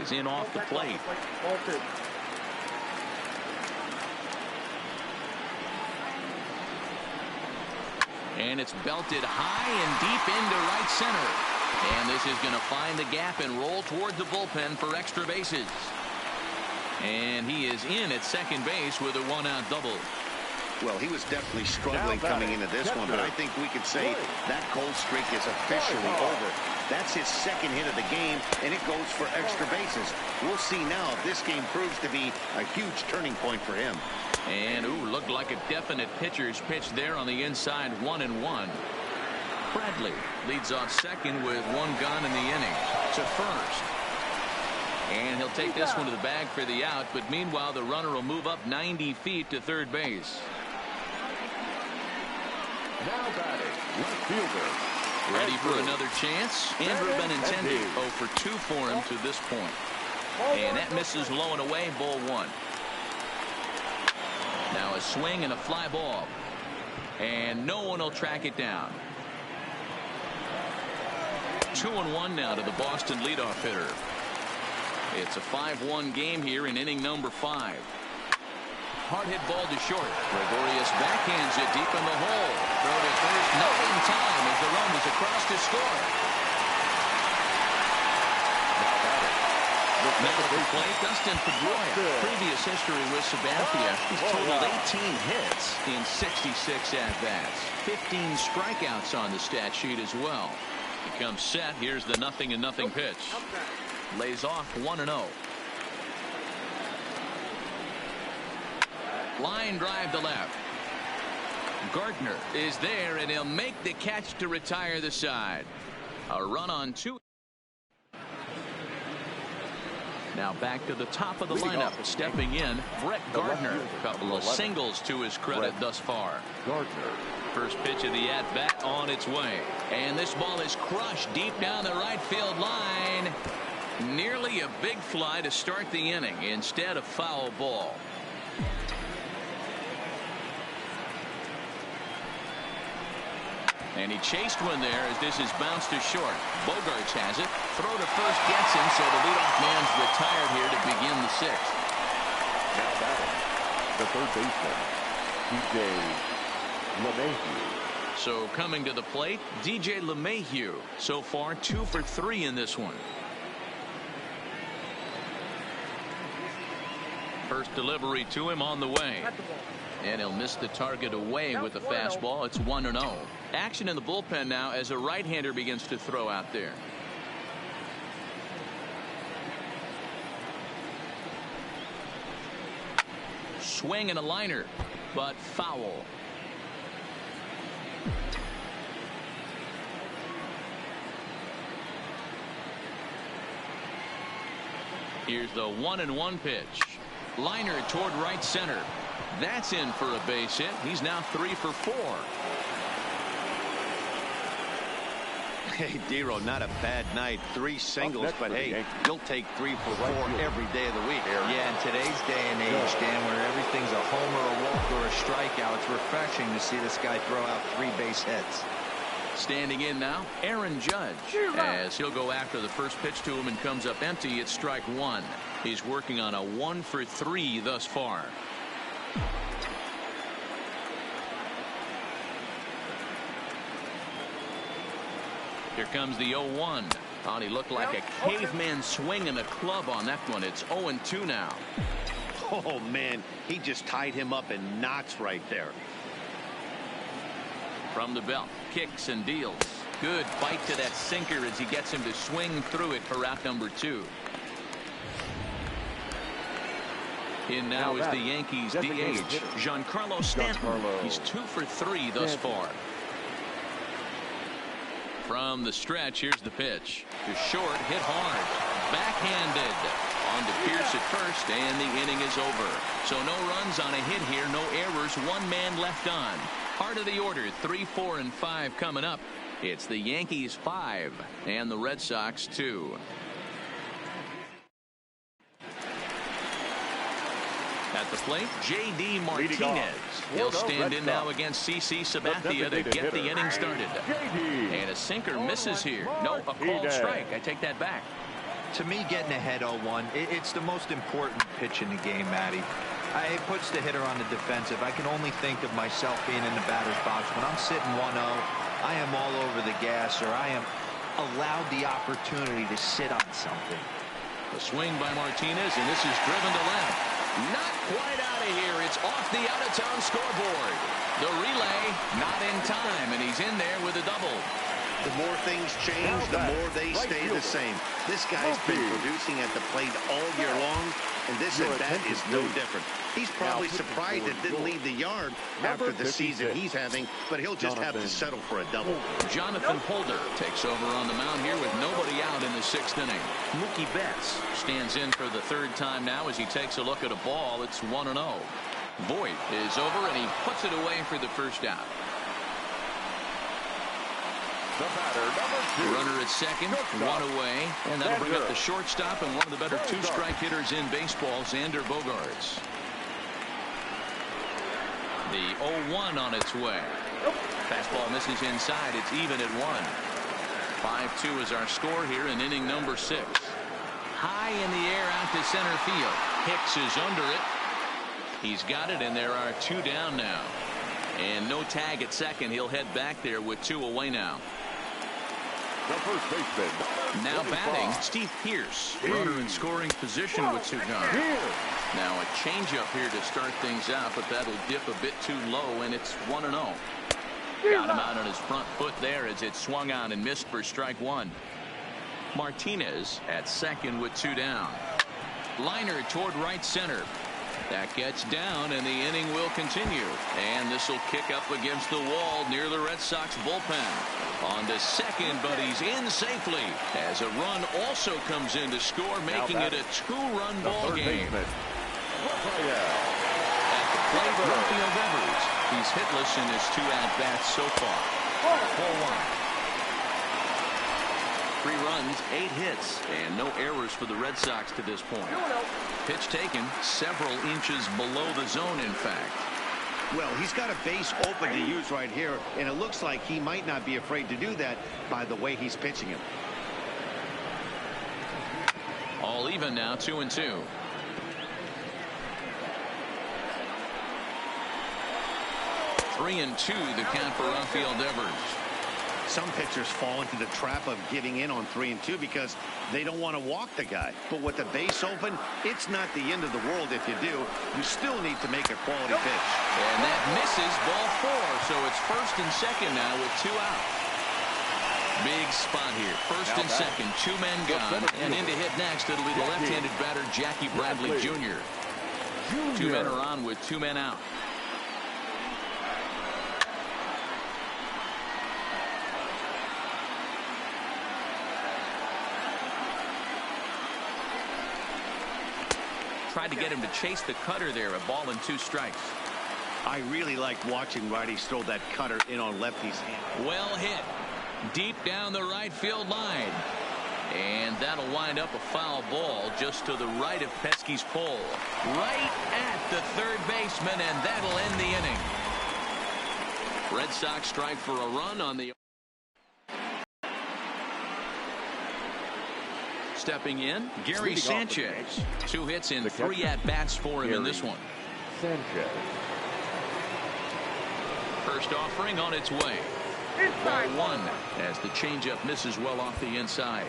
is in off the plate. And it's belted high and deep into right center. And this is going to find the gap and roll toward the bullpen for extra bases. And he is in at second base with a 1-out double. Well, he was definitely struggling coming into this one, but I think we could say that cold streak is officially over. That's his 2nd hit of the game, and it goes for extra bases. We'll see now if this game proves to be a huge turning point for him. And, looked like a definite pitcher's pitch there on the inside, 1-1. Bradley leads off second with 1 gun in the inning to first. And he'll take this one to the bag for the out, but meanwhile the runner will move up 90 feet to third base. Now batting, left fielder. Ready for another chance? Andrew Benintendi 0 for 2 for him to this point. And that misses low and away, ball 1. Now a swing and a fly ball. And no one will track it down. 2-1 now to the Boston leadoff hitter. It's a 5-1 game here in inning number 5. Hard hit ball to short. Gregorius backhands it deep in the hole. Throw to first, not in time as the run is across to score. Now at the plate, Dustin Pedroia. Previous history with Sabathia. He's totaled 18 hits in 66 at-bats. 15 strikeouts on the stat sheet as well. He comes set. Here's the 0-0 pitch. Lays off 1-0. Line drive to left. Gardner is there, and he'll make the catch to retire the side. A run on 2. Now back to the top of the lineup. Stepping in, Brett Gardner. A couple of singles to his credit thus far. First pitch of the at-bat on its way. And this ball is crushed deep down the right field line. Nearly a big fly to start the inning. Instead, a foul ball. And he chased one there as this is bounced to short. Bogarts has it. Throw to first gets him, so the leadoff man's retired here to begin the sixth. Now batting, the third baseman, DJ LeMahieu. So coming to the plate, DJ LeMahieu. So far 2 for 3 in this one. First delivery to him on the way. And he'll miss the target away with the fastball. It's 1-0. Action in the bullpen now as a right-hander begins to throw out there. Swing and a liner, but foul. Here's the 1-1 pitch. Liner toward right center. That's in for a base hit. He's now 3 for 4. Hey, Dero, not a bad night. 3 singles, but hey, you'll take 3 for 4 every day of the week. Yeah, in today's day and age, Dan, where everything's a homer, a walk, or a strikeout, it's refreshing to see this guy throw out 3 base hits. Standing in now, Aaron Judge. As he'll go after the first pitch to him and comes up empty, it's strike 1. He's working on a 1 for 3 thus far. Here comes the 0-1. Oh, he looked like a caveman swinging a club on that one. It's 0-2 now. Oh, man, he just tied him up in knots right there. From the belt, kicks and deals. Good bite to that sinker as he gets him to swing through it for out number 2. In now is the Yankees DH, Giancarlo Stanton. He's 2 for 3 thus far. From the stretch, here's the pitch. To short, hit hard. Backhanded. On to Pierce at first, and the inning is over. So no runs on a hit here, no errors, 1 man left on. Heart of the order, 3, 4, and 5 coming up. It's the Yankees 5 and the Red Sox 2. At the plate, J.D. Martinez. He'll stand in now against CC Sabathia to get the inning started. And a sinker misses here. No, a called strike. I take that back. To me, getting ahead 0-1, it's the most important pitch in the game, Matty. It puts the hitter on the defensive. I can only think of myself being in the batter's box. When I'm sitting 1-0, I am all over the gas, or I am allowed the opportunity to sit on something. The swing by Martinez, and this is driven to left. Not quite out of here. It's off the out-of-town scoreboard. The relay not in time, and he's in there with a double. The more things change, the more they stay the same. This guy's been producing at the plate all year long, and this at-bat is no different. He's probably surprised it didn't leave the yard after the season he's having, but he'll just have to settle for a double. Jonathan Holder takes over on the mound here with nobody out in the 6th inning. Mookie Betts stands in for the 3rd time now as he takes a look at a ball. It's 1-0. Voit is over, and he puts it away for the first out. The batter, number 2. Runner at second, 1 away, and that'll bring up the shortstop and one of the better 2-strike hitters in baseball, Xander Bogaerts. The 0-1 on its way. Fastball misses inside. It's even at 1. 5-2 is our score here in inning number 6. High in the air out to center field. Hicks is under it. He's got it, and there are 2 down now. And no tag at second. He'll head back there with 2 away now. The first baseman. Now batting, Steve Pierce. Runner in scoring position with 2 gone. Now a changeup here to start things out, but that'll dip a bit too low, and it's 1-0. Got him out on his front foot there as it swung on and missed for strike 1. Martinez at second with 2 down. Liner toward right center. That gets down, and the inning will continue. And this will kick up against the wall near the Red Sox bullpen. On to second, but he's in safely as a run also comes in to score, making it a two-run ball game. At the plate, Rafael Devers. He's hitless in his 2 at-bats so far. 4-1. 3 runs, 8 hits, and no errors for the Red Sox to this point. Pitch taken several inches below the zone, in fact. Well, he's got a base open to use right here, and it looks like he might not be afraid to do that by the way he's pitching him. All even now, 2-2. Three and 2, the count for Rafael Devers. Some pitchers fall into the trap of giving in on 3 and 2 because they don't want to walk the guy. But with the base open, it's not the end of the world if you do. You still need to make a quality pitch. And that misses, ball 4. So it's first and second now with 2 out. Big spot here. First and second, 2 men gone. And in to hit next, it'll be the left-handed batter, Jackie Bradley Jr. 2 men are on with 2 men out. Tried to get him to chase the cutter there, a ball and 2 strikes. I really like watching righties throw that cutter in on lefties' hand. Well hit. Deep down the right field line. And that'll wind up a foul ball just to the right of Pesky's pole. Right at the third baseman, and that'll end the inning. Red Sox strike for a run on the... Stepping in, Gary Sanchez. 2 hits in 3 at-bats for him in this one. Sanchez. First offering on its way. Ball 1 as the changeup misses well off the inside.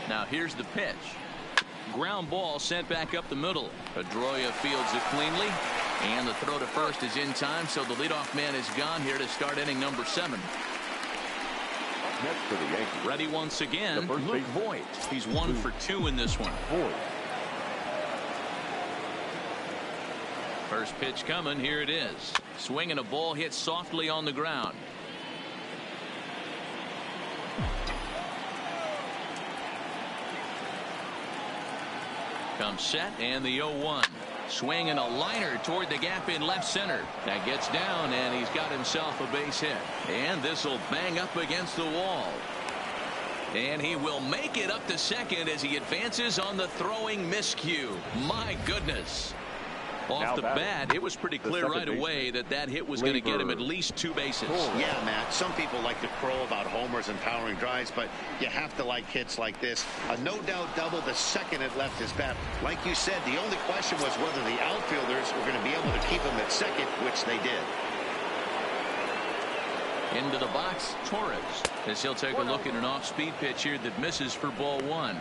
Now here's the pitch. Ground ball sent back up the middle. Pedroia fields it cleanly, and the throw to first is in time, so the leadoff man is gone here to start inning number 7. Next for the Yankees. Ready once again, Luke Voit. He's 1 for 2 in this one. First pitch coming, here it is. Swinging a ball hit softly on the ground. Comes set, and the 0-1. Swinging a liner toward the gap in left center. That gets down, and he's got himself a base hit. And this will bang up against the wall. And he will make it up to second as he advances on the throwing miscue. My goodness. Off the bat, it was pretty clear right away that that hit was going to get him at least 2 bases. Yeah, Matt, some people like to crow about homers and powering drives, but you have to like hits like this. A no-doubt double the second it left his bat. Like you said, the only question was whether the outfielders were going to be able to keep him at second, which they did. Into the box, Torres, as he'll take a look at an off-speed pitch here that misses for ball 1.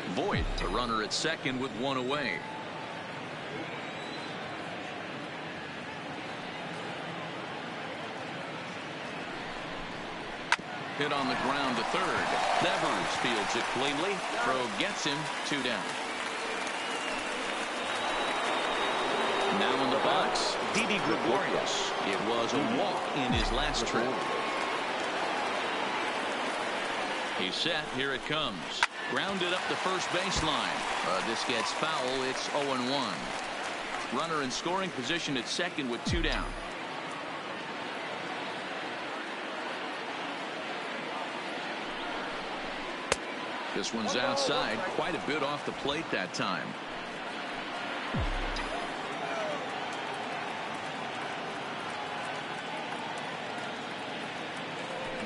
Voit, the runner at second with 1 away. Hit on the ground to third. Devers fields it cleanly. Throw gets him 2 down. Now in the box, Didi Gregorius. It was a walk in his last trip. He's set. Here it comes. Grounded up the first baseline. This gets foul. It's 0-1. Runner in scoring position at second with 2 down. This one's outside, quite a bit off the plate that time.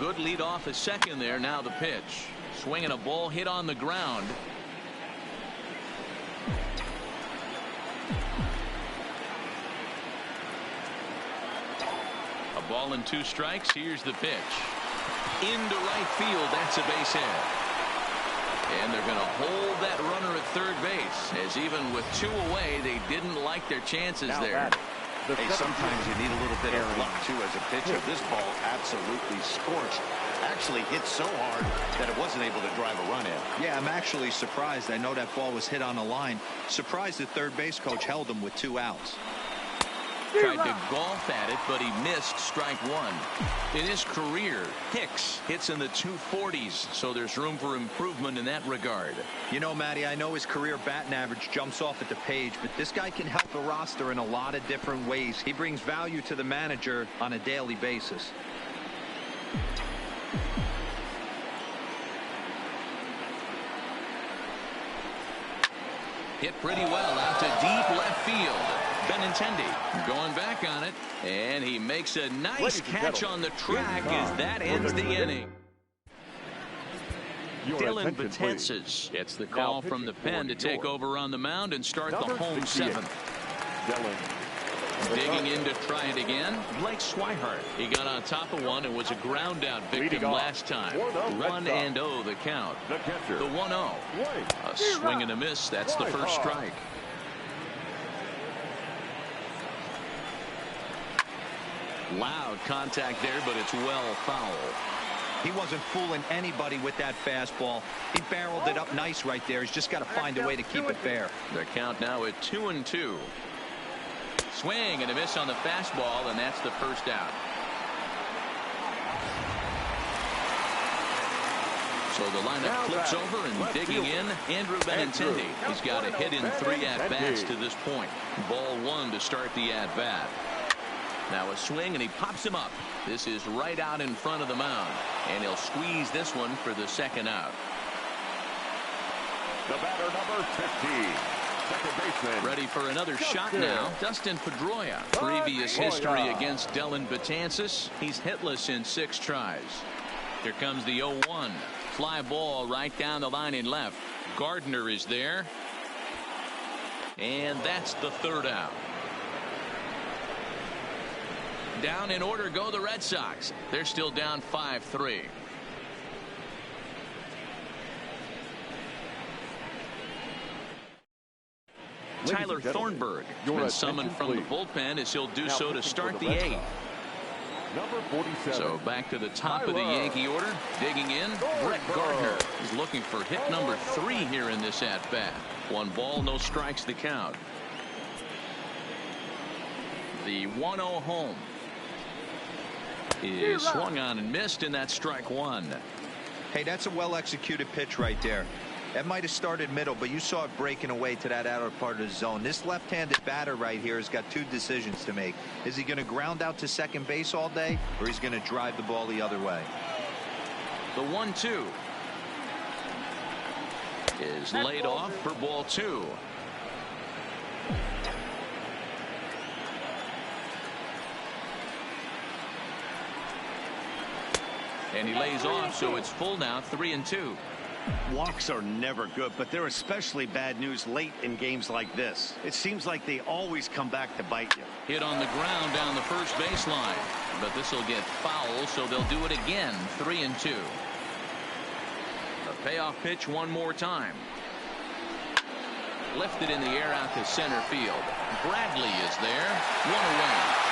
Good lead off a second there. Now the pitch. Swinging a ball hit on the ground. A ball and 2 strikes. Here's the pitch. Into right field. That's a base hit. And they're going to hold that runner at third base, as even with 2 away, they didn't like their chances there. Hey, sometimes you need a little bit of luck, too, as a pitcher. This ball absolutely scorched. Actually hit so hard that it wasn't able to drive a run in. Yeah, I'm actually surprised. I know that ball was hit on the line. Surprised the third base coach held him with 2 outs. Tried to golf at it, but he missed strike one. In his career, Hicks hits in the 240s, so there's room for improvement in that regard. You know, Matty, I know his career batting average jumps off at the page, but this guy can help the roster in a lot of different ways. He brings value to the manager on a daily basis. Hit pretty well out to deep left field. Benintendi going back on it, and he makes a nice catch on the track as that ends the inning. Dylan Betances gets the call from the pen to take over on the mound and start the home 7th. Digging in to try it again, Blake Swihart. He got on top of one and was a ground out victim last time. 1-0 the count. The 1-0. A swing and a miss. That's the first strike. Loud contact there, but it's well foul. He wasn't fooling anybody with that fastball. He barreled it up nice right there. He's just got to find a way to keep it fair. The count now at 2-2. Swing and a miss on the fastball, and that's the first out. So the lineup flips over, and digging in, Andrew Benintendi. He's got a hit in 3 at-bats to this point. Ball 1 to start the at-bat. Now a swing, and he pops him up. This is right out in front of the mound, and he'll squeeze this one for the second out. The batter, number 15. Ready for another shot now. Dustin Pedroia. Previous history against Dylan Betances. He's hitless in 6 tries. Here comes the 0-1. Fly ball right down the line in left. Gardner is there. And that's the third out. Down in order go the Red Sox. They're still down 5-3. Tyler Thornburg has been summoned from the bullpen as he'll do so to start the 8th. Number 47. So back to the top of the Yankee order. Digging in, Brett Gardner is looking for hit number 3 here in this at-bat. 1 ball, no strikes the count. The 1-0 home is swung on and missed, and that's strike 1. Hey, that's a well-executed pitch right there. That might have started middle, but you saw it breaking away to that outer part of the zone. This left-handed batter right here has got 2 decisions to make. Is he going to ground out to second base all day, or he's going to drive the ball the other way? The 1-2 is laid off for ball 2. And he lays off, so it's full now, 3-2. Walks are never good, but they're especially bad news late in games like this. It seems like they always come back to bite you. Hit on the ground down the first baseline, but this will get foul, so they'll do it again. 3-2. A payoff pitch one more time. Lifted in the air out to center field. Bradley is there. 1 away.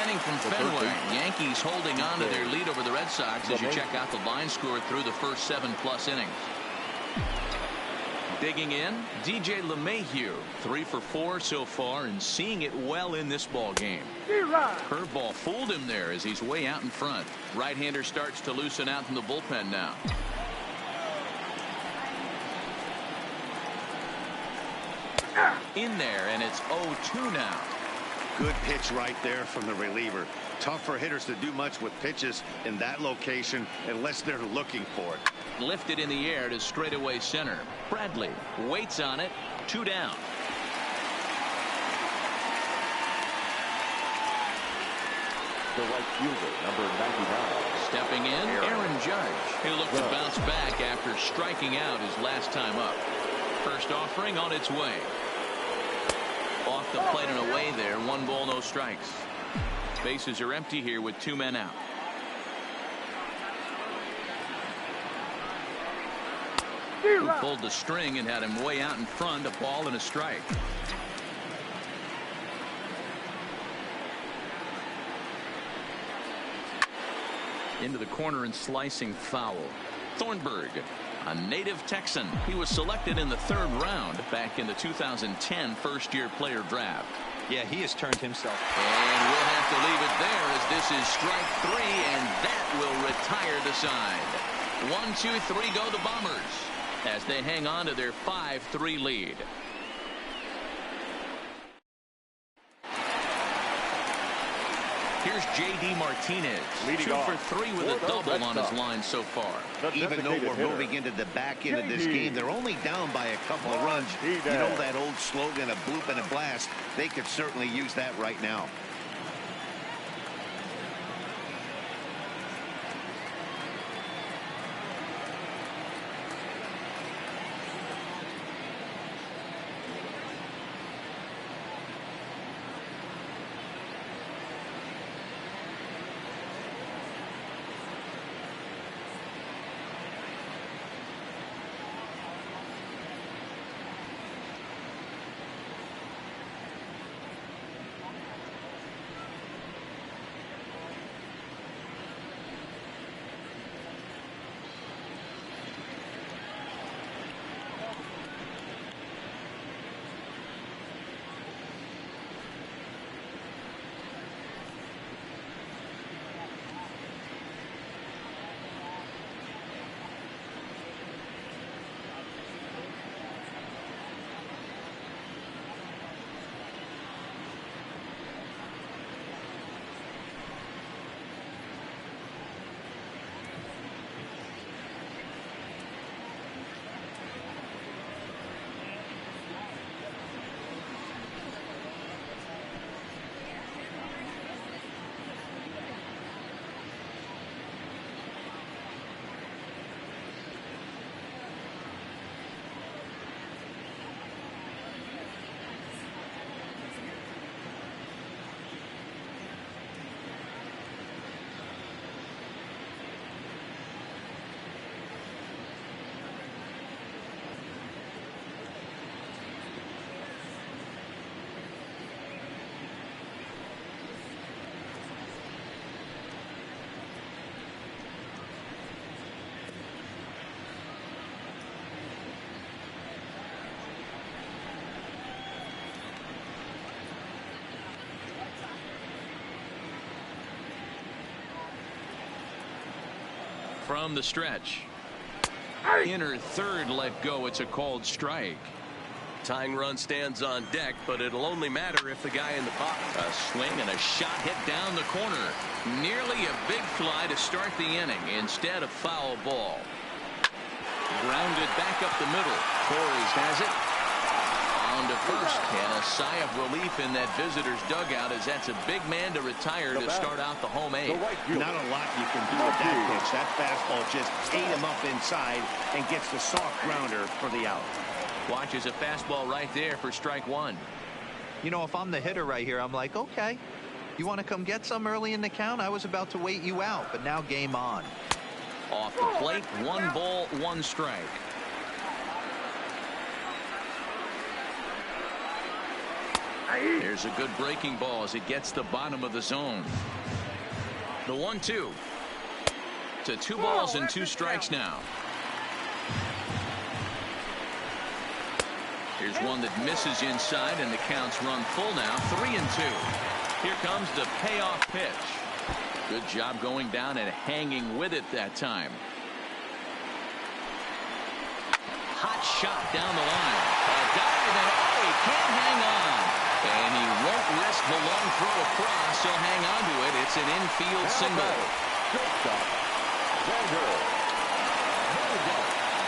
Inning from Fenway. Yankees holding on to their lead over the Red Sox as you check out the line score through the first 7+ innings. Digging in, DJ LeMahieu, 3 for 4 so far and seeing it well in this ball game. Curveball fooled him there as he's way out in front. Right-hander starts to loosen out from the bullpen now. In there, and it's 0-2 now. Good pitch right there from the reliever. Tough for hitters to do much with pitches in that location unless they're looking for it. Lifted in the air to straightaway center. Bradley waits on it. 2 down. The right fielder, number 99. Stepping in, Aaron Judge. He'll look to bounce back after striking out his last time up. First offering on its way. Off the plate and away there. 1 ball, no strikes. Bases are empty here with 2 men out. who pulled the string and had him way out in front, a ball and a strike. Into the corner and slicing foul. Thornburg, a native Texan. He was selected in the 3rd round back in the 2010 first-year player draft. Yeah, he has turned himself. And we'll have to leave it there as this is strike 3, and that will retire the side. 1, 2, 3 go the Bombers as they hang on to their 5-3 lead. Here's J.D. Martinez, leading 2 off for 3 with a double on his line so far. Even though we're moving into the back end of this game, they're only down by a couple of runs. You know that old slogan, a bloop and a blast. They could certainly use that right now. From the stretch. Inner 3rd let go. It's a called strike. Tying run stands on deck, but it'll only matter if the guy in the box. A swing and a shot hit down the corner. Nearly a big fly to start the inning. Instead, a foul ball. Grounded back up the middle. Torres has it. On to first, and a sigh of relief in that visitor's dugout as that's a big man to retire to start out the home 8. Not a lot you can do with that pitch. That fastball just ate him up inside and gets the soft grounder for the out. Watches a fastball right there for strike 1. You know, if I'm the hitter right here, I'm like, okay, you want to come get some early in the count? I was about to wait you out, but now game on. Off the plate, 1 ball, 1 strike. There's a good breaking ball as it gets the bottom of the zone. The 1-2 to 2 balls and 2 strikes now. Here's one that misses inside, and the count's run full now. 3-2. Here comes the payoff pitch. Good job going down and hanging with it that time. Hot shot down the line. A dive, and he can't hang on. And he won't risk the long throw across. He'll hang on to it. It's an infield single.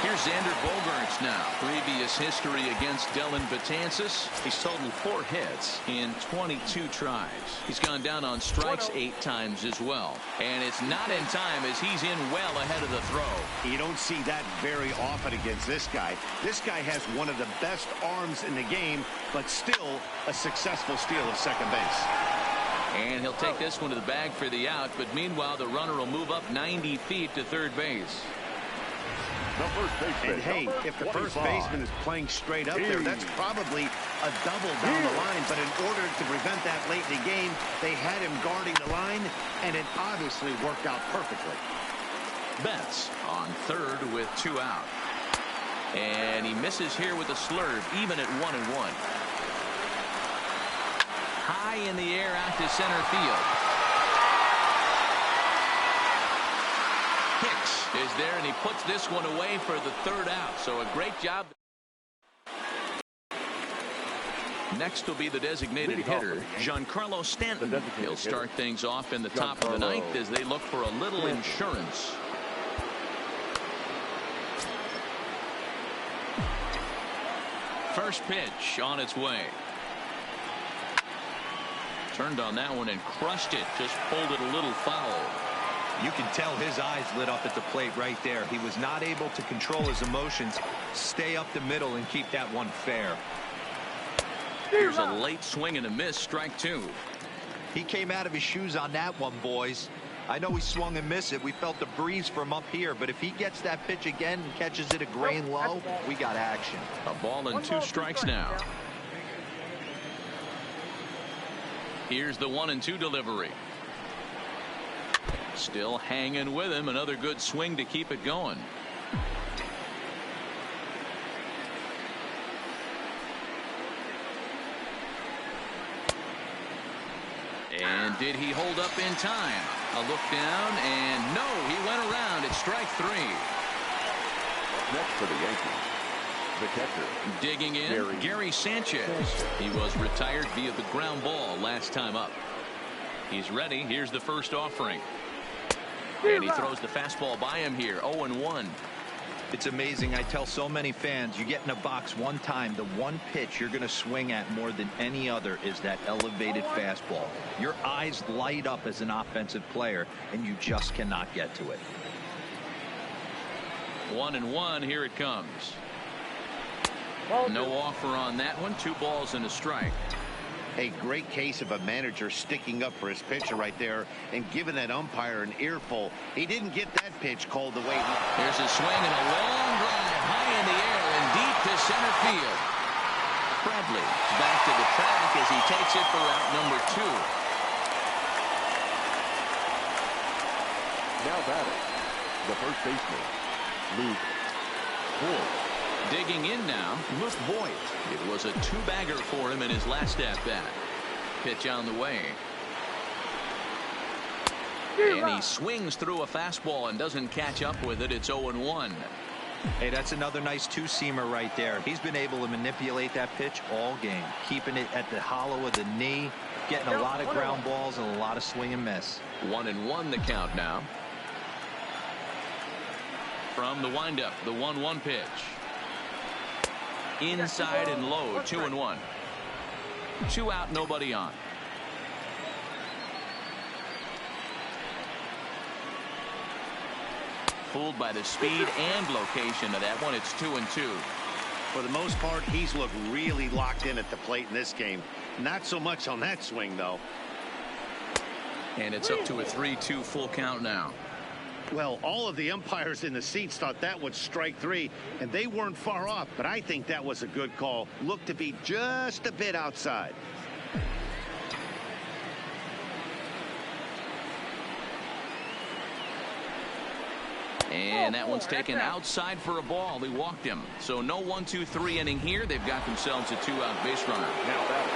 Here's Xander Bogaerts now. Previous history against Dellin Betances. He's totaled 4 hits in 22 tries. He's gone down on strikes 8 times as well. And it's not in time as he's in well ahead of the throw. You don't see that very often against this guy. This guy has one of the best arms in the game, but still a successful steal of second base. And he'll take this one to the bag for the out. But meanwhile, the runner will move up 90 feet to third base. The first baseman. And hey, if the first baseman is playing straight up there, that's probably a double down the line. But in order to prevent that late in the game, they had him guarding the line, and it obviously worked out perfectly. Betts on third with 2 out. And he misses here with a slurve, even at 1-1. High in the air out to center field. Hicks is there, and he puts this one away for the 3rd out. So a great job. Next will be the designated hitter, Giancarlo Stanton. He'll start things off in the top of the 9th as they look for a little insurance. First pitch on its way. Turned on that one and crushed it. Just pulled it a little foul. You can tell his eyes lit up at the plate right there. He was not able to control his emotions, stay up the middle, and keep that one fair. Here's a late swing and a miss, strike 2. He came out of his shoes on that one, boys. I know he swung and missed it. We felt the breeze from up here, but if he gets that pitch again and catches it a grain low, we got action. A ball and 2 strikes now. Here's the 1-2 delivery. Still hanging with him. Another good swing to keep it going. And did he hold up in time? A look down, and no, he went around. It's strike 3. Next for the Yankees, the catcher. Digging in, Gary Sanchez. He was retired via the ground ball last time up. He's ready. Here's the first offering. And he throws the fastball by him here. 0-1. It's amazing. I tell so many fans, you get in a box one time, the one pitch you're going to swing at more than any other is that elevated fastball. Your eyes light up as an offensive player, and you just cannot get to it. 1-1. Here it comes. No offer on that one. 2 balls and a strike. A great case of a manager sticking up for his pitcher right there and giving that umpire an earful. He didn't get that pitch called the way he... Here's a swing and a long drive high in the air and deep to center field. Bradley back to the track as he takes it for out number 2. Now batting, the first baseman, Luke Voigt. Digging in now, Luke Voigt. It was a 2-bagger for him in his last at-bat. Pitch on the way. And he swings through a fastball and doesn't catch up with it. It's 0-1. Hey, that's another nice 2-seamer right there. He's been able to manipulate that pitch all game, keeping it at the hollow of the knee, getting a lot of ground balls and a lot of swing and miss. 1-1 the count now. From the windup, the 1-1 pitch. Inside and low, 2-1. 2 out, nobody on. Fooled by the speed and location of that one. It's 2-2. For the most part, he's looked really locked in at the plate in this game. Not so much on that swing, though. And it's up to a 3-2 full count now. Well, all of the umpires in the seats thought that was strike 3, and they weren't far off, but I think that was a good call. Looked to be just a bit outside. And that one's taken outside for a ball. They walked him. So no 1-2-3 inning here. They've got themselves a 2-out base runner. Now batting,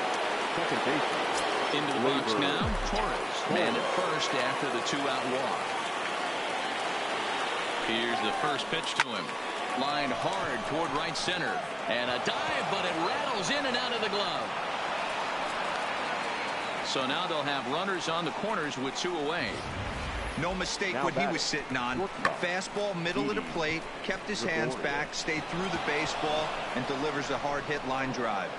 second baseman. Into the box now, Torres. Man at first after the 2-out walk. Here's the first pitch to him. Lined hard toward right center. And a dive, but it rattles in and out of the glove. So now they'll have runners on the corners with 2 away. No mistake what he was sitting on. Fastball, middle of the plate, kept his hands back, stayed through the baseball, and delivers a hard hit line drive.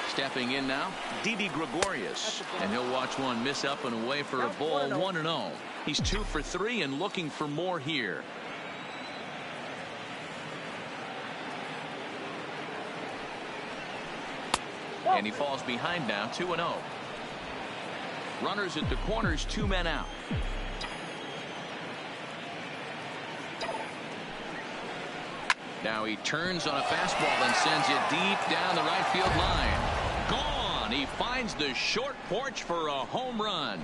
Stepping in now, Didi Gregorius, and he'll watch one miss up and away for a ball. 1-0. He's 2 for 3 and looking for more here. And he falls behind now, 2-0. Runners at the corners, 2 men out. Now he turns on a fastball and sends it deep down the right field line. Gone. He finds the short porch for a home run.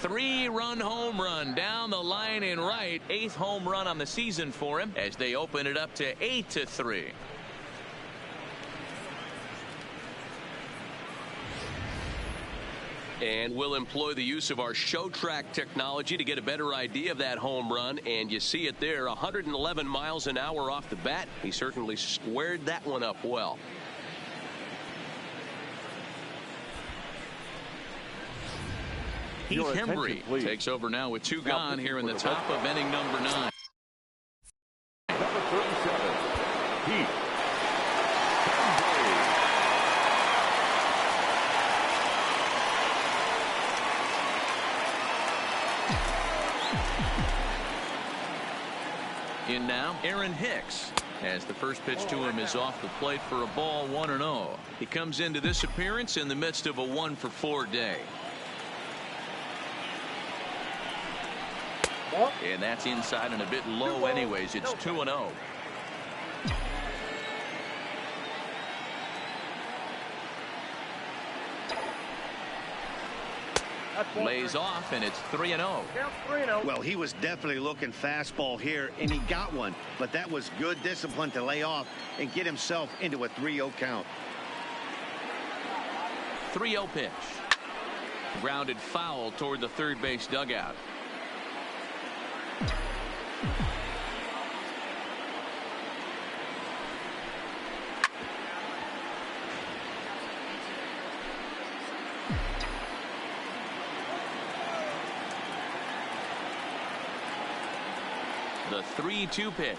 Three-run home run down the line in right. 8th home run on the season for him as they open it up to 8-3. And we'll employ the use of our show track technology to get a better idea of that home run. And you see it there, 111 miles an hour off the bat. He certainly squared that one up well. Heath Hembry takes over now with 2 gone here in the top of inning number 9. Number 37, Heath. In now, Aaron Hicks, as the first pitch to him is off the plate for a ball, 1-0. He comes into this appearance in the midst of a 1-for-4 day. And that's inside and a bit low anyways. It's 2-0. Lays off, and it's 3-0. Well, he was definitely looking fastball here, and he got one. But that was good discipline to lay off and get himself into a 3-0 count. 3-0 pitch. Grounded foul toward the third base dugout. The 3-2 pitch.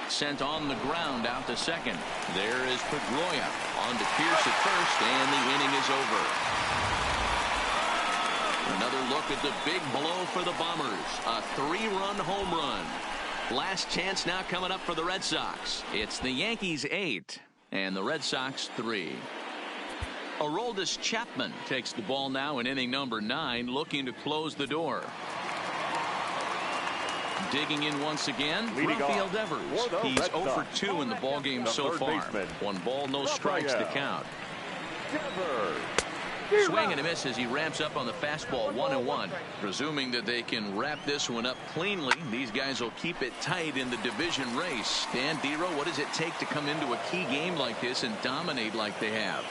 Sent on the ground out to second. There is Pedroia on to Pierce at first, and the inning is over. Another look at the big blow for the Bombers. A 3-run home run. Last chance now coming up for the Red Sox. It's the Yankees 8 and the Red Sox 3. Aroldis Chapman takes the ball now in inning number 9, looking to close the door. Digging in once again, Rafael Devers. He's 0 for 2 in the ballgame so far. 1 ball, no strikes to count. Swing and a miss as he ramps up on the fastball, 1-1. Presuming that they can wrap this one up cleanly, these guys will keep it tight in the division race. Dan Dero, what does it take to come into a key game like this and dominate like they have?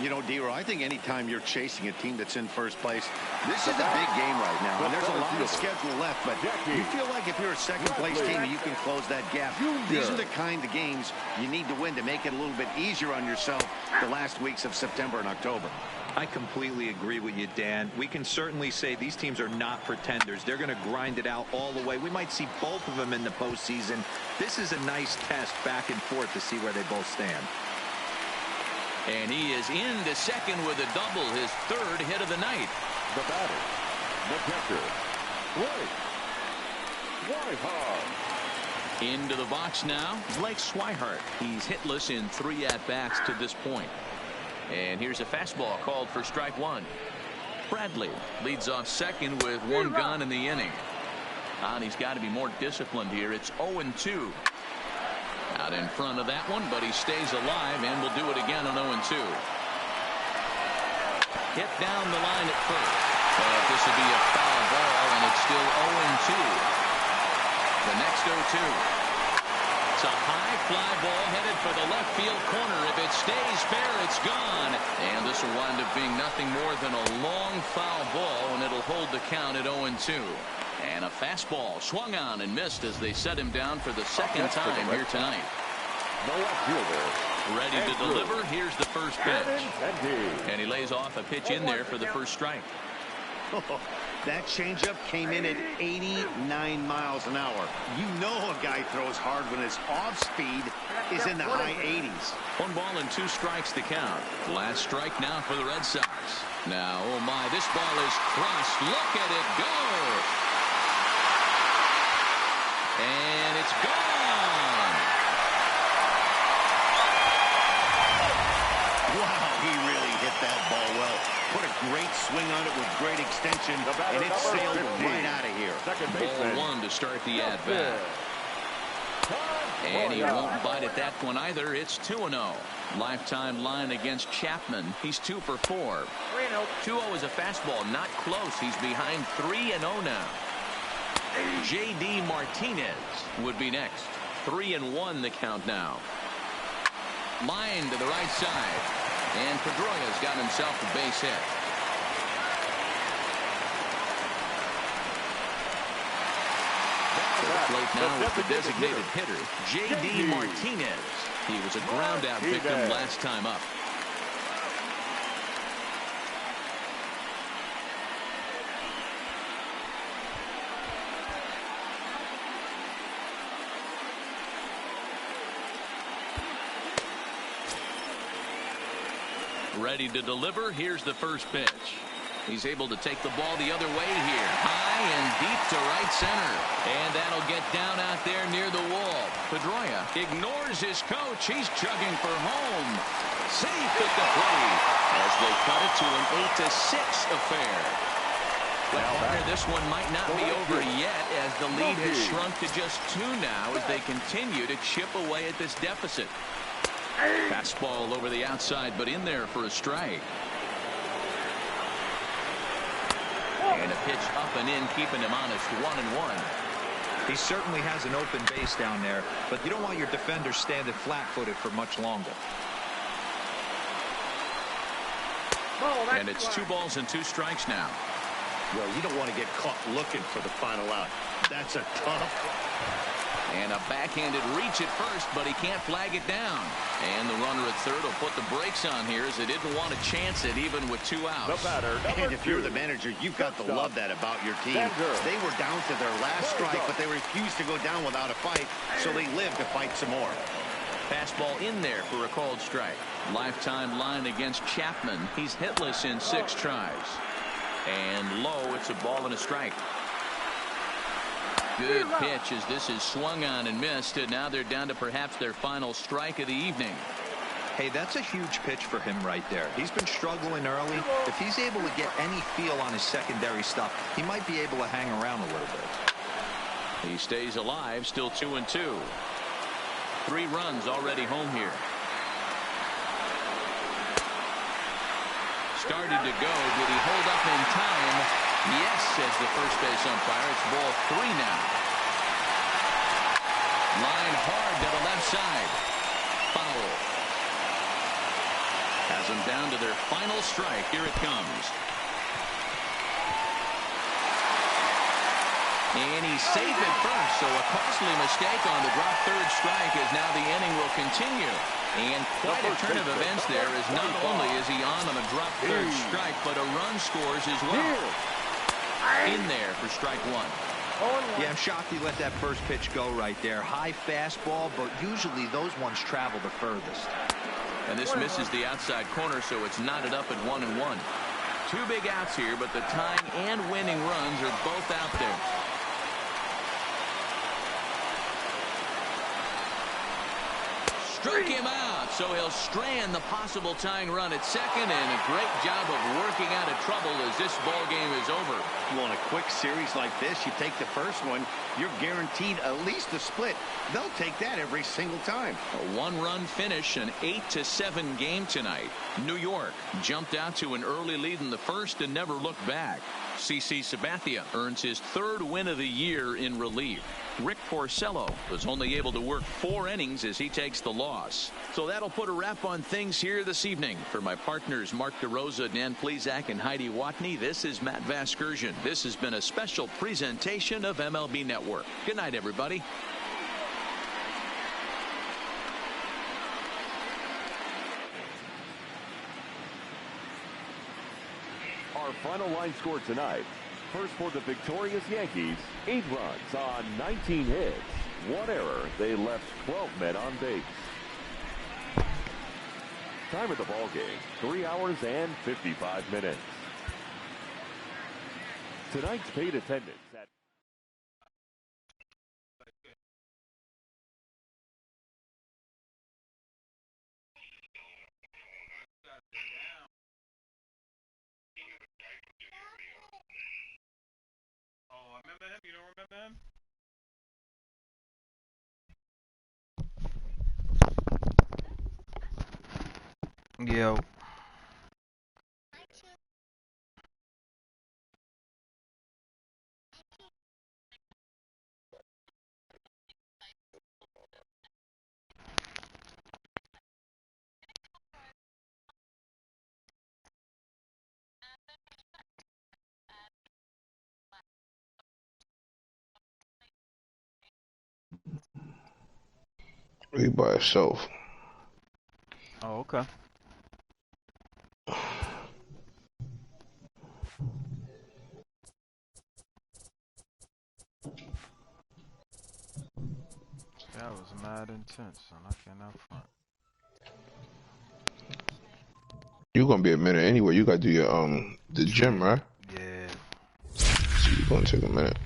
You know, Dero, I think anytime you're chasing a team that's in first place, this is a big game right now. And there's a lot of schedule left, but you feel like if you're a second-place team, you can close that gap. These are the kind of games you need to win to make it a little bit easier on yourself the last weeks of September and October. I completely agree with you, Dan. We can certainly say these teams are not pretenders. They're going to grind it out all the way. We might see both of them in the postseason. This is a nice test back and forth to see where they both stand. And he is into second with a double, his 3rd hit of the night. The batter, the catcher, Swihart. Into the box now, Blake Swihart. He's hitless in 3 at-bats to this point. And here's a fastball called for strike 1. Bradley leads off second with 1 gone in the inning. And he's got to be more disciplined here. It's 0-2. Out in front of that one, but he stays alive and will do it again on 0-2. Hit down the line at first. But this will be a foul ball, and it's still 0-2. The next 0-2. It's a high fly ball headed for the left field corner. If it stays fair, it's gone. And this will wind up being nothing more than a long foul ball, and it'll hold the count at 0-2. And a fastball swung on and missed as they set him down for the second time here tonight. Ready to deliver. Here's the first pitch. And he lays off a pitch in there for the first strike. That changeup came in at 89 miles an hour. You know a guy throws hard when his off speed is in the high 80s. 1 ball and 2 strikes to count. Last strike now for the Red Sox. Now, oh my, this ball is crossed. Look at it go. And it's gone. great swing on it with great extension, and it sailed right out of here. Ball one to start the at-bat. And he won't bite at that one either. It's 2-0. Lifetime line against Chapman. He's 2 for 4. 2-0 is a fastball, not close. He's behind 3-0 now. J.D. Martinez would be next. 3-1 the count now. Line to the right side. And Pedroia's got himself a base hit. To the plate now with the designated hitter, J.D. Martinez. He was a ground-out victim last time up. Ready to deliver. Here's the first pitch. He's able to take the ball the other way here. High and deep to right center. And that'll get down out there near the wall. Pedroia ignores his coach. He's chugging for home. Safe at the plate as they cut it to an 8-6 affair. But partner, this one might not be over yet as the lead has shrunk to just 2 now as they continue to chip away at this deficit. Fastball over the outside, but in there for a strike. And a pitch up and in, keeping him honest. 1-1. He certainly has an open base down there, but you don't want your defender standing flat-footed for much longer. And it's 2 balls and 2 strikes now. Well, you don't want to get caught looking for the final out. That's a tough. And a backhanded reach at first, but he can't flag it down. And the runner at third will put the brakes on here as they didn't want to chance it even with 2 outs. And if you're the manager, you've got to love that about your team. They were down to their last strike, but they refused to go down without a fight, so they lived to fight some more. Fastball in there for a called strike. Lifetime line against Chapman. He's hitless in 6 tries. And low, it's a ball and a strike. Good pitch as this is swung on and missed, and now they're down to perhaps their final strike of the evening. Hey, that's a huge pitch for him right there. He's been struggling early. If he's able to get any feel on his secondary stuff, he might be able to hang around a little bit. He stays alive, still 2-2. 3 runs already home here. Started to go. Did he hold up in time? Yes, says the first base umpire. It's ball 3 now. Line hard to the left side. Foul. Has them down to their final strike. Here it comes. And he's safe at first, so a costly mistake on the drop third strike as now the inning will continue. And quite a turn of events there as not only is he on a drop third strike, but a run scores as well. In there for strike 1. Yeah, I'm shocked he let that first pitch go right there. High fastball, but usually those ones travel the furthest. And this misses the outside corner, so it's knotted up at 1-1. 2 big outs here, but the tying and winning runs are both out there. Struck him out, so he'll strand the possible tying run at second, and a great job of working out of trouble as this ball game is over. Well, in a quick series like this, you take the first one, you're guaranteed at least a split. They'll take that every single time. A 1-run finish, an 8-7 game tonight. New York jumped out to an early lead in the first and never looked back. CC Sabathia earns his 3rd win of the year in relief. Rick Porcello was only able to work 4 innings as he takes the loss. So that'll put a wrap on things here this evening. For my partners Mark DeRosa, Dan Plesac, and Heidi Watney, this is Matt Vasgersian. This has been a special presentation of MLB Network. Good night, everybody. Our final line score tonight. First for the victorious Yankees, 8 runs on 19 hits. 1 error. They left 12 men on base. Time of the ball game, 3 hours and 55 minutes. Tonight's paid attendance at Yo. He by himself. Oh, okay. That was mad intense, son. I cannot front. You gonna be a minute anyway. You gotta do your the gym, right? Yeah. So you gonna take a minute.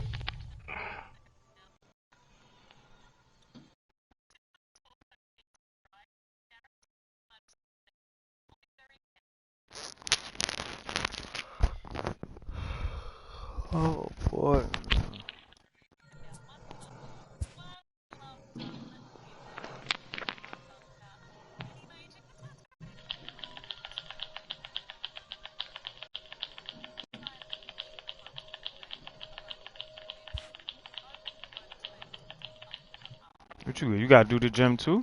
Oh boy. What you gotta do the gym too?